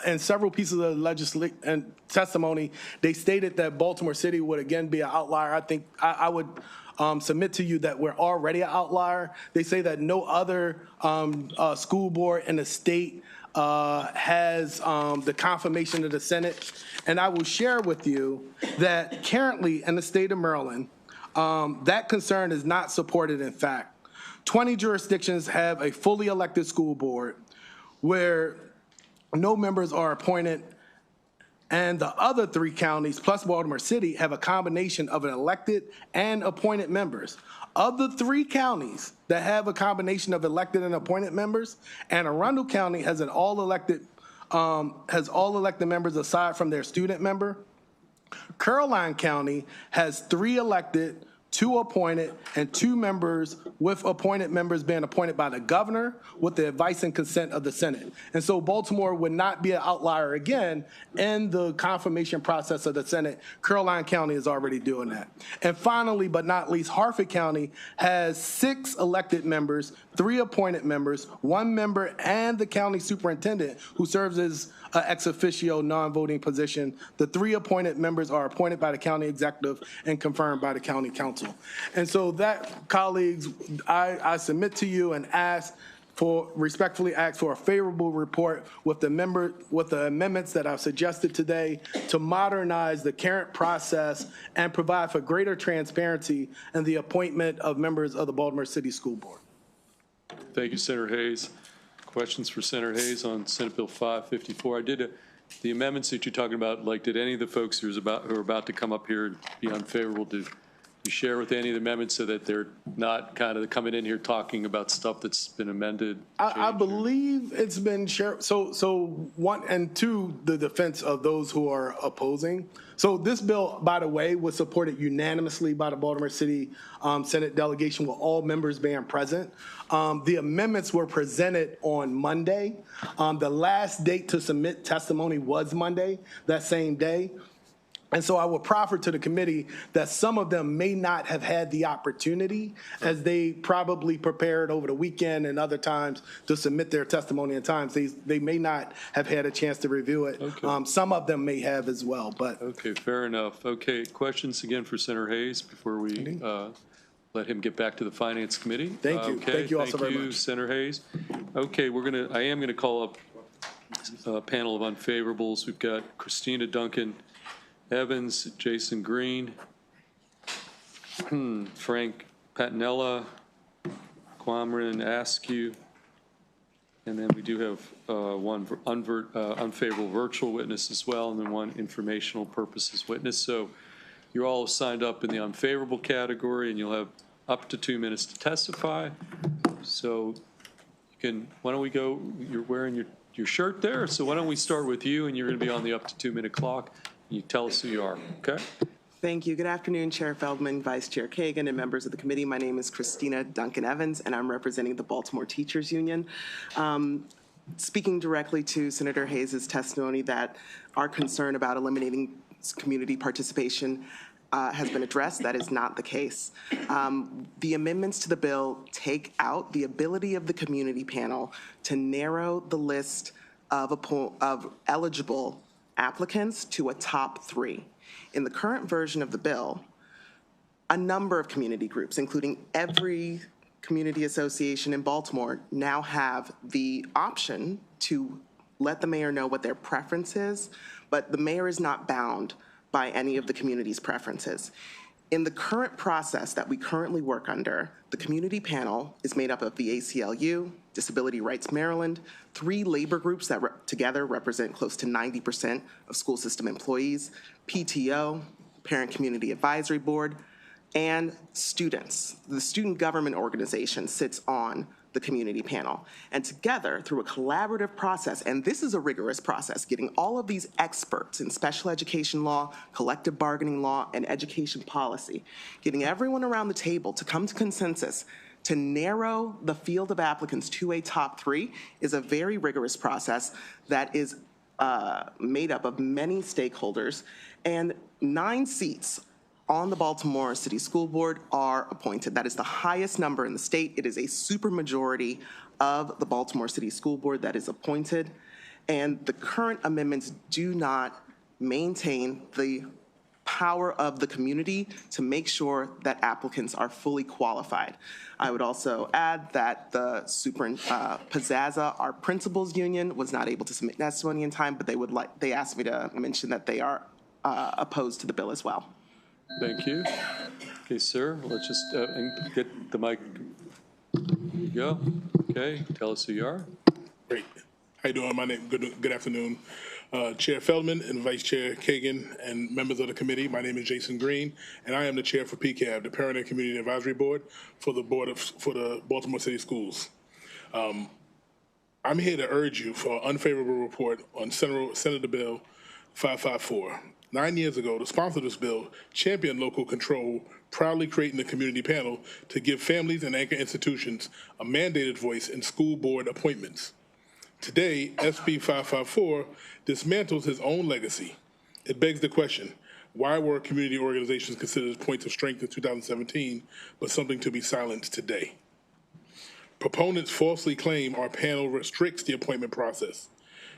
in several pieces of legislation and testimony, they stated that Baltimore City would again be an outlier. I think I would submit to you that we're already an outlier. They say that no other school board in the state has the confirmation of the Senate. And I will share with you that currently in the state of Maryland, that concern is not supported in fact. 20 jurisdictions have a fully elected school board where no members are appointed, and the other 3 counties, plus Baltimore City, have a combination of an elected and appointed members. Of the 3 counties that have a combination of elected and appointed members, Anne Arundel County has an all-elected members aside from their student member. Caroline County has 3 elected, 2 appointed, and 2 members with appointed members being appointed by the governor with the advice and consent of the Senate. And so Baltimore would not be an outlier again in the confirmation process of the Senate. Caroline County is already doing that. And finally, but not least, Harford County has 6 elected members, 3 appointed members, 1 member, and the county superintendent who serves as an ex officio non-voting position. The 3 appointed members are appointed by the county executive and confirmed by the county council. And so that, colleagues, I submit to you and respectfully ask for a favorable report with the amendments that I've suggested today to modernize the current process and provide for greater transparency in the appointment of members of the Baltimore City School Board.
Thank you, Senator Hayes. Questions for Senator Hayes on Senate Bill 554? The amendments that you're talking about, like, did any of the folks who are about to come up here and be unfavorable, did you share with any of the amendments so that they're not kind of coming in here talking about stuff that's been amended?
I believe it's been shared. So 1 and 2, the defense of those who are opposing. So this bill, by the way, was supported unanimously by the Baltimore City Senate delegation with all members being present. The amendments were presented on Monday. The last date to submit testimony was Monday, that same day. And so I will proffer to the committee that some of them may not have had the opportunity, as they probably prepared over the weekend and other times to submit their testimony in times. They may not have had a chance to review it. Okay. Some of them may have as well. But
okay, fair enough. Okay, questions again for Senator Hayes before we let him get back to the Finance Committee.
Thank you.
Okay,
thank you also very much.
Thank you, Senator Hayes. Okay, I am going to call up a panel of unfavorables. We've got Christina Duncan Evans, Jason Green, Frank Patinella, Quamran Askew, and then we do have one unfavorable virtual witness as well, and then one informational purposes witness. So you're all signed up in the unfavorable category, and you'll have up to 2 minutes to testify. So you can, why don't we go, you're wearing your shirt there, so why don't we start with you, and you're going to be on the up to 2 minute clock. You tell us who you are, okay?
Thank you. Good afternoon, Chair Feldman, Vice Chair Kagan, and members of the committee. My name is Christina Duncan Evans, and I'm representing the Baltimore Teachers Union. speaking directly to Senator Hayes' testimony that our concern about eliminating community participation has been addressed. That is not the case. The amendments to the bill take out the ability of the community panel to narrow the list of eligible applicants to a top 3. In the current version of the bill, a number of community groups, including every community association in Baltimore, now have the option to let the mayor know what their preference is, but the mayor is not bound by any of the community's preferences. In the current process that we currently work under, the community panel is made up of the ACLU, Disability Rights Maryland, 3 labor groups that together represent close to 90% of school system employees, PTO, Parent Community Advisory Board, and students. The student government organization sits on the community panel. And together, through a collaborative process, and this is a rigorous process, getting all of these experts in special education law, collective bargaining law, and education policy, getting everyone around the table to come to consensus to narrow the field of applicants to a top 3 is a very rigorous process that is made up of many stakeholders, and 9 seats on the Baltimore City School Board are appointed. That is the highest number in the state. It is a supermajority of the Baltimore City School Board that is appointed, and the current amendments do not maintain the power of the community to make sure that applicants are fully qualified. I would also add that the Pizzazza, our principals union, was not able to submit testimony in time, but they asked me to mention that they are opposed to the bill as well.
Thank you. Okay, sir, let's just get the mic. Here you go. Okay, tell us who you are.
Great. How you doing? Good afternoon. Chair Feldman and Vice Chair Kagan and members of the committee. My name is Jason Green, and I am the chair for PCAB, the Parent and Community Advisory Board for the Baltimore City Schools. I'm here to urge you for an unfavorable report on Senator Bill 554. 9 years ago, the sponsor of this bill championed local control, proudly creating the community panel to give families and anchor institutions a mandated voice in school board appointments. Today, SB 554 dismantles his own legacy. It begs the question, why were community organizations considered points of strength in 2017, but something to be silenced today? Proponents falsely claim our panel restricts the appointment process.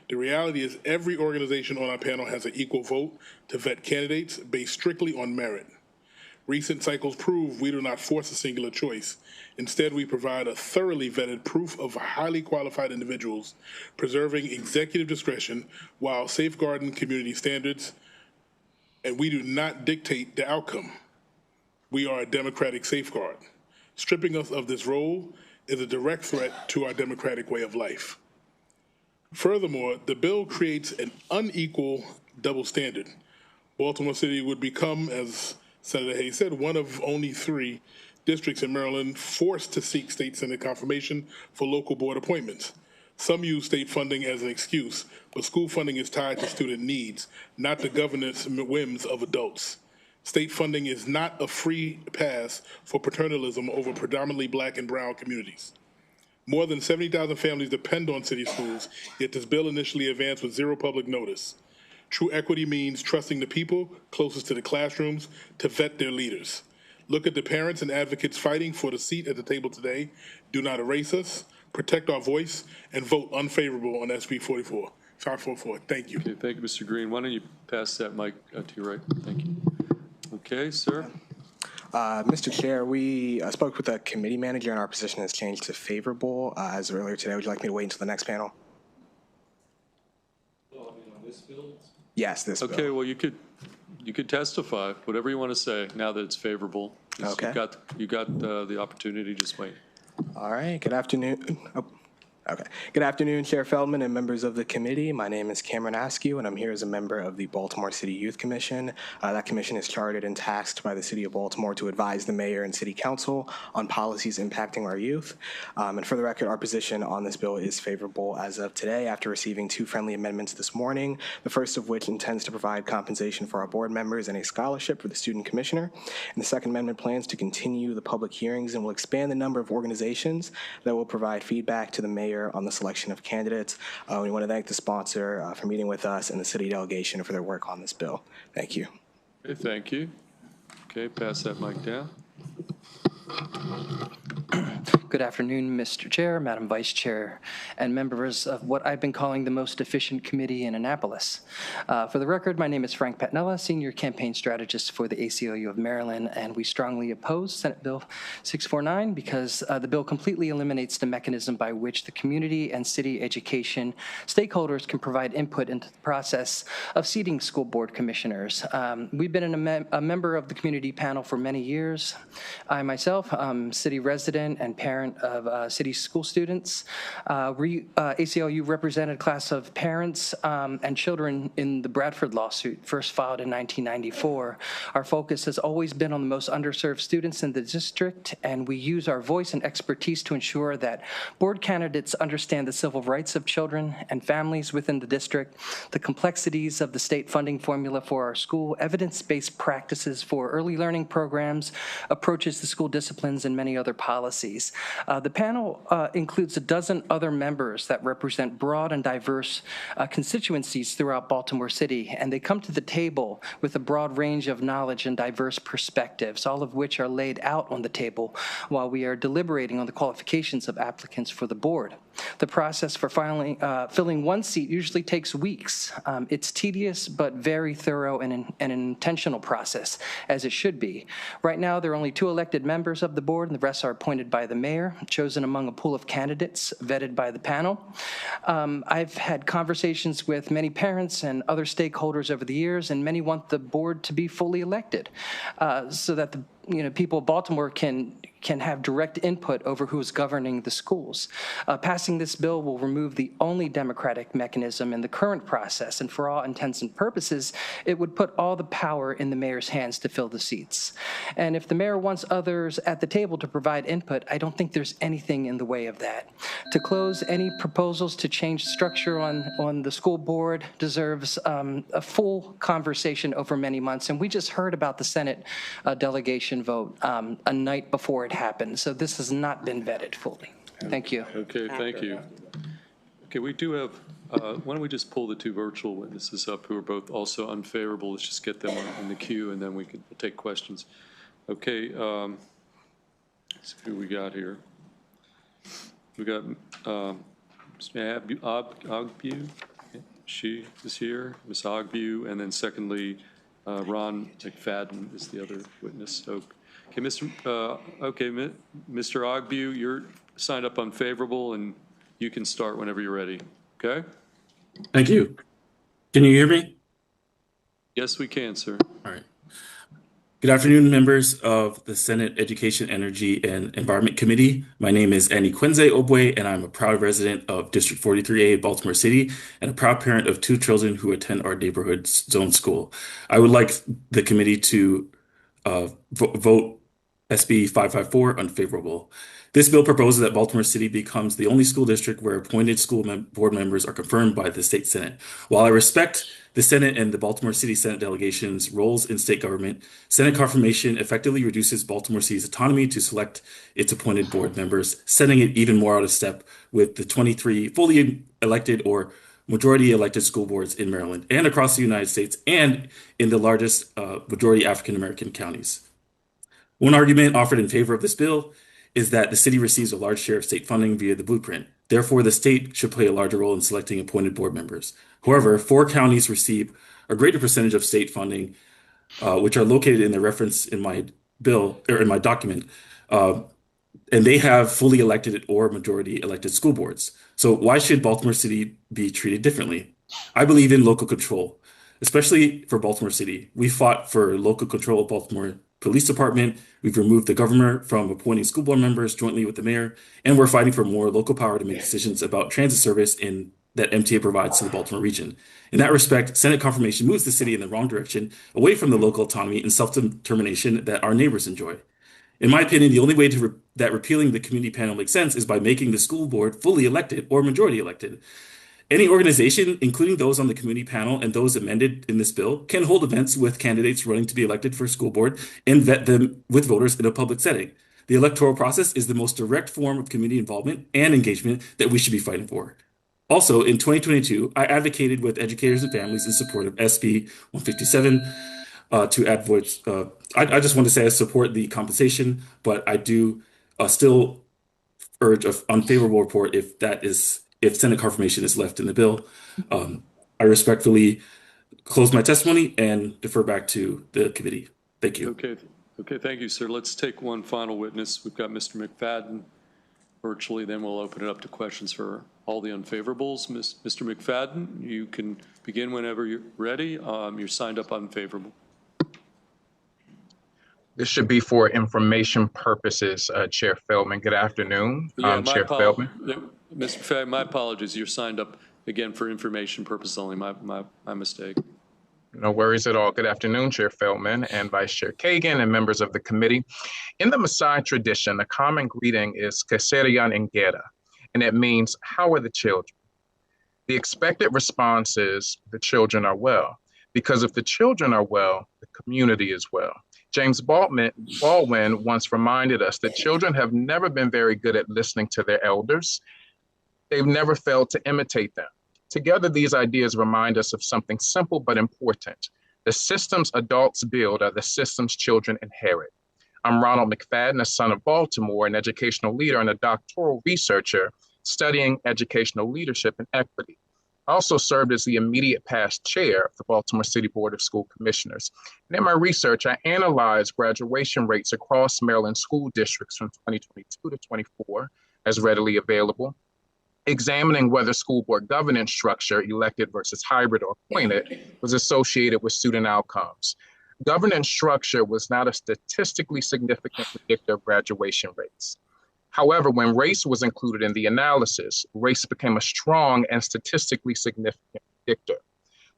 The reality is every organization on our panel has an equal vote to vet candidates based strictly on merit. Recent cycles prove we do not force a singular choice. Instead, we provide a thoroughly vetted proof of highly qualified individuals, preserving executive discretion while safeguarding community standards, and we do not dictate the outcome. We are a democratic safeguard. Stripping us of this role is a direct threat to our democratic way of life. Furthermore, the bill creates an unequal double standard. Baltimore City would become, as Senator Hayes said, one of only 3 districts in Maryland forced to seek state Senate confirmation for local board appointments. Some use state funding as an excuse, but school funding is tied to student needs, not the governance whims of adults. State funding is not a free pass for paternalism over predominantly Black and brown communities. More than 70,000 families depend on city schools, yet this bill initially advanced with 0 public notice. True equity means trusting the people closest to the classrooms to vet their leaders. Look at the parents and advocates fighting for the seat at the table today. Do not erase us, protect our voice, and vote unfavorable on SB 544. Thank you.
Okay, thank you, Mr. Green. Why don't you pass that mic to your right? Thank you. Okay, sir.
Mr. Chair, we spoke with the committee manager and our position has changed to favorable as earlier today. Would you like me to wait until the next panel?
On this bill?
Yes, this bill.
Okay, well, you could testify, whatever you want to say, now that it's favorable.
Okay.
You got the opportunity, just wait.
All right, good afternoon. Okay. Good afternoon, Chair Feldman and members of the committee. My name is Cameron Askew, and I'm here as a member of the Baltimore City Youth Commission. That commission is chartered and tasked by the City of Baltimore to advise the mayor and city council on policies impacting our youth. And for the record, our position on this bill is favorable as of today after receiving 2 friendly amendments this morning, the first of which intends to provide compensation for our board members and a scholarship for the student commissioner. And the second amendment plans to continue the public hearings and will expand the number of organizations that will provide feedback to the mayor later on the selection of candidates. We want to thank the sponsor for meeting with us and the city delegation for their work on this bill. Thank you.
Okay, thank you. Okay, pass that mic down.
Good afternoon, Mr. Chair, Madam Vice Chair, and members of what I've been calling the most efficient committee in Annapolis. For the record, my name is Frank Patnella, Senior Campaign Strategist for the ACLU of Maryland, and we strongly oppose Senate Bill 649 because the bill completely eliminates the mechanism by which the community and city education stakeholders can provide input into the process of seating school board commissioners. We've been a member of the community panel for many years. I myself, city resident and parent of city school students. ACLU represented a class of parents and children in the Bradford lawsuit, first filed in 1994. Our focus has always been on the most underserved students in the district, and we use our voice and expertise to ensure that board candidates understand the civil rights of children and families within the district, the complexities of the state funding formula for our school, evidence-based practices for early learning programs, approaches to school disciplines, and many other policies. The panel includes a dozen other members that represent broad and diverse constituencies throughout Baltimore City, and they come to the table with a broad range of knowledge and diverse perspectives, all of which are laid out on the table while we are deliberating on the qualifications of applicants for the board. The process for filling one seat usually takes weeks. It's tedious but very thorough and an intentional process, as it should be. Right now, there are only 2 elected members of the board, and the rest are appointed by the mayor, chosen among a pool of candidates vetted by the panel. I've had conversations with many parents and other stakeholders over the years, and many want the board to be fully elected so that the people of Baltimore can have direct input over who's governing the schools. Passing this bill will remove the only democratic mechanism in the current process, and for all intents and purposes, it would put all the power in the mayor's hands to fill the seats. And if the mayor wants others at the table to provide input, I don't think there's anything in the way of that. To close, any proposals to change structure on the school board deserves a full conversation over many months, and we just heard about the Senate delegation vote a night before it happened. So this has not been vetted fully. Thank you.
Okay, thank you. Okay, we do have, why don't we just pull the 2 virtual witnesses up who are both also unfavorable. Let's just get them in the queue and then we'll take questions. Okay, let's see who we got here. We got Ms. Ogbu. She is here, Ms. Ogbu, and then secondly, Ron McFadden is the other witness. So, okay, Mr. Ogbu, you're signed up unfavorable, and you can start whenever you're ready. Okay?
Thank you. Can you hear me?
Yes, we can, sir.
All right. Good afternoon, members of the Senate Education, Energy, and Environment Committee. My name is Annie Quinze Obwe, and I'm a proud resident of District 43A, Baltimore City, and a proud parent of 2 children who attend our neighborhood zone school. I would like the committee to vote SB 554 unfavorable. This bill proposes that Baltimore City becomes the only school district where appointed school board members are confirmed by the state Senate. While I respect the Senate and the Baltimore City Senate delegation's roles in state government, Senate confirmation effectively reduces Baltimore City's autonomy to select its appointed board members, setting it even more out of step with the 23 fully elected or majority elected school boards in Maryland and across the United States and in the largest majority African-American counties. One argument offered in favor of this bill is that the city receives a large share of state funding via the blueprint. Therefore, the state should play a larger role in selecting appointed board members. However, 4 counties receive a greater percentage of state funding, which are located in the reference in my bill or in my document, and they have fully elected or majority elected school boards. So why should Baltimore City be treated differently? I believe in local control, especially for Baltimore City. We fought for local control of Baltimore Police Department. We've removed the governor from appointing school board members jointly with the mayor, and we're fighting for more local power to make decisions about transit service that MTA provides to the Baltimore region. In that respect, Senate confirmation moves the city in the wrong direction, away from the local autonomy and self-determination that our neighbors enjoy. In my opinion, the only way that repealing the community panel makes sense is by making the school board fully elected or majority elected. Any organization, including those on the community panel and those amended in this bill, can hold events with candidates running to be elected for school board and vet them with voters in a public setting. The electoral process is the most direct form of community involvement and engagement that we should be fighting for. Also, in 2022, I advocated with educators and families in support of SB 157 to add voice. I just want to say I support the compensation, but I do still urge an unfavorable report if Senate confirmation is left in the bill. I respectfully close my testimony and defer back to the committee. Thank you.
Okay, thank you, sir. Let's take one final witness. We've got Mr. McFadden virtually, then we'll open it up to questions for all the unfavorables. Mr. McFadden, you can begin whenever you're ready. You're signed up unfavorable.
This should be for information purposes, Chair Feldman. Good afternoon, Chair Feldman.
Mr. McFadden, my apologies. You're signed up again for information purposes only. My mistake.
No worries at all. Good afternoon, Chair Feldman and Vice Chair Kagan and members of the committee. In the Maasai tradition, the common greeting is Keserian Ingera, and it means, how are the children? The expected response is, the children are well, because if the children are well, the community is well. James Baldwin once reminded us that children have never been very good at listening to their elders. They've never failed to imitate them. Together, these ideas remind us of something simple but important. The systems adults build are the systems children inherit. I'm Ronald McFadden, a son of Baltimore, an educational leader and a doctoral researcher studying educational leadership and equity. I also served as the immediate past chair of the Baltimore City Board of School Commissioners. And in my research, I analyzed graduation rates across Maryland school districts from 2022 to 24 as readily available, examining whether school board governance structure, elected versus hybrid or appointed, was associated with student outcomes. Governance structure was not a statistically significant predictor of graduation rates. However, when race was included in the analysis, race became a strong and statistically significant predictor,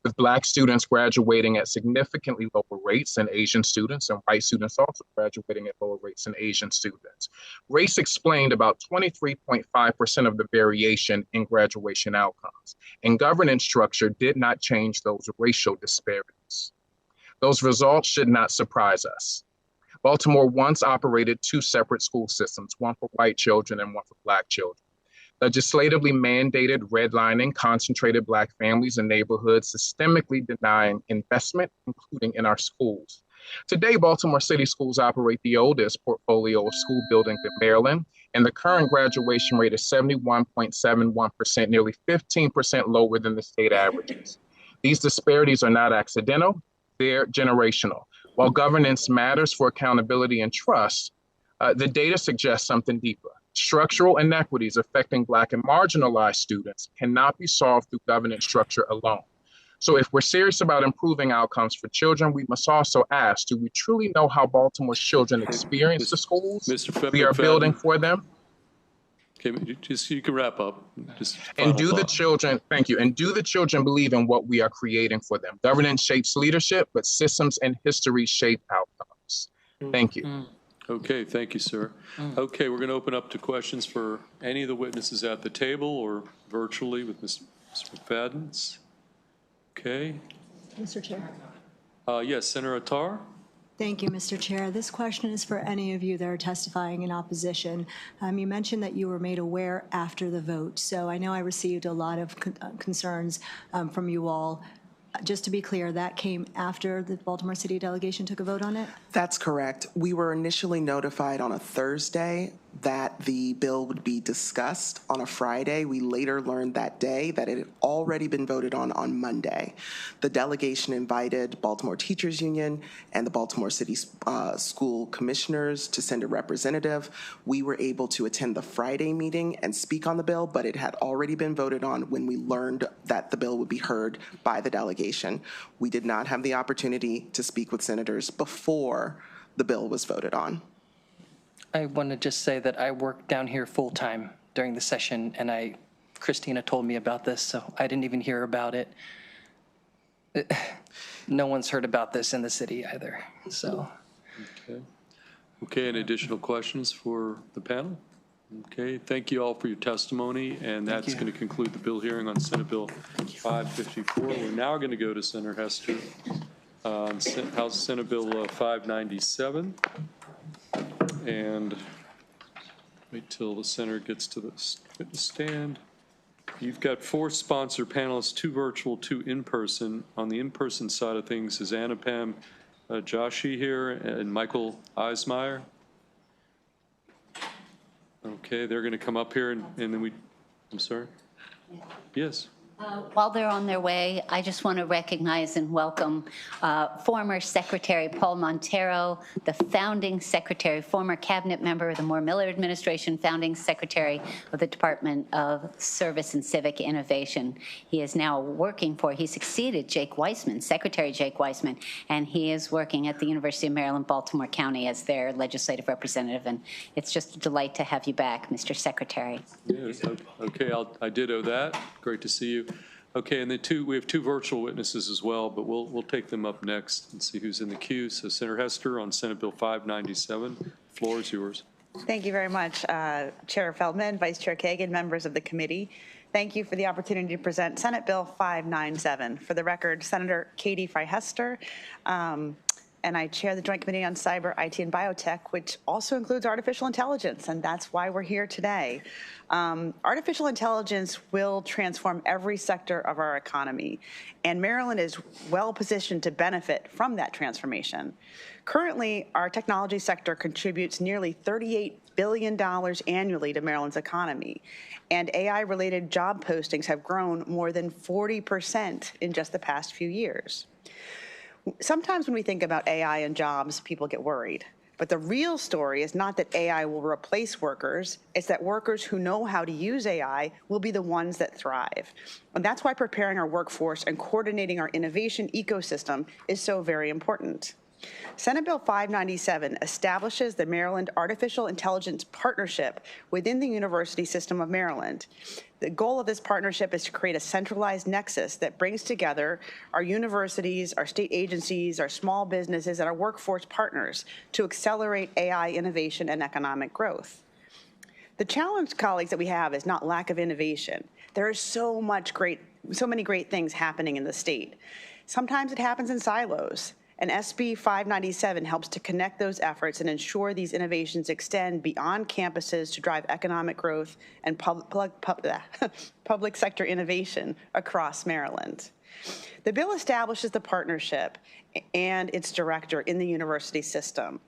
with Black students graduating at significantly lower rates than Asian students and white students also graduating at lower rates than Asian students. Race explained about 23.5% of the variation in graduation outcomes, and governance structure did not change those racial disparities. Those results should not surprise us. Baltimore once operated two separate school systems, one for white children and one for Black children. Legislatively mandated redlining concentrated Black families and neighborhoods, systemically denying investment, including in our schools. Today, Baltimore City schools operate the oldest portfolio of school buildings in Maryland, and the current graduation rate is 71.71%, nearly 15% lower than the state averages. These disparities are not accidental, they're generational. While governance matters for accountability and trust, the data suggests something deeper. Structural inequities affecting Black and marginalized students cannot be solved through governance structure alone. So if we're serious about improving outcomes for children, we must also ask, do we truly know how Baltimore's children experience the schools we are building for them?
Okay, you can wrap up.
And do the children, thank you, and do the children believe in what we are creating for them? Governance shapes leadership, but systems and history shape outcomes. Thank you.
Okay, thank you, sir. Okay, we're going to open up to questions for any of the witnesses at the table or virtually with Mr. McFadden. Okay.
Mr. Chair.
Yes, Senator Attar.
Thank you, Mr. Chair. This question is for any of you that are testifying in opposition. You mentioned that you were made aware after the vote, so I know I received a lot of concerns from you all. Just to be clear, that came after the Baltimore City delegation took a vote on it?
That's correct. We were initially notified on a Thursday that the bill would be discussed on a Friday. We later learned that day that it had already been voted on Monday. The delegation invited Baltimore Teachers Union and the Baltimore City School Commissioners to send a representative. We were able to attend the Friday meeting and speak on the bill, but it had already been voted on when we learned that the bill would be heard by the delegation. We did not have the opportunity to speak with senators before the bill was voted on.
I want to just say that I worked down here full-time during the session, and Christina told me about this, so I didn't even hear about it. No one's heard about this in the city either, so.
Okay, any additional questions for the panel? Okay, thank you all for your testimony, and that's going to conclude the bill hearing on Senate Bill 554. We're now going to go to Senator Hester on House Senate Bill 597. And Wait till the senator gets to the witness stand. You've got 4 sponsor panelists, 2 virtual, 2 in-person. On the in-person side of things is Anupam Joshi here and Michael Eismeyer. Okay, they're going to come up here and then I'm sorry? Yes.
While they're on their way, I just want to recognize and welcome former Secretary Paul Montero, the founding secretary, former cabinet member of the Moore Miller administration, founding secretary of the Department of Service and Civic Innovation. He is now he succeeded Jake Weissman, Secretary Jake Weissman, and he is working at the University of Maryland, Baltimore County as their legislative representative. And it's just a delight to have you back, Mr. Secretary.
Yes, okay, I ditto that. Great to see you. Okay, and we have 2 virtual witnesses as well, but we'll take them up next and see who's in the queue. So Senator Hester on Senate Bill 597. The floor is yours.
Thank you very much, Chair Feldman, Vice Chair Kagan, members of the committee. Thank you for the opportunity to present Senate Bill 597. For the record, Senator Katie Frey-Hester, and I chair the Joint Committee on Cyber, IT, and Biotech, which also includes artificial intelligence, and that's why we're here today. Artificial intelligence will transform every sector of our economy, and Maryland is well positioned to benefit from that transformation. Currently, our technology sector contributes nearly $38 billion annually to Maryland's economy, and AI-related job postings have grown more than 40% in just the past few years. Sometimes when we think about AI and jobs, people get worried. But the real story is not that AI will replace workers, it's that workers who know how to use AI will be the ones that thrive. And that's why preparing our workforce and coordinating our innovation ecosystem is so very important. Senate Bill 597 establishes the Maryland Artificial Intelligence Partnership within the University System of Maryland. The goal of this partnership is to create a centralized nexus that brings together our universities, our state agencies, our small businesses, and our workforce partners to accelerate AI innovation and economic growth. The challenge, colleagues, that we have is not lack of innovation. There is so many great things happening in the state. Sometimes it happens in silos. And SB 597 helps to connect those efforts and ensure these innovations extend beyond campuses to drive economic growth and public sector innovation across Maryland. The bill establishes the partnership and its director in the university system.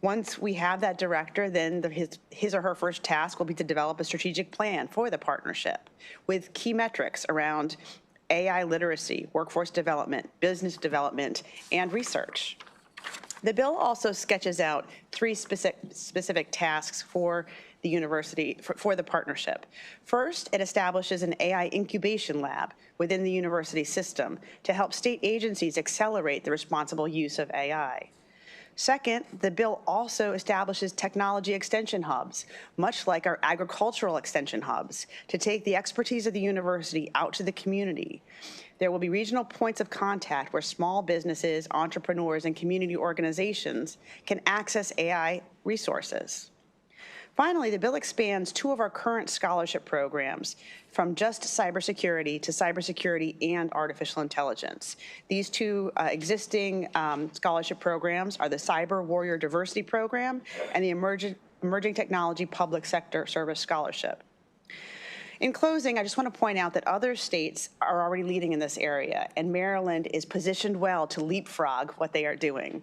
Once we have that director, then his or her first task will be to develop a strategic plan for the partnership with key metrics around AI literacy, workforce development, business development, and research. The bill also sketches out 3 specific tasks for the university, for the partnership. First, it establishes an AI incubation lab within the university system to help state agencies accelerate the responsible use of AI. Second, the bill also establishes technology extension hubs, much like our agricultural extension hubs, to take the expertise of the university out to the community. There will be regional points of contact where small businesses, entrepreneurs, and community organizations can access AI resources. Finally, the bill expands 2 of our current scholarship programs from just cybersecurity to cybersecurity and artificial intelligence. These 2 existing scholarship programs are the Cyber Warrior Diversity Program and the Emerging Technology Public Sector Service Scholarship. In closing, I just want to point out that other states are already leading in this area, and Maryland is positioned well to leapfrog what they are doing.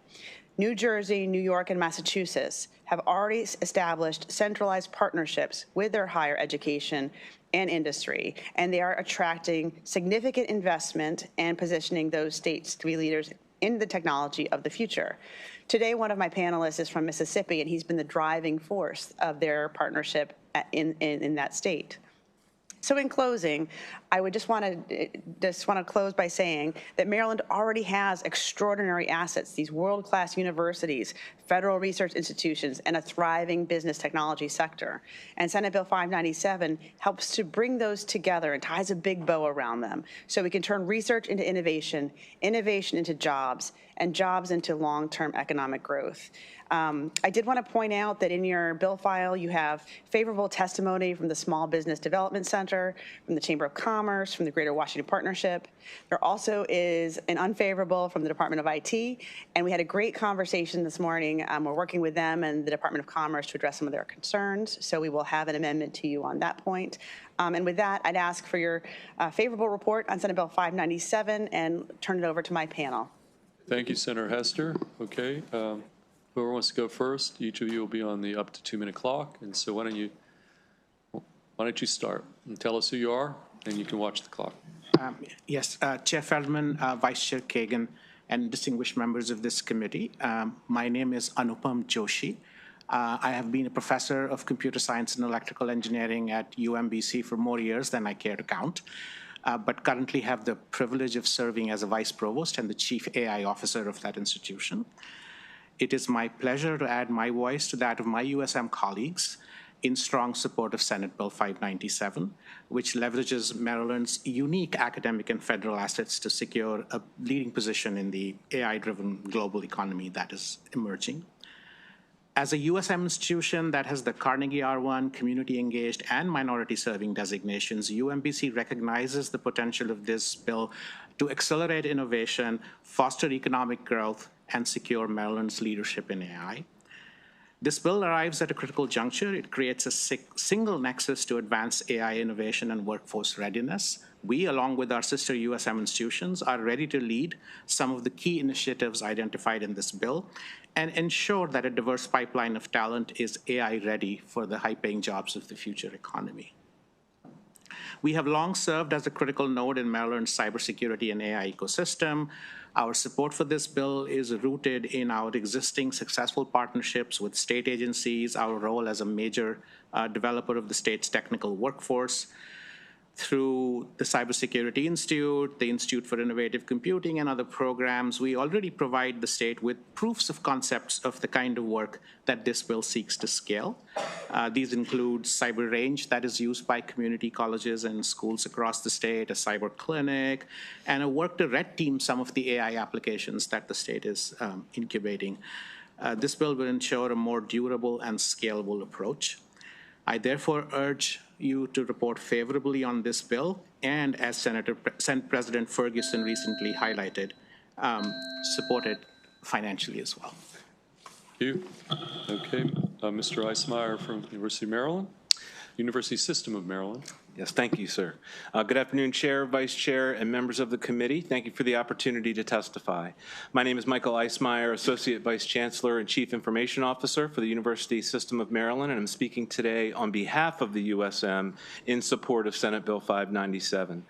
New Jersey, New York, and Massachusetts have already established centralized partnerships with their higher education and industry, and they are attracting significant investment and positioning those states to be leaders in the technology of the future. Today, one of my panelists is from Mississippi, and he's been the driving force of their partnership in that state. So in closing, I would just want to close by saying that Maryland already has extraordinary assets, these world-class universities, federal research institutions, and a thriving business technology sector. And Senate Bill 597 helps to bring those together and ties a big bow around them so we can turn research into innovation, innovation into jobs, and jobs into long-term economic growth. I did want to point out that in your bill file, you have favorable testimony from the Small Business Development Center, from the Chamber of Commerce, from the Greater Washington Partnership. There also is an unfavorable from the Department of IT, and we had a great conversation this morning. We're working with them and the Department of Commerce to address some of their concerns, so we will have an amendment to you on that point. And with that, I'd ask for your favorable report on Senate Bill 597 and turn it over to my panel.
Thank you, Senator Hester. Okay, whoever wants to go first, each of you will be on the up to 2-minute clock. And so why don't you start and tell us who you are, and you can watch the clock.
Yes, Chair Feldman, Vice Chair Kagan, and distinguished members of this committee. My name is Anupam Joshi. I have been a professor of computer science and electrical engineering at UMBC for more years than I care to count, but currently have the privilege of serving as a vice provost and the chief AI officer of that institution. It is my pleasure to add my voice to that of my USM colleagues in strong support of Senate Bill 597, which leverages Maryland's unique academic and federal assets to secure a leading position in the AI-driven global economy that is emerging. As a USM institution that has the Carnegie R1, Community Engaged, and Minority Serving designations, UMBC recognizes the potential of this bill to accelerate innovation, foster economic growth, and secure Maryland's leadership in AI. This bill arrives at a critical juncture. It creates a single nexus to advance AI innovation and workforce readiness. We, along with our sister USM institutions, are ready to lead some of the key initiatives identified in this bill and ensure that a diverse pipeline of talent is AI ready for the high-paying jobs of the future economy. We have long served as a critical node in Maryland's cybersecurity and AI ecosystem. Our support for this bill is rooted in our existing successful partnerships with state agencies, our role as a major developer of the state's technical workforce, through the Cybersecurity Institute, the Institute for Innovative Computing, and other programs. We already provide the state with proofs of concepts of the kind of work that this bill seeks to scale. These include cyber range that is used by community colleges and schools across the state, a cyber clinic, and a work to red team some of the AI applications that the state is incubating. This bill will ensure a more durable and scalable approach. I therefore urge you to report favorably on this bill, and as Senate President Ferguson recently highlighted, support it financially as well.
Thank you. Okay, Mr. Eismeyer from University of Maryland, University System of Maryland.
Yes, thank you, sir. Good afternoon, Chair, Vice Chair, and members of the committee. Thank you for the opportunity to testify. My name is Michael Eismeyer, Associate Vice Chancellor and Chief Information Officer for the University System of Maryland, and I'm speaking today on behalf of the USM in support of Senate Bill 597.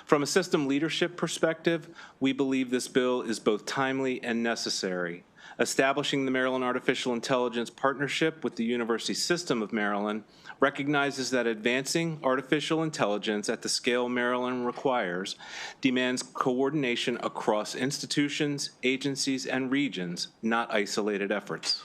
From a system leadership perspective, we believe this bill is both timely and necessary. Establishing the Maryland Artificial Intelligence Partnership with the University System of Maryland recognizes that advancing artificial intelligence at the scale Maryland requires demands coordination across institutions, agencies, and regions, not isolated efforts.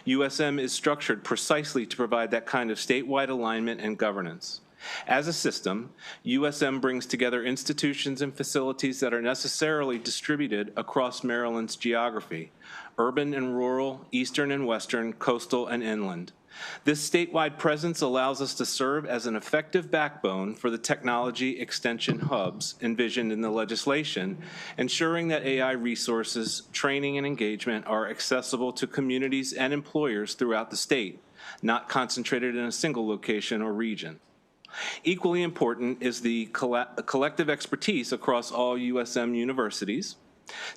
USM is structured precisely to provide that kind of statewide alignment and governance. As a system, USM brings together institutions and facilities that are necessarily distributed across Maryland's geography: urban and rural, eastern and western, coastal and inland. This statewide presence allows us to serve as an effective backbone for the technology extension hubs envisioned in the legislation, ensuring that AI resources, training, and engagement are accessible to communities and employers throughout the state, not concentrated in a single location or region. Equally important is the collective expertise across all USM universities.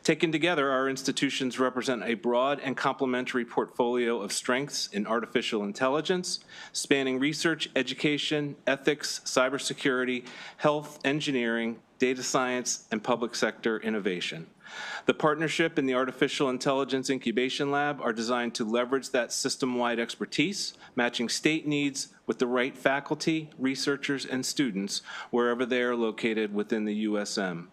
Taken together, our institutions represent a broad and complementary portfolio of strengths in artificial intelligence, spanning research, education, ethics, cybersecurity, health, engineering, data science, and public sector innovation. The partnership and the Artificial Intelligence Incubation Lab are designed to leverage that system-wide expertise, matching state needs with the right faculty, researchers, and students wherever they are located within the USM.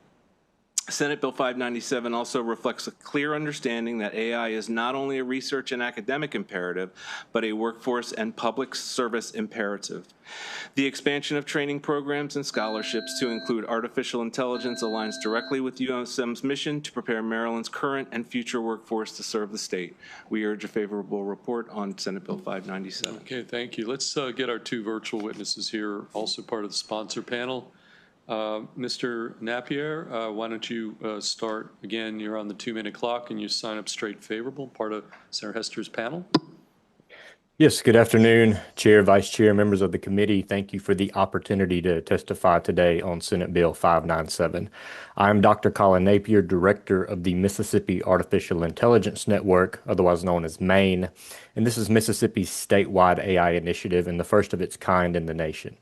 Senate Bill 597 also reflects a clear understanding that AI is not only a research and academic imperative, but a workforce and public service imperative. The expansion of training programs and scholarships to include artificial intelligence aligns directly with USM's mission to prepare Maryland's current and future workforce to serve the state. We urge a favorable report on Senate Bill 597.
Okay, thank you. Let's get our two virtual witnesses here, also part of the sponsor panel. Mr. Napier, why don't you start again? You're on the 2-minute clock and you sign up straight favorable, part of Senator Hester's panel.
Yes, good afternoon, Chair, Vice Chair, members of the committee. Thank you for the opportunity to testify today on Senate Bill 597. I'm Dr. Colin Napier, Director of the Mississippi Artificial Intelligence Network, otherwise known as MAIN, and this is Mississippi's statewide AI initiative and the first of its kind in the nation.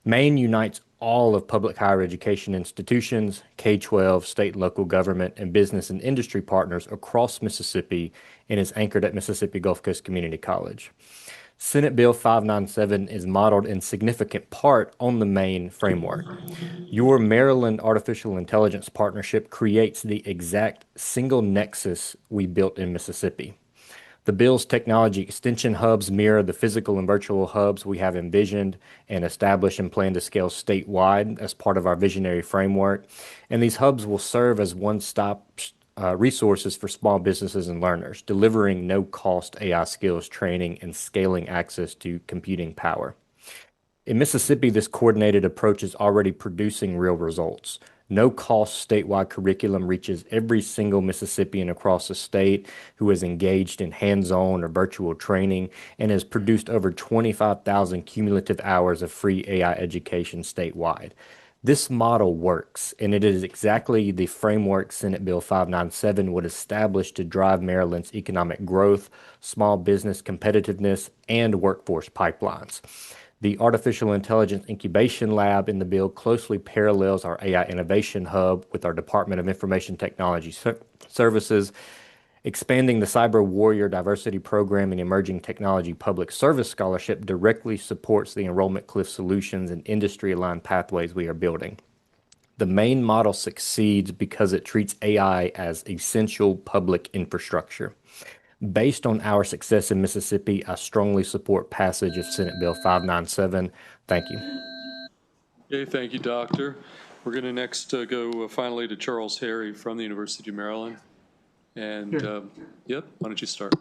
MAIN unites all of public higher education institutions, K-12, state and local government, and business and industry partners across Mississippi and is anchored at Mississippi Gulf Coast Community College. Senate Bill 597 is modeled in significant part on the MAIN framework. Your Maryland Artificial Intelligence Partnership creates the exact single nexus we built in Mississippi. The bill's technology extension hubs mirror the physical and virtual hubs we have envisioned and established and plan to scale statewide as part of our visionary framework. And these hubs will serve as one-stop resources for small businesses and learners, delivering no-cost AI skills training and scaling access to computing power. In Mississippi, this coordinated approach is already producing real results. No-cost statewide curriculum reaches every single Mississippian across the state who is engaged in hands-on or virtual training and has produced over 25,000 cumulative hours of free AI education statewide. This model works, and it is exactly the framework Senate Bill 597 would establish to drive Maryland's economic growth, small business competitiveness, and workforce pipelines. The Artificial Intelligence Incubation Lab in the bill closely parallels our AI Innovation Hub with our Department of Information Technology Services. Expanding the Cyber Warrior Diversity Program and Emerging Technology Public Service Scholarship directly supports the enrollment cliff solutions and industry-aligned pathways we are building. The MAIN model succeeds because it treats AI as essential public infrastructure. Based on our success in Mississippi, I strongly support passage of Senate Bill 597. Thank you.
Okay, thank you, Doctor. We're going to next go finally to Charles Harry from the University of Maryland. And, yep, why don't you start?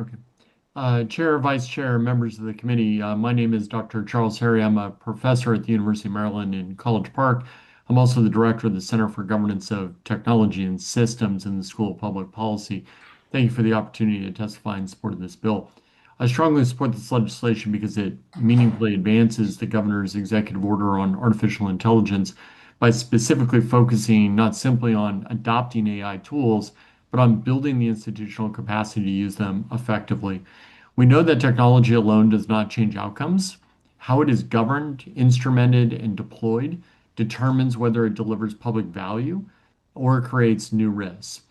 Okay. Chair, Vice Chair, members of the committee, my name is Dr. Charles Harry. I'm a professor at the University of Maryland in College Park. I'm also the director of the Center for Governance of Technology and Systems in the School of Public Policy. Thank you for the opportunity to testify in support of this bill. I strongly support this legislation because it meaningfully advances the governor's executive order on artificial intelligence by specifically focusing not simply on adopting AI tools, but on building the institutional capacity to use them effectively. We know that technology alone does not change outcomes. How it is governed, instrumented, and deployed determines whether it delivers public value or creates new risks.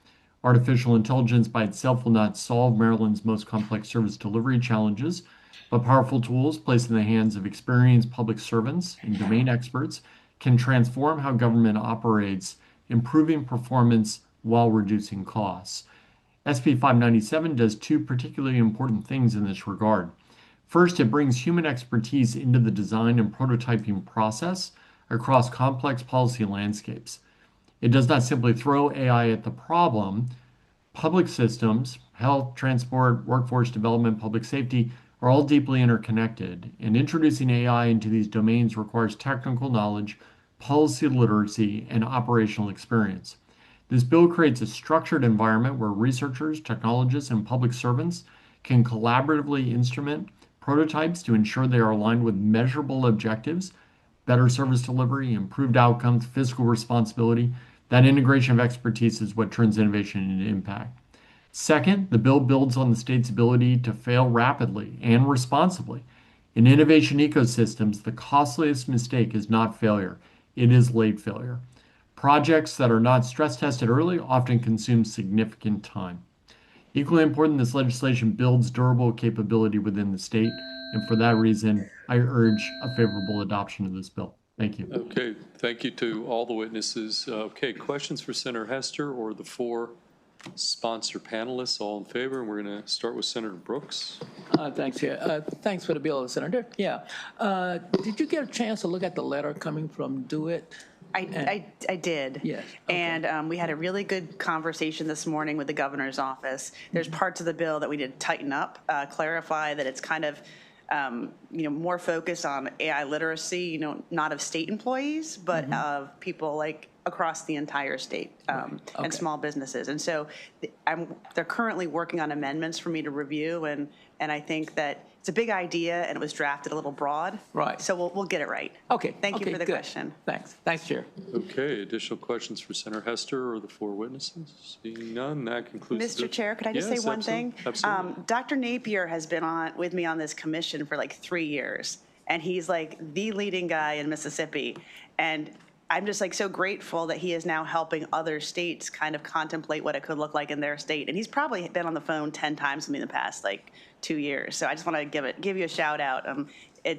Artificial intelligence by itself will not solve Maryland's most complex service delivery challenges, but powerful tools placed in the hands of experienced public servants and domain experts can transform how government operates, improving performance while reducing costs. SB 597 does two particularly important things in this regard. First, it brings human expertise into the design and prototyping process across complex policy landscapes. It does not simply throw AI at the problem. Public systems, health, transport, workforce development, public safety, are all deeply interconnected, and introducing AI into these domains requires technical knowledge, policy literacy, and operational experience. This bill creates a structured environment where researchers, technologists, and public servants can collaboratively instrument prototypes to ensure they are aligned with measurable objectives, better service delivery, improved outcomes, fiscal responsibility. That integration of expertise is what turns innovation into impact. Second, the bill builds on the state's ability to fail rapidly and responsibly. In innovation ecosystems, the costliest mistake is not failure, it is late failure. Projects that are not stress tested early often consume significant time. Equally important, this legislation builds durable capability within the state, and for that reason, I urge a favorable adoption of this bill. Thank you.
Okay, thank you to all the witnesses. Okay, questions for Senator Hester or the four sponsor panelists? All in favor? And we're going to start with Senator Brooks.
Thanks, Chair. Thanks for the bill, Senator. Yeah. Did you get a chance to look at the letter coming from Do It?
I did.
Yes.
Okay. And we had a really good conversation this morning with the governor's office. There's parts of the bill that we did tighten up, clarify that it's kind of more focused on AI literacy, not of state employees, but of people like across the entire state and small businesses. And so they're currently working on amendments for me to review, and I think that it's a big idea and it was drafted a little broad.
Right.
So we'll get it right.
Okay.
Thank you for the
good.
question.
Thanks. Thanks, Chair.
Okay, additional questions for Senator Hester or the four witnesses? Seeing none, that concludes.
Mr. Chair, could I just say one thing?
Absolutely.
Dr. Napier has been with me on this commission for like 3 years, and he's like the leading guy in Mississippi. And I'm just like so grateful that he is now helping other states kind of contemplate what it could look like in their state. And he's probably been on the phone 10 times with me in the past 2 years. So I just want to give you a shout out.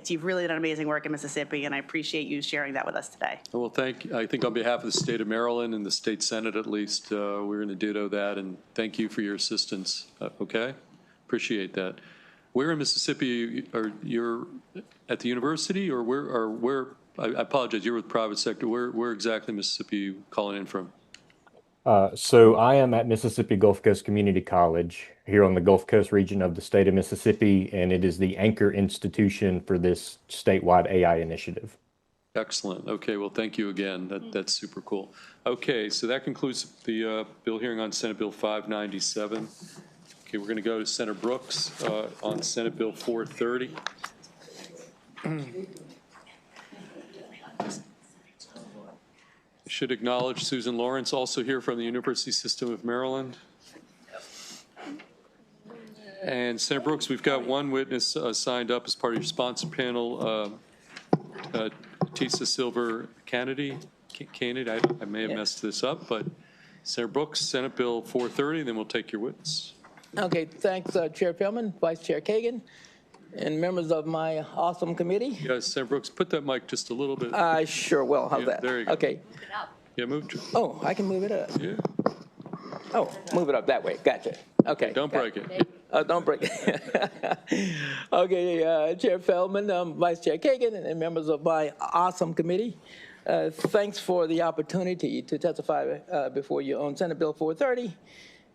You've really done amazing work in Mississippi, and I appreciate you sharing that with us today.
Well, I think on behalf of the state of Maryland and the state Senate at least, we're going to ditto that, and thank you for your assistance. Okay? Appreciate that. Where in Mississippi you're at the university, or where? I apologize, you're with private sector. Where exactly in Mississippi are you calling in from?
So I am at Mississippi Gulf Coast Community College here on the Gulf Coast region of the state of Mississippi, and it is the anchor institution for this statewide AI initiative.
Excellent. Okay, well, thank you again. That's super cool. Okay, so that concludes the bill hearing on Senate Bill 597. Okay, we're going to go to Senator Brooks on Senate Bill 430. I should acknowledge Susan Lawrence, also here from the University System of Maryland. And Senator Brooks, we've got one witness signed up as part of your sponsor panel, Tisa Silver Kennedy. I may have messed this up, but Senator Brooks, Senate Bill 430, then we'll take your witness.
Okay, thanks, Chair Feldman, Vice Chair Kagan, and members of my awesome committee.
Yes, Senator Brooks, put that mic just a little bit.
I sure will. How's that?
There you go.
Okay.
Yeah, move.
Oh, I can move it up.
Yeah.
Oh, move it up that way. Gotcha. Okay.
Don't break it.
Don't break it. Okay, Chair Feldman, Vice Chair Kagan, and members of my awesome committee. Thanks for the opportunity to testify before you on Senate Bill 430,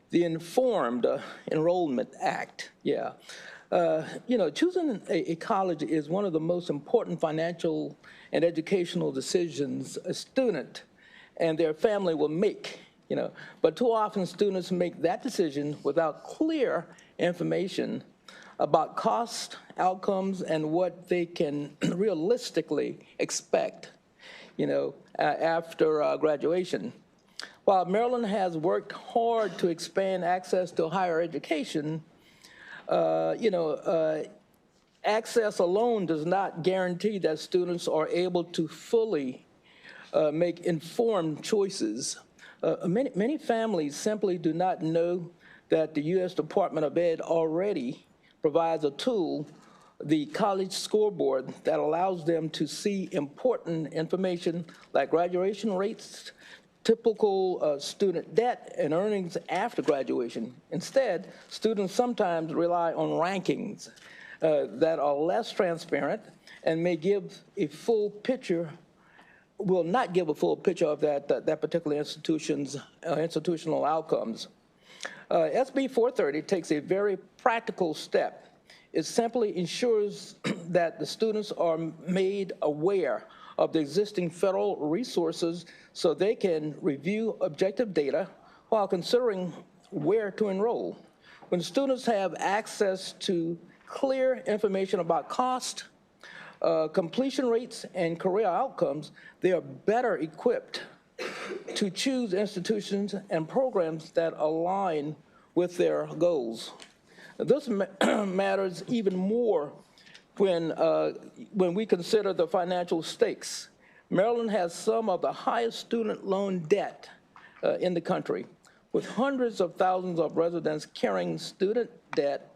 the Informed Enrollment Act. Yeah. Choosing a college is one of the most important financial and educational decisions a student and their family will make, But too often students make that decision without clear information about cost, outcomes, and what they can realistically expect, after graduation. While Maryland has worked hard to expand access to higher education, access alone does not guarantee that students are able to fully make informed choices. Many families simply do not know that the U.S. Department of Ed already provides a tool, the College Scoreboard, that allows them to see important information like graduation rates, typical student debt, and earnings after graduation. Instead, students sometimes rely on rankings that are less transparent and may give a full picture, will not give a full picture of that particular institution's institutional outcomes. SB 430 takes a very practical step. It simply ensures that the students are made aware of the existing federal resources so they can review objective data while considering where to enroll. When students have access to clear information about cost, completion rates, and career outcomes, they are better equipped to choose institutions and programs that align with their goals. This matters even more when we consider the financial stakes. Maryland has some of the highest student loan debt in the country, with hundreds of thousands of residents carrying student debt.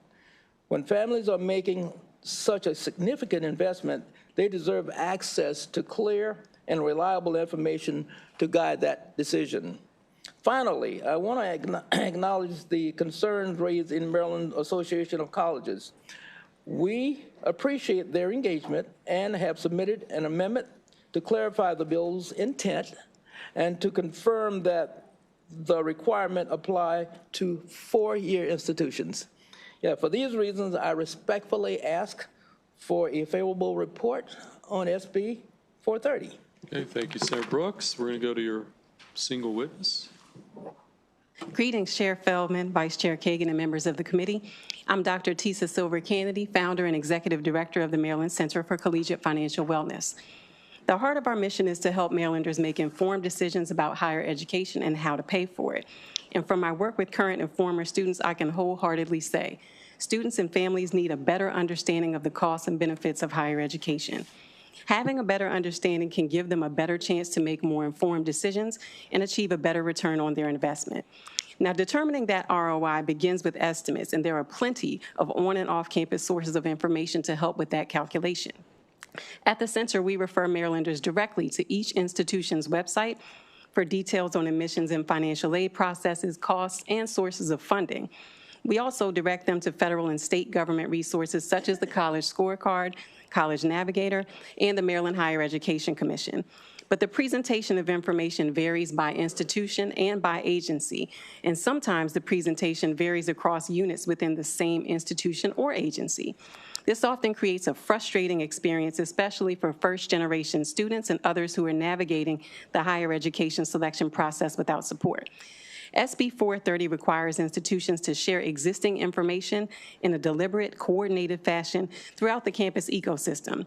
When families are making such a significant investment, They deserve access to clear and reliable information to guide that decision. Finally, I want to acknowledge the concerns raised in Maryland Association of Colleges. We appreciate their engagement and have submitted an amendment to clarify the bill's intent and to confirm that the requirement apply to four-year institutions. Yeah, for these reasons, I respectfully ask for a favorable report on SB 430.
Okay, thank you, Senator Brooks. We're going to go to your single witness.
Greetings, Chair Feldman, Vice Chair Kagan, and members of the committee. I'm Dr. Tisa Silver-Kennedy, founder and executive director of the Maryland Center for Collegiate Financial Wellness. The heart of our mission is to help Marylanders make informed decisions about higher education and how to pay for it. And from my work with current and former students, I can wholeheartedly say, students and families need a better understanding of the costs and benefits of higher education. Having a better understanding can give them a better chance to make more informed decisions and achieve a better return on their investment. Now, determining that ROI begins with estimates, and there are plenty of on- and off-campus sources of information to help with that calculation. At the center, we refer Marylanders directly to each institution's website for details on admissions and financial aid processes, costs, and sources of funding. We also direct them to federal and state government resources such as the College Scorecard, College Navigator, and the Maryland Higher Education Commission. But the presentation of information varies by institution and by agency, and sometimes the presentation varies across units within the same institution or agency. This often creates a frustrating experience, especially for first-generation students and others who are navigating the higher education selection process without support. SB 430 requires institutions to share existing information in a deliberate, coordinated fashion throughout the campus ecosystem.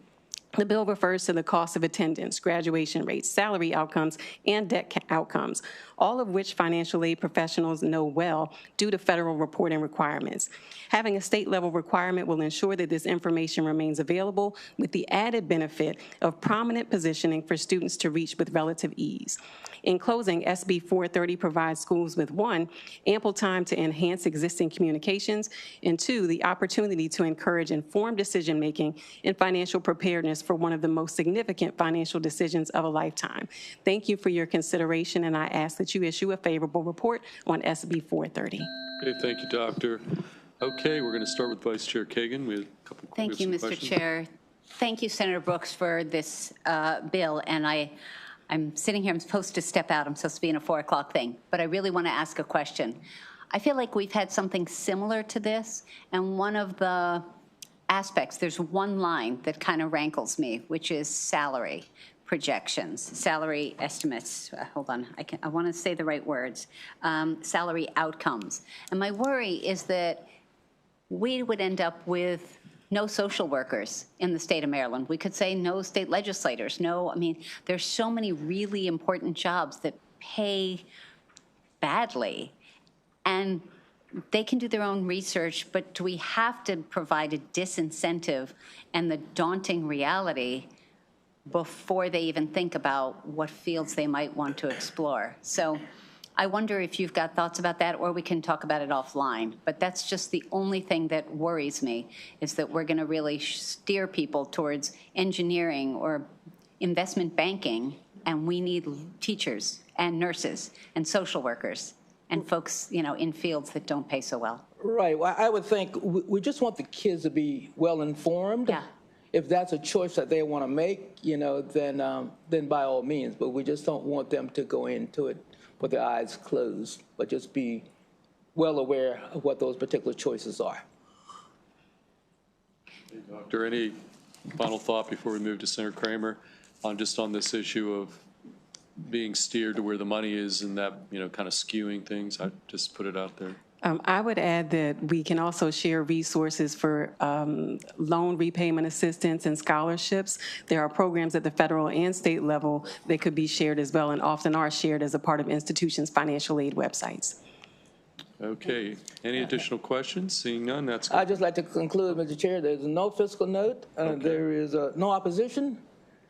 The bill refers to the cost of attendance, graduation rates, salary outcomes, and debt outcomes, all of which financial aid professionals know well due to federal reporting requirements. Having a state-level requirement will ensure that this information remains available with the added benefit of prominent positioning for students to reach with relative ease. In closing, SB 430 provides schools with, one, ample time to enhance existing communications, and two, the opportunity to encourage informed decision-making and financial preparedness for one of the most significant financial decisions of a lifetime. Thank you for your consideration, and I ask that you issue a favorable report on SB 430.
Okay, thank you, Doctor. Okay, we're going to start with Vice Chair Kagan. We have a couple
Thank you, Mr.
questions.
Chair. Thank you, Senator Brooks, for this bill. And I'm sitting here, I'm supposed to step out. I'm supposed to be in a 4 o'clock thing, but I really want to ask a question. I feel like we've had something similar to this, and one of the aspects, there's one line that kind of rankles me, which is salary projections, salary estimates. Hold on, I want to say the right words. Salary outcomes. And my worry is that we would end up with no social workers in the state of Maryland. We could say no state legislators. No, I mean, there's so many really important jobs that pay badly, and they can do their own research, but do we have to provide a disincentive and the daunting reality before they even think about what fields they might want to explore? So I wonder if you've got thoughts about that, or we can talk about it offline. But that's just the only thing that worries me, is that we're going to really steer people towards engineering or investment banking, and we need teachers and nurses and social workers and folks, you know, in fields that don't pay so well.
Right. Well, I would think we just want the kids to be well informed.
Yeah.
If that's a choice that they want to make, you know, then by all means. But we just don't want them to go into it with their eyes closed, but just be well aware of what those particular choices are.
Hey, Doctor, any final thought before we move to Senator Kramer on this issue of being steered to where the money is and that, you know, kind of skewing things? I just put it out there.
I would add that we can also share resources for loan repayment assistance and scholarships. There are programs at the federal and state level that could be shared as well, and often are shared as a part of institutions' financial aid websites.
Okay. Any additional questions? Seeing none, that's good.
I'd just like to conclude, Mr. Chair. There's no fiscal note.
Okay.
There is no opposition,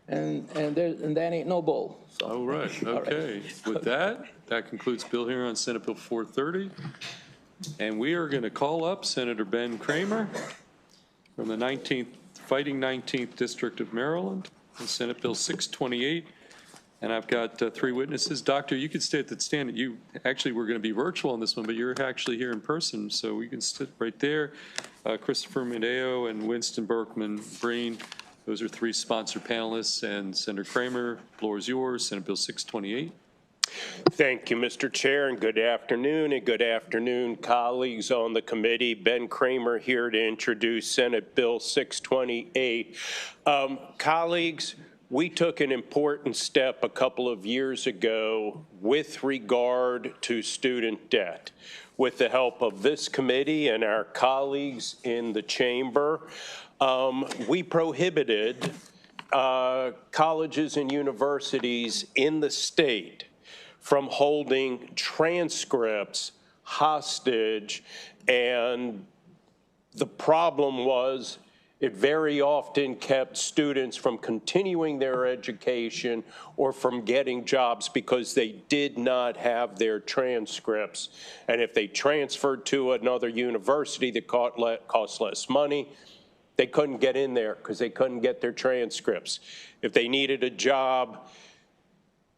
and that ain't no bull. So.
All right. Okay. With that concludes bill hearing on Senate Bill 430. And we are going to call up Senator Ben Kramer from the 19th Fighting 19th District of Maryland, and Senate Bill 628. And I've got three witnesses. Doctor, you could stay at the stand. You actually were going to be virtual on this one, but you're actually here in person, so we can sit right there. Christopher Medeo and Winston Berkman Breen. Those are three sponsor panelists. And Senator Kramer, floor is yours. Senate Bill 628.
Thank you, Mr. Chair, and good afternoon, colleagues on the committee. Ben Kramer here to introduce Senate Bill 628. Colleagues, we took an important step a couple of years ago with regard to student debt. With the help of this committee and our colleagues in the chamber, we prohibited colleges and universities in the state from holding transcripts hostage, and the problem was it very often kept students from continuing their education or from getting jobs because they did not have their transcripts. And if they transferred to another university that cost less money, they couldn't get in there because they couldn't get their transcripts. If they needed a job,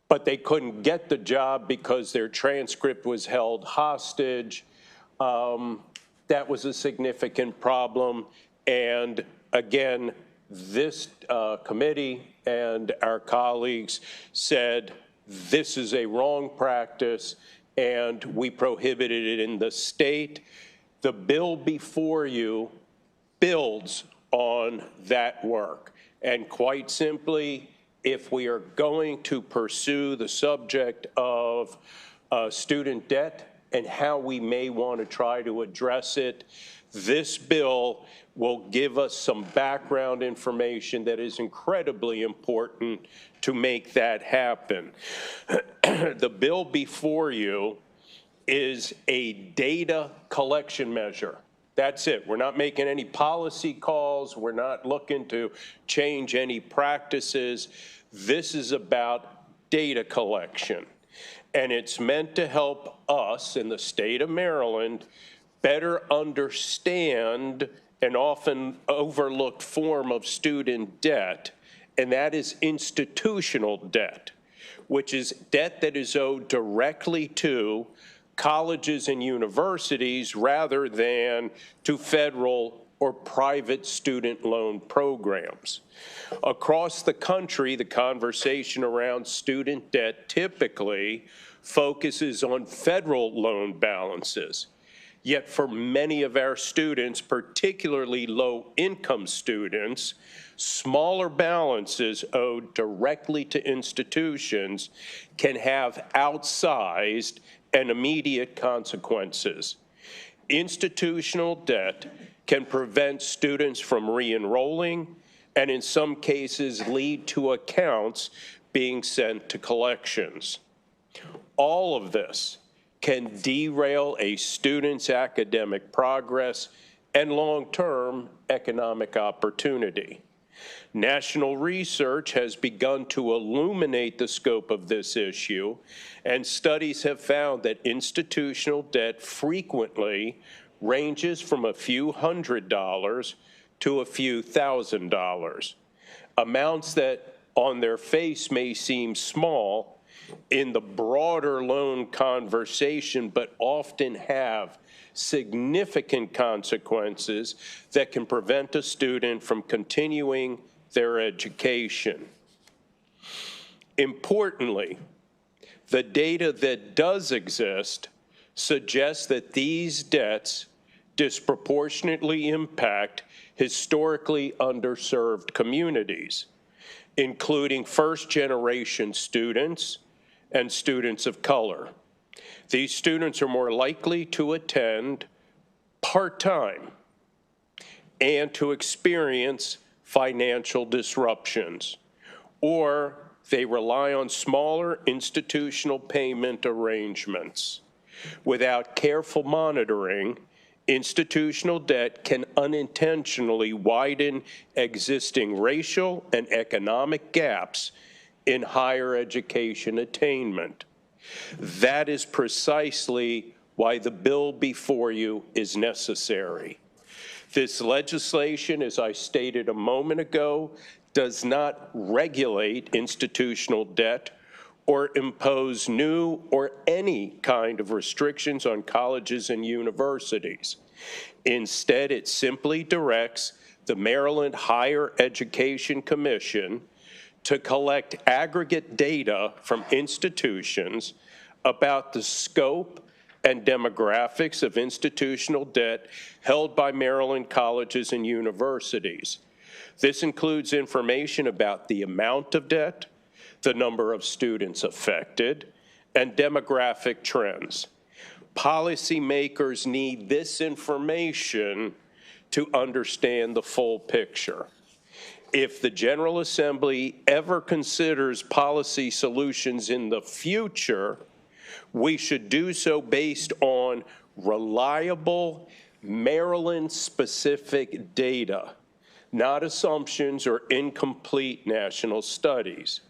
but they couldn't get the job because their transcript was held hostage, that was a significant problem. And again, this committee and our colleagues said this is a wrong practice, and we prohibited it in the state. The bill before you builds on that work. And quite simply, if we are going to pursue the subject of student debt and how we may want to try to address it, this bill will give us some background information that is incredibly important to make that happen. The bill before you is a data collection measure. That's it. We're not making any policy calls. We're not looking to change any practices. This is about data collection. And it's meant to help us in the state of Maryland better understand an often overlooked form of student debt, and that is institutional debt, which is debt that is owed directly to colleges and universities rather than to federal or private student loan programs. Across the country, the conversation around student debt typically focuses on federal loan balances. Yet for many of our students, particularly low-income students, smaller balances owed directly to institutions can have outsized and immediate consequences. Institutional debt can prevent students from re-enrolling and in some cases lead to accounts being sent to collections. All of this can derail a student's academic progress and long-term economic opportunity. National research has begun to illuminate the scope of this issue, and studies have found that institutional debt frequently ranges from a few $100s to a few $1,000s, amounts that on their face may seem small in the broader loan conversation, but often have significant consequences that can prevent a student from continuing their education. Importantly, the data that does exist suggests that these debts disproportionately impact historically underserved communities, including first-generation students and students of color. These students are more likely to attend part-time and to experience financial disruptions, or they rely on smaller institutional payment arrangements. Without careful monitoring, institutional debt can unintentionally widen existing racial and economic gaps in higher education attainment. That is precisely why the bill before you is necessary. This legislation, as I stated a moment ago, does not regulate institutional debt or impose new or any kind of restrictions on colleges and universities. Instead, it simply directs the Maryland Higher Education Commission to collect aggregate data from institutions about the scope and demographics of institutional debt held by Maryland colleges and universities. This includes information about the amount of debt, the number of students affected, and demographic trends. Policymakers need this information to understand the full picture. If the General Assembly ever considers policy solutions in the future, we should do so based on reliable Maryland-specific data, not assumptions or incomplete national studies.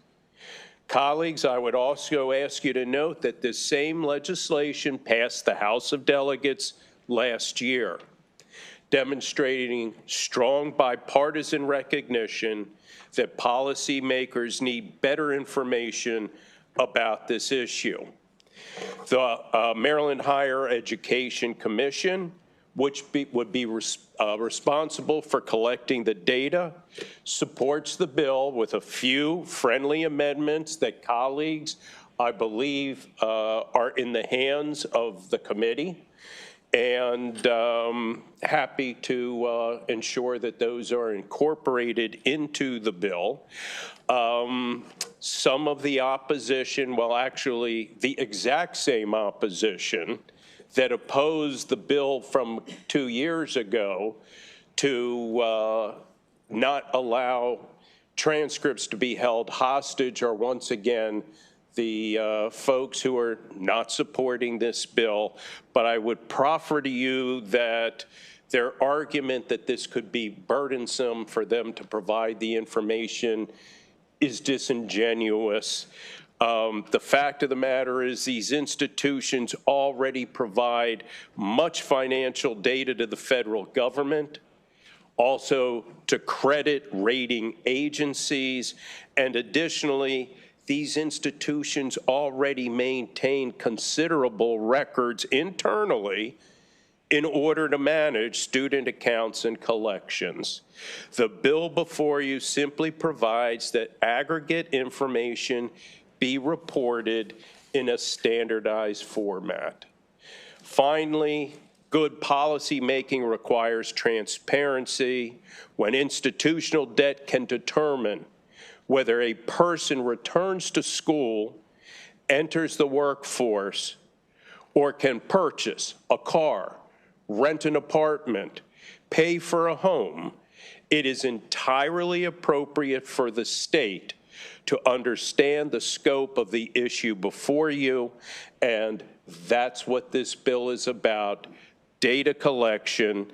Colleagues, I would also ask you to note that this same legislation passed the House of Delegates last year, demonstrating strong bipartisan recognition that policymakers need better information about this issue. The Maryland Higher Education Commission, which would be responsible for collecting the data, supports the bill with a few friendly amendments that colleagues, I believe, are in the hands of the committee, and happy to ensure that those are incorporated into the bill. Some of the opposition, well, actually the exact same opposition that opposed the bill from 2 years ago to not allow transcripts to be held hostage are once again the folks who are not supporting this bill. But I would proffer to you that their argument that this could be burdensome for them to provide the information is disingenuous. The fact of the matter is these institutions already provide much financial data to the federal government, also to credit rating agencies, and additionally, these institutions already maintain considerable records internally in order to manage student accounts and collections. The bill before you simply provides that aggregate information be reported in a standardized format. Finally, good policy making requires transparency. When institutional debt can determine whether a person returns to school, enters the workforce, or can purchase a car, rent an apartment, pay for a home, it is entirely appropriate for the state to understand the scope of the issue before you, and that's what this bill is about, data collection.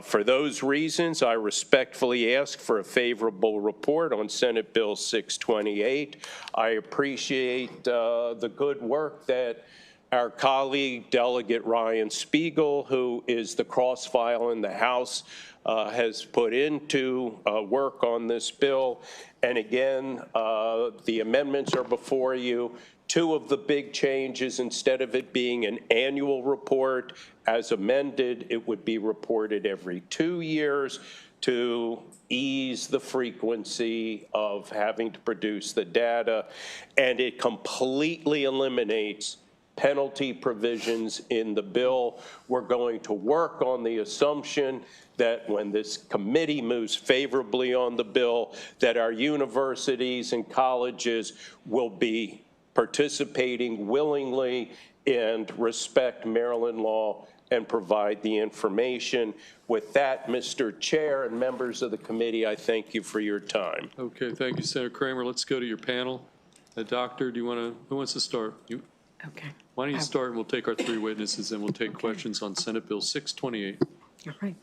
For those reasons, I respectfully ask for a favorable report on Senate Bill 628. I appreciate the good work that our colleague, Delegate Ryan Spiegel, who is the cross-file in the House, has put into work on this bill. And again, the amendments are before you. Two of the big changes, instead of it being an annual report as amended, it would be reported every 2 years to ease the frequency of having to produce the data. And it completely eliminates penalty provisions in the bill. We're going to work on the assumption that when this committee moves favorably on the bill, that our universities and colleges will be participating willingly and respect Maryland law and provide the information. With that, Mr. Chair and members of the committee, I thank you for your time.
Okay, thank you, Senator Kramer. Let's go to your panel. Doctor, do you want to, who wants to start? You?
Okay.
Why don't you start, and we'll take our three witnesses, and we'll take questions on Senate Bill 628.
All right.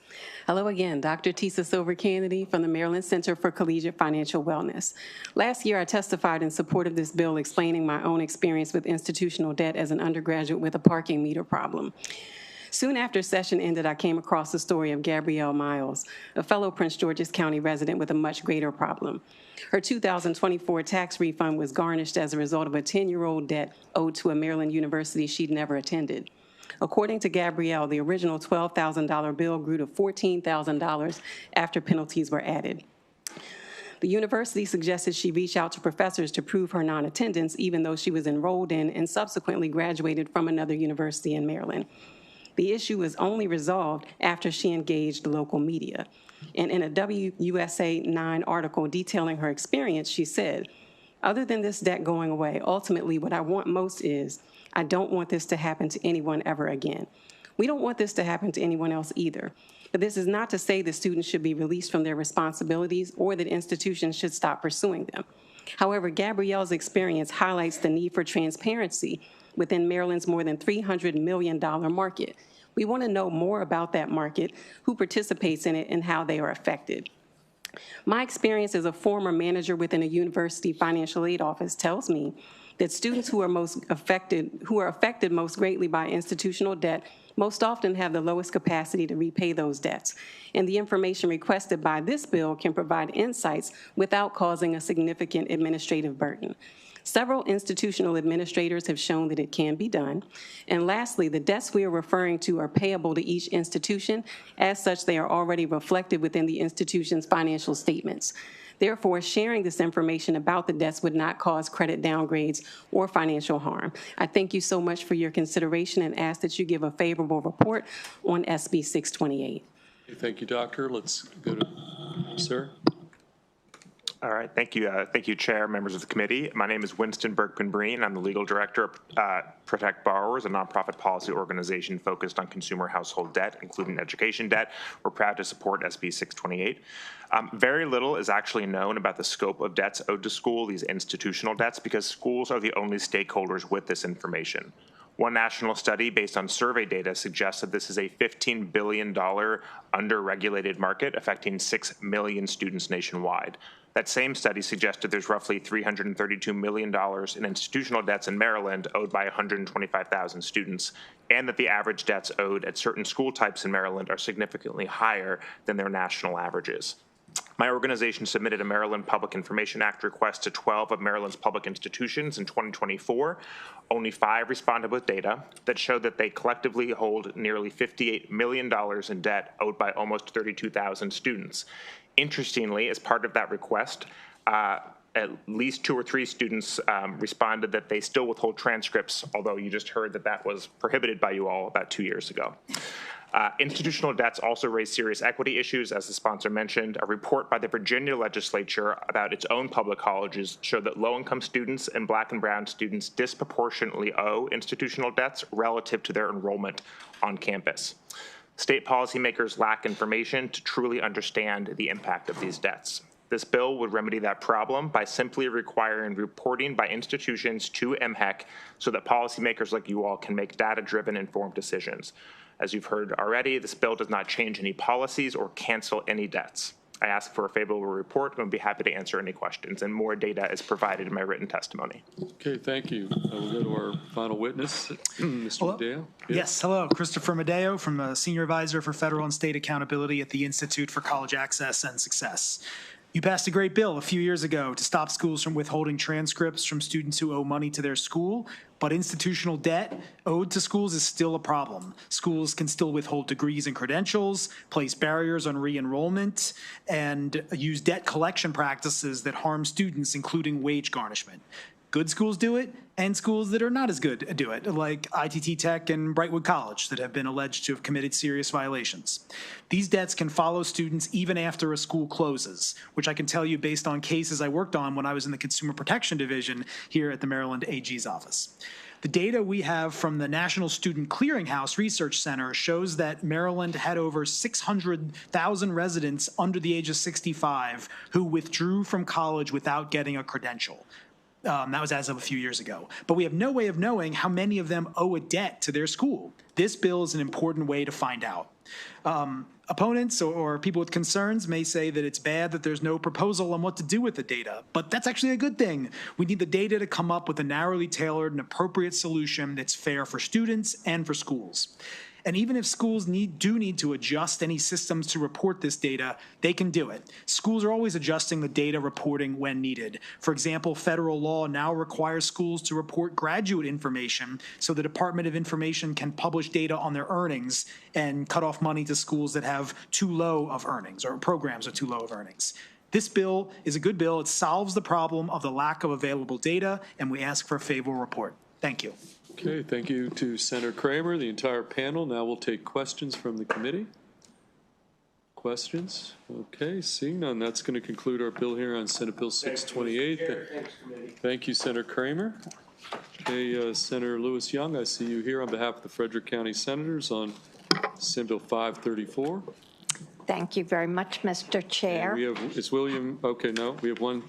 Hello again, Dr. Tisa Silver-Kennedy from the Maryland Center for Collegiate Financial Wellness. Last year, I testified in support of this bill, explaining my own experience with institutional debt as an undergraduate with a parking meter problem. Soon after session ended, I came across the story of Gabrielle Miles, a fellow Prince George's County resident with a much greater problem. Her 2024 tax refund was garnished as a result of a 10-year-old debt owed to a Maryland university she'd never attended. According to Gabrielle, the original $12,000 bill grew to $14,000 after penalties were added. The university suggested she reach out to professors to prove her non-attendance, even though she was enrolled in and subsequently graduated from another university in Maryland. The issue was only resolved after she engaged the local media. And in a WUSA 9 article detailing her experience, she said, "Other than this debt going away, ultimately what I want most is, I don't want this to happen to anyone ever again." We don't want this to happen to anyone else either. But this is not to say that students should be released from their responsibilities or that institutions should stop pursuing them. However, Gabrielle's experience highlights the need for transparency within Maryland's more than $300 million market. We want to know more about that market, who participates in it, and how they are affected. My experience as a former manager within a university financial aid office tells me that students who are affected most greatly by institutional debt most often have the lowest capacity to repay those debts. And the information requested by this bill can provide insights without causing a significant administrative burden. Several institutional administrators have shown that it can be done. And lastly, the debts we are referring to are payable to each institution. As such, they are already reflected within the institution's financial statements. Therefore, sharing this information about the debts would not cause credit downgrades or financial harm. I thank you so much for your consideration and ask that you give a favorable report on SB 628.
Thank you, Doctor. Let's go to Sir.
All right, thank you, Chair, members of the committee. My name is Winston Berkman-Breen. I'm the legal director of Protect Borrowers, a nonprofit policy organization focused on consumer household debt, including education debt. We're proud to support SB 628. Very little is actually known about the scope of debts owed to school, these institutional debts, because schools are the only stakeholders with this information. One national study based on survey data suggests that this is a $15 billion under-regulated market affecting 6 million students nationwide. That same study suggested there's roughly $332 million in institutional debts in Maryland owed by 125,000 students, and that the average debts owed at certain school types in Maryland are significantly higher than their national averages. My organization submitted a Maryland Public Information Act request to 12 of Maryland's public institutions in 2024. Only 5 responded with data that showed that they collectively hold nearly $58 million in debt owed by almost 32,000 students. Interestingly, as part of that request, at least 2 or 3 students responded that they still withhold transcripts, although you just heard that that was prohibited by you all about 2 years ago. Institutional debts also raise serious equity issues, as the sponsor mentioned. A report by the Virginia legislature about its own public colleges showed that low-income students and Black and brown students disproportionately owe institutional debts relative to their enrollment on campus. State policymakers lack information to truly understand the impact of these debts. This bill would remedy that problem by simply requiring reporting by institutions to MHEC so that policymakers like you all can make data-driven, informed decisions. As you've heard already, this bill does not change any policies or cancel any debts. I ask for a favorable report and would be happy to answer any questions, and more data is provided in my written testimony.
Okay, thank you. We'll go to our final witness, Mr. Medeo.
Yes, hello, Christopher Medeo from Senior Advisor for Federal and State Accountability at the Institute for College Access and Success. You passed a great bill a few years ago to stop schools from withholding transcripts from students who owe money to their school, but institutional debt owed to schools is still a problem. Schools can still withhold degrees and credentials, place barriers on re-enrollment, and use debt collection practices that harm students, including wage garnishment. Good schools do it, and schools that are not as good do it, like ITT Tech and Brightwood College, that have been alleged to have committed serious violations. These debts can follow students even after a school closes, which I can tell you based on cases I worked on when I was in the Consumer Protection Division here at the Maryland AG's office. The data we have from the National Student Clearinghouse Research Center shows that Maryland had over 600,000 residents under the age of 65 who withdrew from college without getting a credential. That was as of a few years ago. But we have no way of knowing how many of them owe a debt to their school. This bill is an important way to find out. Opponents or people with concerns may say that it's bad that there's no proposal on what to do with the data, but that's actually a good thing. We need the data to come up with a narrowly tailored and appropriate solution that's fair for students and for schools. And even if schools do need to adjust any systems to report this data, they can do it. Schools are always adjusting the data reporting when needed. For example, federal law now requires schools to report graduate information so the Department of Information can publish data on their earnings and cut off money to schools that have too low of earnings or programs with too low of earnings. This bill is a good bill. It solves the problem of the lack of available data, and we ask for a favorable report. Thank you.
Okay, thank you to Senator Kramer, the entire panel. Now we'll take questions from the committee. Questions? Okay, seeing none, that's going to conclude our bill here on Senate Bill 628. Thank you, Senator Kramer. Okay, Senator Lewis Young, I see you here on behalf of the Frederick County Senators on Senate Bill 534.
Thank you very much, Mr. Chair.
And we have, is William, okay, no, we have one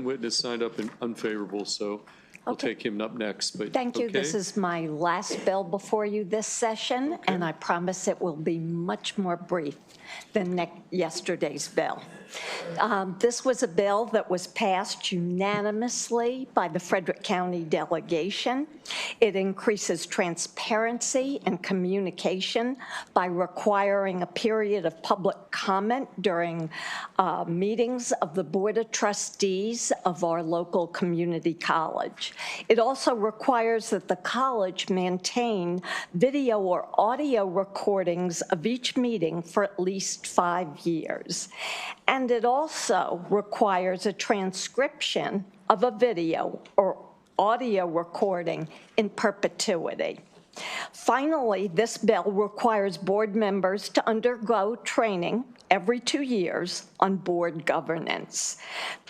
witness signed up in unfavorable, so we'll take him up next. But
Thank you. This is my last bill before you this session, and I promise it will be much more brief than yesterday's bill. This was a bill that was passed unanimously by the Frederick County delegation. It increases transparency and communication by requiring a period of public comment during meetings of the Board of Trustees of our local community college. It also requires that the college maintain video or audio recordings of each meeting for at least 5 years. And it also requires a transcription of a video or audio recording in perpetuity. Finally, this bill requires board members to undergo training every 2 years on board governance.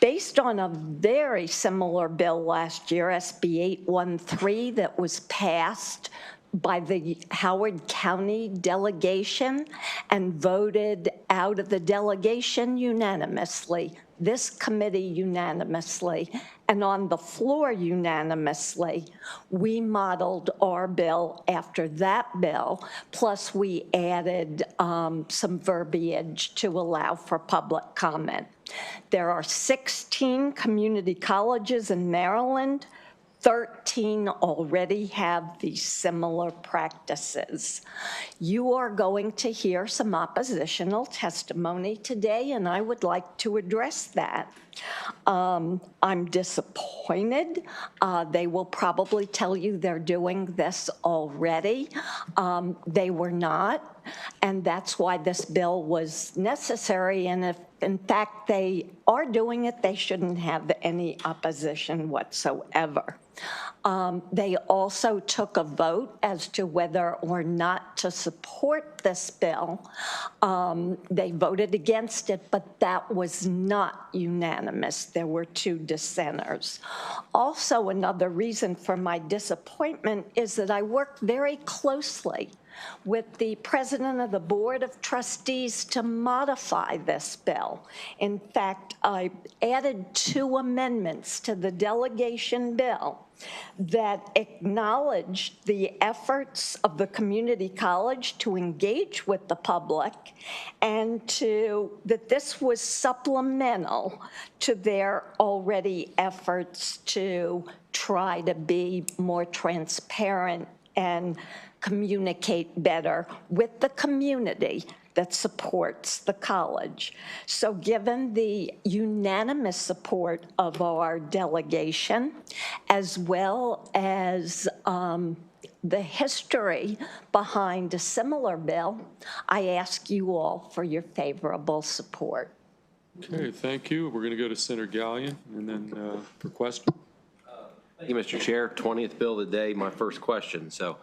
Based on a very similar bill last year, SB 813, that was passed by the Howard County delegation and voted out of the delegation unanimously, this committee unanimously, and on the floor unanimously, we modeled our bill after that bill, plus we added some verbiage to allow for public comment. There are 16 community colleges in Maryland. 13 already have these similar practices. You are going to hear some oppositional testimony today, and I would like to address that. I'm disappointed. They will probably tell you they're doing this already. They were not, and that's why this bill was necessary, and if in fact they are doing it, they shouldn't have any opposition whatsoever. They also took a vote as to whether or not to support this bill. They voted against it, but that was not unanimous. There were 2 dissenters. Also, another reason for my disappointment is that I worked very closely with the president of the Board of Trustees to modify this bill. In fact, I added 2 amendments to the delegation bill that acknowledged the efforts of the community college to engage with the public and that this was supplemental to their already efforts to try to be more transparent and communicate better with the community that supports the college. So given the unanimous support of our delegation, as well as the history behind a similar bill, I ask you all for your favorable support.
Okay, thank you. We're going to go to Senator Gallion and then for questions.
Thank you, Mr. Chair. 20th bill of the day, my first question. So,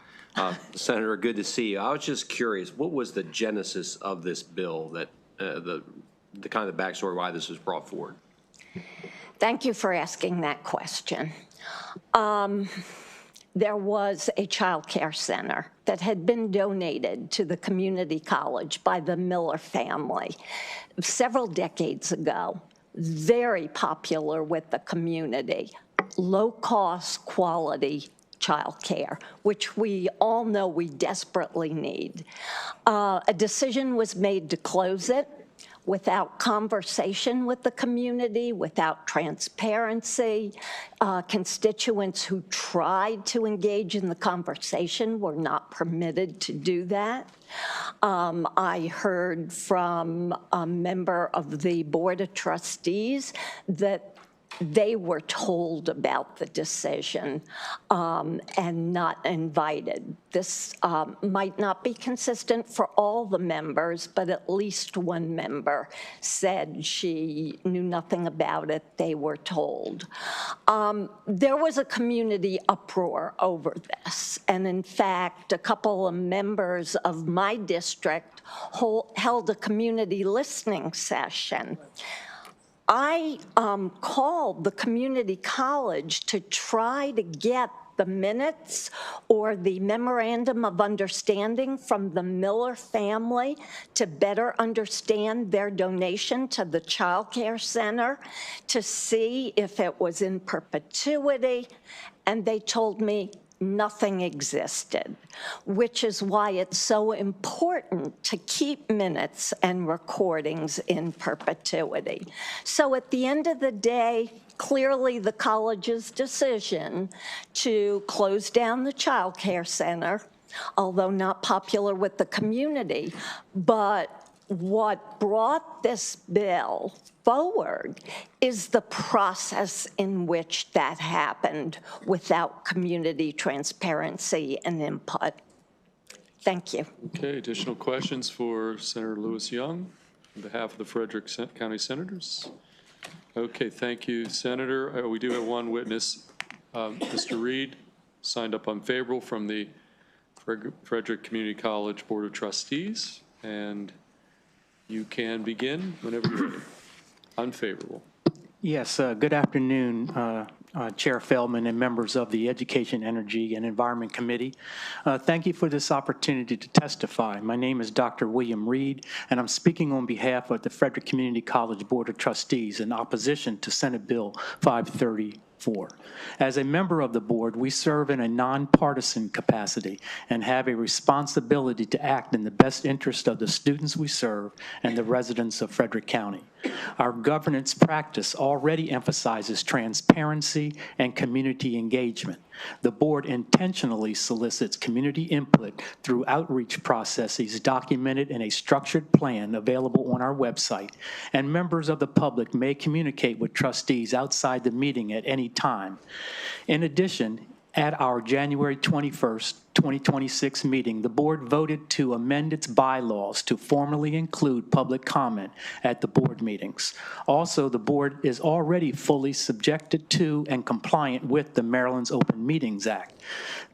Senator, good to see you. I was just curious, what was the genesis of this bill, that the kind of the backstory why this was brought forward?
Thank you for asking that question. There was a child care center that had been donated to the community college by the Miller family several decades ago. Very popular with the community, low-cost, quality child care, which we all know we desperately need. A decision was made to close it. without conversation with the community, without transparency. Constituents who tried to engage in the conversation were not permitted to do that. I heard from a member of the Board of Trustees that they were told about the decision and not invited. This might not be consistent for all the members, but at least one member said she knew nothing about it. They were told. There was a community uproar over this. And in fact, a couple of members of my district held a community listening session. I called the community college to try to get the minutes or the memorandum of understanding from the Miller family to better understand their donation to the child care center to see if it was in perpetuity, and they told me nothing existed, which is why it's so important to keep minutes and recordings in perpetuity. So at the end of the day, clearly the college's decision to close down the child care center, although not popular with the community, but what brought this bill forward is the process in which that happened without community transparency and input. Thank you.
Okay, additional questions for Senator Lewis Young on behalf of the Frederick County Senators? Okay, thank you, Senator. We do have one witness, Mr. Reed, signed up unfavorable from the Frederick Community College Board of Trustees, and you can begin whenever you're ready. Unfavorable.
Yes, good afternoon, Chair Feldman and members of the Education, Energy, and Environment Committee. Thank you for this opportunity to testify. My name is Dr. William Reed, and I'm speaking on behalf of the Frederick Community College Board of Trustees in opposition to Senate Bill 534. As a member of the board, we serve in a nonpartisan capacity and have a responsibility to act in the best interest of the students we serve and the residents of Frederick County. Our governance practice already emphasizes transparency and community engagement. The board intentionally solicits community input through outreach processes documented in a structured plan available on our website, and members of the public may communicate with trustees outside the meeting at any time. In addition, at our January 21st, 2026 meeting, the board voted to amend its bylaws to formally include public comment at the board meetings. Also, the board is already fully subjected to and compliant with the Maryland's Open Meetings Act.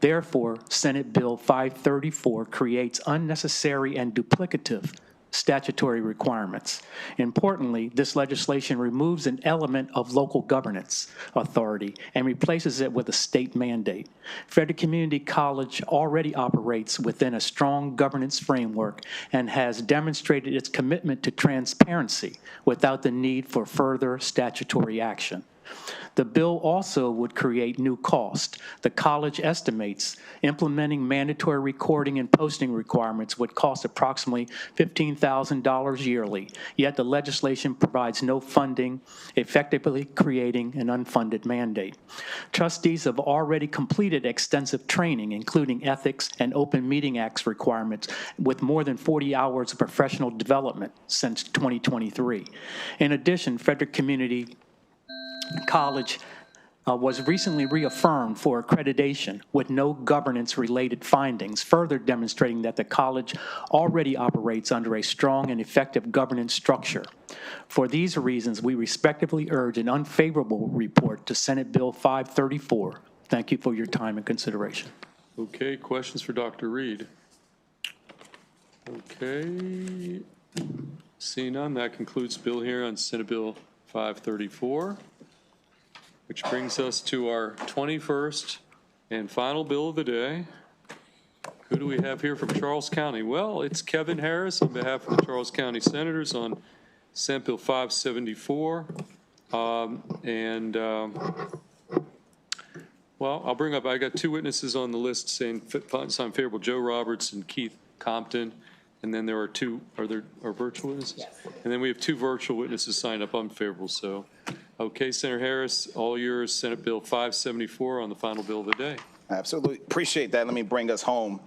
Therefore, Senate Bill 534 creates unnecessary and duplicative statutory requirements. Importantly, this legislation removes an element of local governance authority and replaces it with a state mandate. Frederick Community College already operates within a strong governance framework and has demonstrated its commitment to transparency without the need for further statutory action. The bill also would create new cost. The college estimates implementing mandatory recording and posting requirements would cost approximately $15,000 yearly, yet the legislation provides no funding, effectively creating an unfunded mandate. Trustees have already completed extensive training, including ethics and Open Meeting Act requirements, with more than 40 hours of professional development since 2023. In addition, Frederick Community College was recently reaffirmed for accreditation with no governance-related findings, further demonstrating that the college already operates under a strong and effective governance structure. For these reasons, we respectively urge an unfavorable report to Senate Bill 534. Thank you for your time and consideration.
Okay, questions for Dr. Reed? Okay, seeing none, that concludes the bill here on Senate Bill 534. Which brings us to our 21st and final bill of the day. Who do we have here from Charles County? Well, it's Kevin Harris on behalf of the Charles County Senators on Senate Bill 574. Well, I'll bring up, I got two witnesses on the list saying signed favorable, Joe Roberts and Keith Compton. And then there are two, are virtual witnesses? Yes. And then we have two virtual witnesses signed up unfavorable, so. Okay, Senator Harris, all yours, Senate Bill 574 on the final bill of the day.
Absolutely. Appreciate that. Let me bring us home,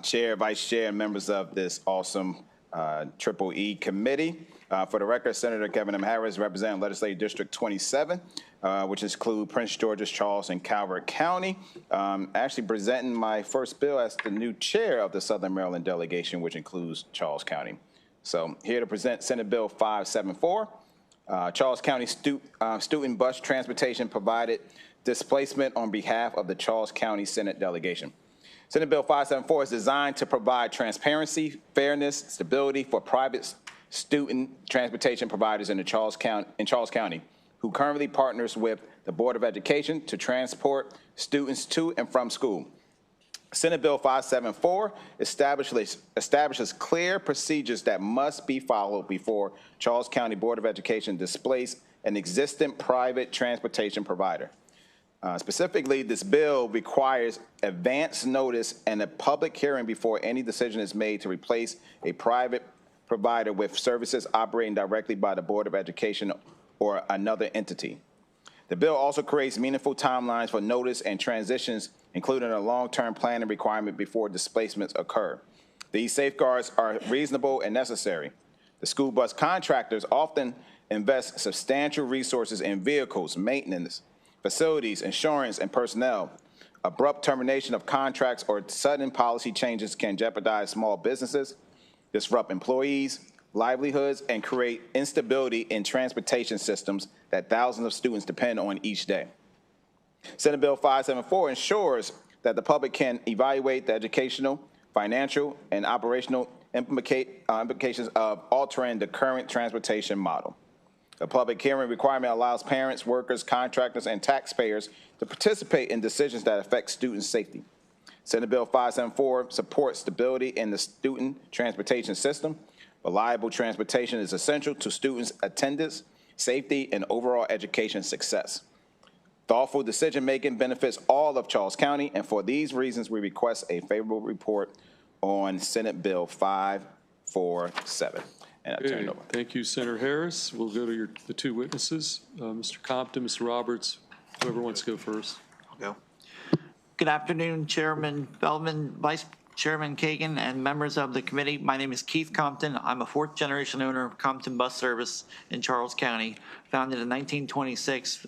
Chair, Vice Chair, and members of this awesome EEE Committee. For the record, Senator Kevin M. Harris, representing Legislative District 27, which include Prince George's, Charles, and Calvert County. Actually presenting my first bill as the new chair of the Southern Maryland delegation, which includes Charles County. So here to present Senate Bill 574. Charles County student bus transportation provided displacement on behalf of the Charles County Senate delegation. Senate Bill 574 is designed to provide transparency, fairness, stability for private student transportation providers in Charles County, who currently partners with the Board of Education to transport students to and from school. Senate Bill 574 establishes clear procedures that must be followed before Charles County Board of Education displace an existing private transportation provider. Specifically, this bill requires advance notice and a public hearing before any decision is made to replace a private provider with services operating directly by the Board of Education or another entity. The bill also creates meaningful timelines for notice and transitions, including a long-term planning requirement before displacements occur. These safeguards are reasonable and necessary. The school bus contractors often invest substantial resources in vehicles, maintenance, facilities, insurance, and personnel. Abrupt termination of contracts or sudden policy changes can jeopardize small businesses, disrupt employees' livelihoods, and create instability in transportation systems that thousands of students depend on each day. Senate Bill 574 ensures that the public can evaluate the educational, financial, and operational implications of altering the current transportation model. The public hearing requirement allows parents, workers, contractors, and taxpayers to participate in decisions that affect student safety. Senate Bill 574 supports stability in the student transportation system. Reliable transportation is essential to students' attendance, safety, and overall education success. Thoughtful decision-making benefits all of Charles County, and for these reasons, we request a favorable report on Senate Bill 547. And I turn it over.
Thank you, Senator Harris. We'll go to the two witnesses, Mr. Compton, Mr. Roberts, whoever wants to go first.
I'll go. Good afternoon, Chairman Feldman, Vice Chairman Kagan, and members of the committee. My name is Keith Compton. I'm a fourth-generation owner of Compton Bus Service in Charles County, founded in 1926,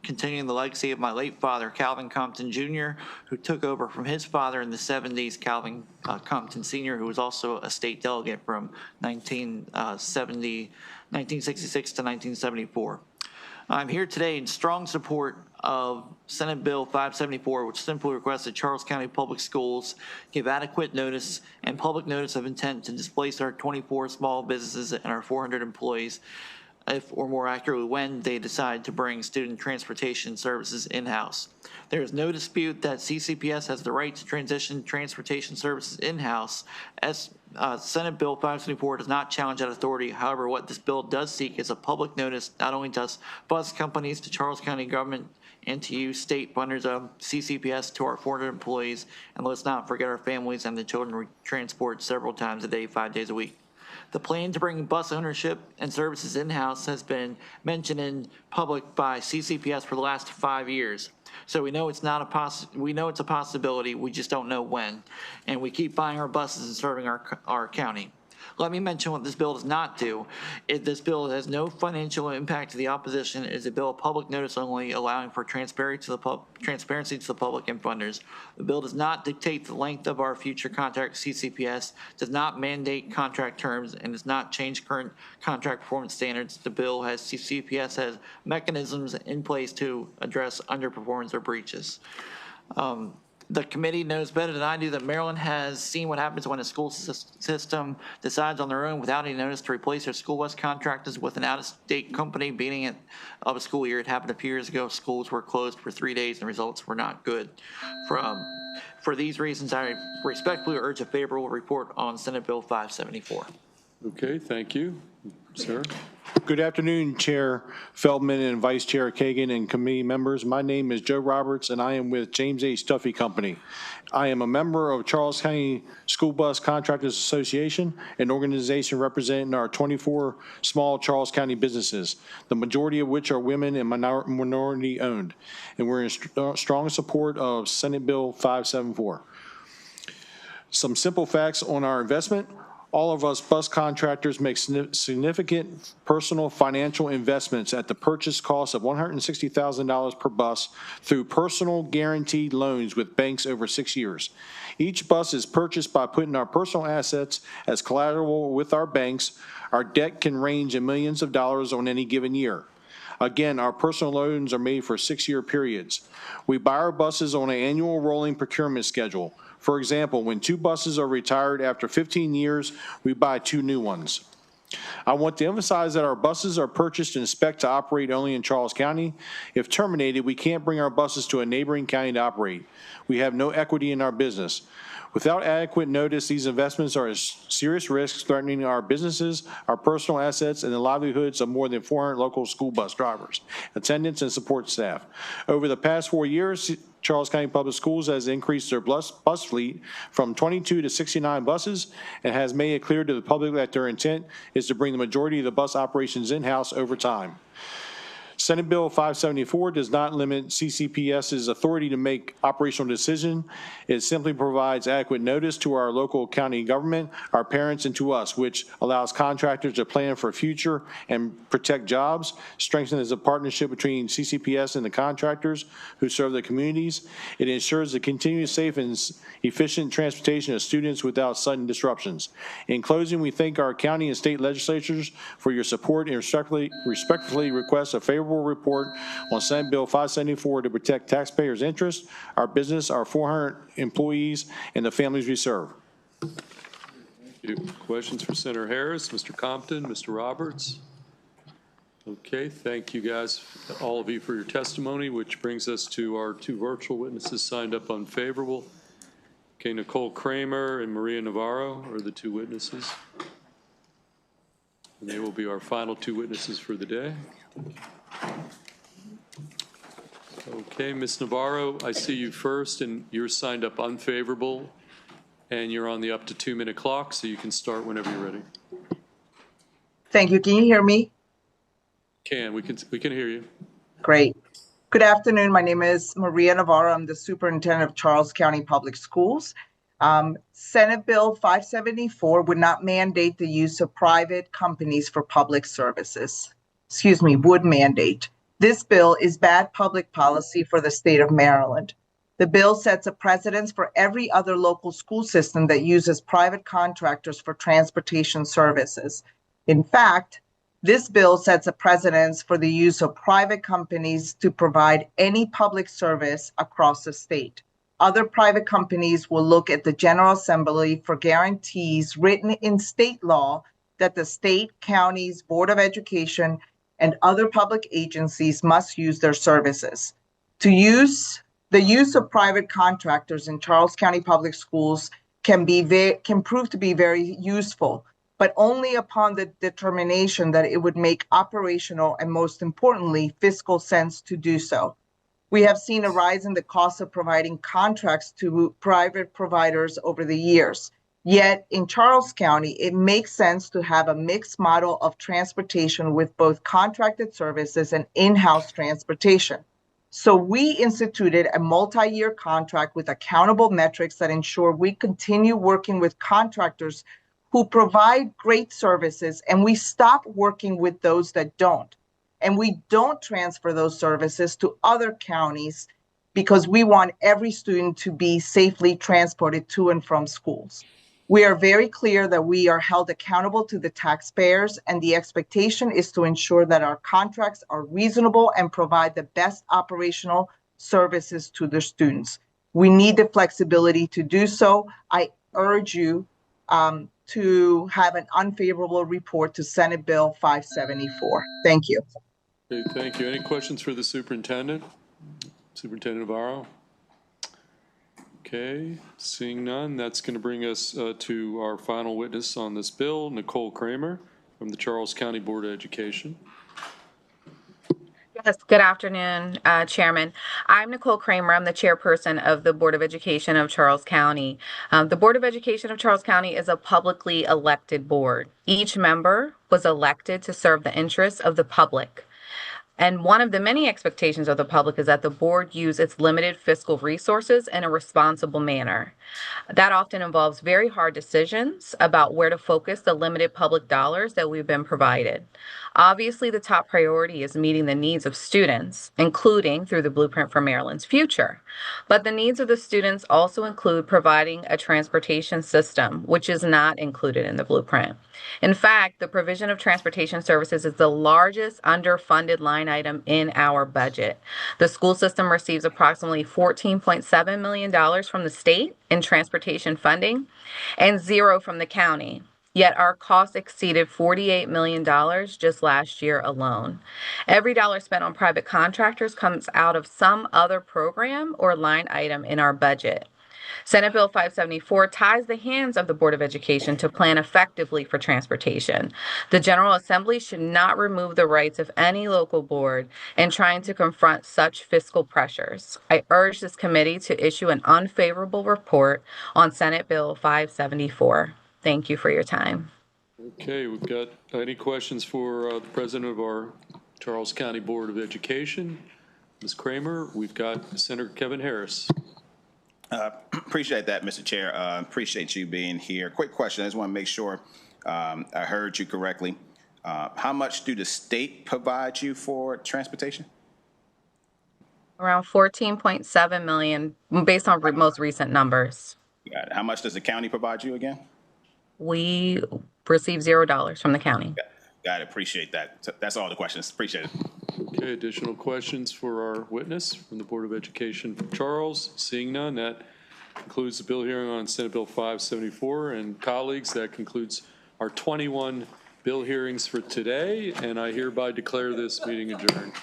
continuing the legacy of my late father, Calvin Compton Jr., who took over from his father in the 70s, Calvin Compton Sr., who was also a state delegate from 1966 to 1974. I'm here today in strong support of Senate Bill 574, which simply requests that Charles County Public Schools give adequate notice and public notice of intent to displace our 24 small businesses and our 400 employees, if or more accurately, when they decide to bring student transportation services in-house. There is no dispute that CCPS has the right to transition transportation services in-house, as Senate Bill 574 does not challenge that authority. However, what this bill does seek is a public notice, not only to bus companies, to Charles County government, and to you state funders of CCPS, to our 400 employees, and let's not forget our families and the children we transport several times a day, 5 days a week. The plan to bring bus ownership and services in-house has been mentioned in public by CCPS for the last 5 years. So we know it's not we know it's a possibility. We just don't know when. And we keep buying our buses and serving our county. Let me mention what this bill does not do. This bill has no financial impact to the opposition. It is a bill of public notice only, allowing for transparency to the public and funders. The bill does not dictate the length of our future contract with CCPS, does not mandate contract terms, and does not change current contract performance standards. The bill has CCPS has mechanisms in place to address underperformance or breaches. The committee knows better than I do that Maryland has seen what happens when a school system decides on their own without any notice to replace their school bus contractors with an out-of-state company beginning of a school year. It happened a few years ago. Schools were closed for 3 days and the results were not good. For these reasons, I respectfully urge a favorable report on Senate Bill 574.
Okay, thank you. Sir?
Good afternoon, Chair Feldman and Vice Chair Kagan and committee members. My name is Joe Roberts, and I am with James A. Stuffy Company. I am a member of Charles County School Bus Contractors Association, an organization representing our 24 small Charles County businesses, the majority of which are women and minority owned. And we're in strong support of Senate Bill 574. Some simple facts on our investment. All of us bus contractors make significant personal financial investments at the purchase cost of $160,000 per bus through personal guaranteed loans with banks over 6 years. Each bus is purchased by putting our personal assets as collateral with our banks. Our debt can range in millions of dollars on any given year. Again, our personal loans are made for 6-year periods. We buy our buses on an annual rolling procurement schedule. For example, when 2 buses are retired after 15 years, we buy 2 new ones. I want to emphasize that our buses are purchased and spec'd to operate only in Charles County. If terminated, we can't bring our buses to a neighboring county to operate. We have no equity in our business. Without adequate notice, these investments are a serious risk threatening our businesses, our personal assets, and the livelihoods of more than 400 local school bus drivers, attendants, and support staff. Over the past 4 years, Charles County Public Schools has increased their bus fleet from 22 to 69 buses and has made it clear to the public that their intent is to bring the majority of the bus operations in-house over time. Senate Bill 574 does not limit CCPS's authority to make operational decisions. It simply provides adequate notice to our local county government, our parents, and to us, which allows contractors to plan for future and protect jobs, strengthens the partnership between CCPS and the contractors who serve the communities. It ensures the continuous safe and efficient transportation of students without sudden disruptions. In closing, we thank our county and state legislatures for your support and respectfully request a favorable report on Senate Bill 574 to protect taxpayers' interests, our business, our 400 employees, and the families we serve.
Thank you. Questions for Senator Harris, Mr. Compton, Mr. Roberts? Okay, thank you guys, all of you, for your testimony, which brings us to our 2 virtual witnesses signed up unfavorable. Okay, Nicole Kramer and Maria Navarro are the 2 witnesses. And they will be our final 2 witnesses for the day. Okay, Ms. Navarro, I see you first, and you're signed up unfavorable, and you're on the up to 2-minute clock, so you can start whenever you're ready.
Thank you. Can you hear me?
We can hear you.
Great. Good afternoon. My name is Maria Navarro. I'm the superintendent of Charles County Public Schools. Senate Bill 574 would not mandate the use of private companies for public services. Would mandate. This bill is bad public policy for the state of Maryland. The bill sets a precedence for every other local school system that uses private contractors for transportation services. In fact, this bill sets a precedence for the use of private companies to provide any public service across the state. Other private companies will look at the General Assembly for guarantees written in state law that the state, counties, Board of Education, and other public agencies must use their services. The use of private contractors in Charles County Public Schools can prove to be very useful, but only upon the determination that it would make operational and, most importantly, fiscal sense to do so. We have seen a rise in the cost of providing contracts to private providers over the years. Yet in Charles County, it makes sense to have a mixed model of transportation with both contracted services and in-house transportation. So we instituted a multi-year contract with accountable metrics that ensure we continue working with contractors who provide great services, and we stop working with those that don't. And we don't transfer those services to other counties because we want every student to be safely transported to and from schools. We are very clear that we are held accountable to the taxpayers, and the expectation is to ensure that our contracts are reasonable and provide the best operational services to the students. We need the flexibility to do so. I urge you to have an unfavorable report to Senate Bill 574. Thank you.
Okay, thank you. Any questions for the superintendent? Superintendent Navarro? Okay, seeing none, that's going to bring us to our final witness on this bill, Nicole Kramer. from the Charles County Board of Education.
Yes, good afternoon, Chairman. I'm Nicole Kramer. I'm the chairperson of the Board of Education of Charles County. The Board of Education of Charles County is a publicly elected board. Each member was elected to serve the interests of the public. And one of the many expectations of the public is that the board use its limited fiscal resources in a responsible manner. That often involves very hard decisions about where to focus the limited public dollars that we've been provided. Obviously, the top priority is meeting the needs of students, including through the Blueprint for Maryland's Future. But the needs of the students also include providing a transportation system, which is not included in the Blueprint. In fact, the provision of transportation services is the largest underfunded line item in our budget. The school system receives approximately $14.7 million from the state in transportation funding and zero from the county. Yet our costs exceeded $48 million just last year alone. Every dollar spent on private contractors comes out of some other program or line item in our budget. Senate Bill 574 ties the hands of the Board of Education to plan effectively for transportation. The General Assembly should not remove the rights of any local board in trying to confront such fiscal pressures. I urge this committee to issue an unfavorable report on Senate Bill 574. Thank you for your time.
Okay, we've got any questions for the president of our Charles County Board of Education, Ms. Kramer? We've got Senator Kevin Harris.
Appreciate that, Mr. Chair. Appreciate you being here. Quick question. I just want to make sure I heard you correctly. How much do the state provide you for transportation?
Around $14.7 million based on most recent numbers.
Got it. How much does the county provide you again?
We receive $0 from the county.
Got it. Appreciate that. That's all the questions. Appreciate it.
Okay, additional questions for our witness from the Board of Education. Charles, seeing none, that concludes the bill hearing on Senate Bill 574. And colleagues, that concludes our 21 bill hearings for today, and I hereby declare this meeting adjourned.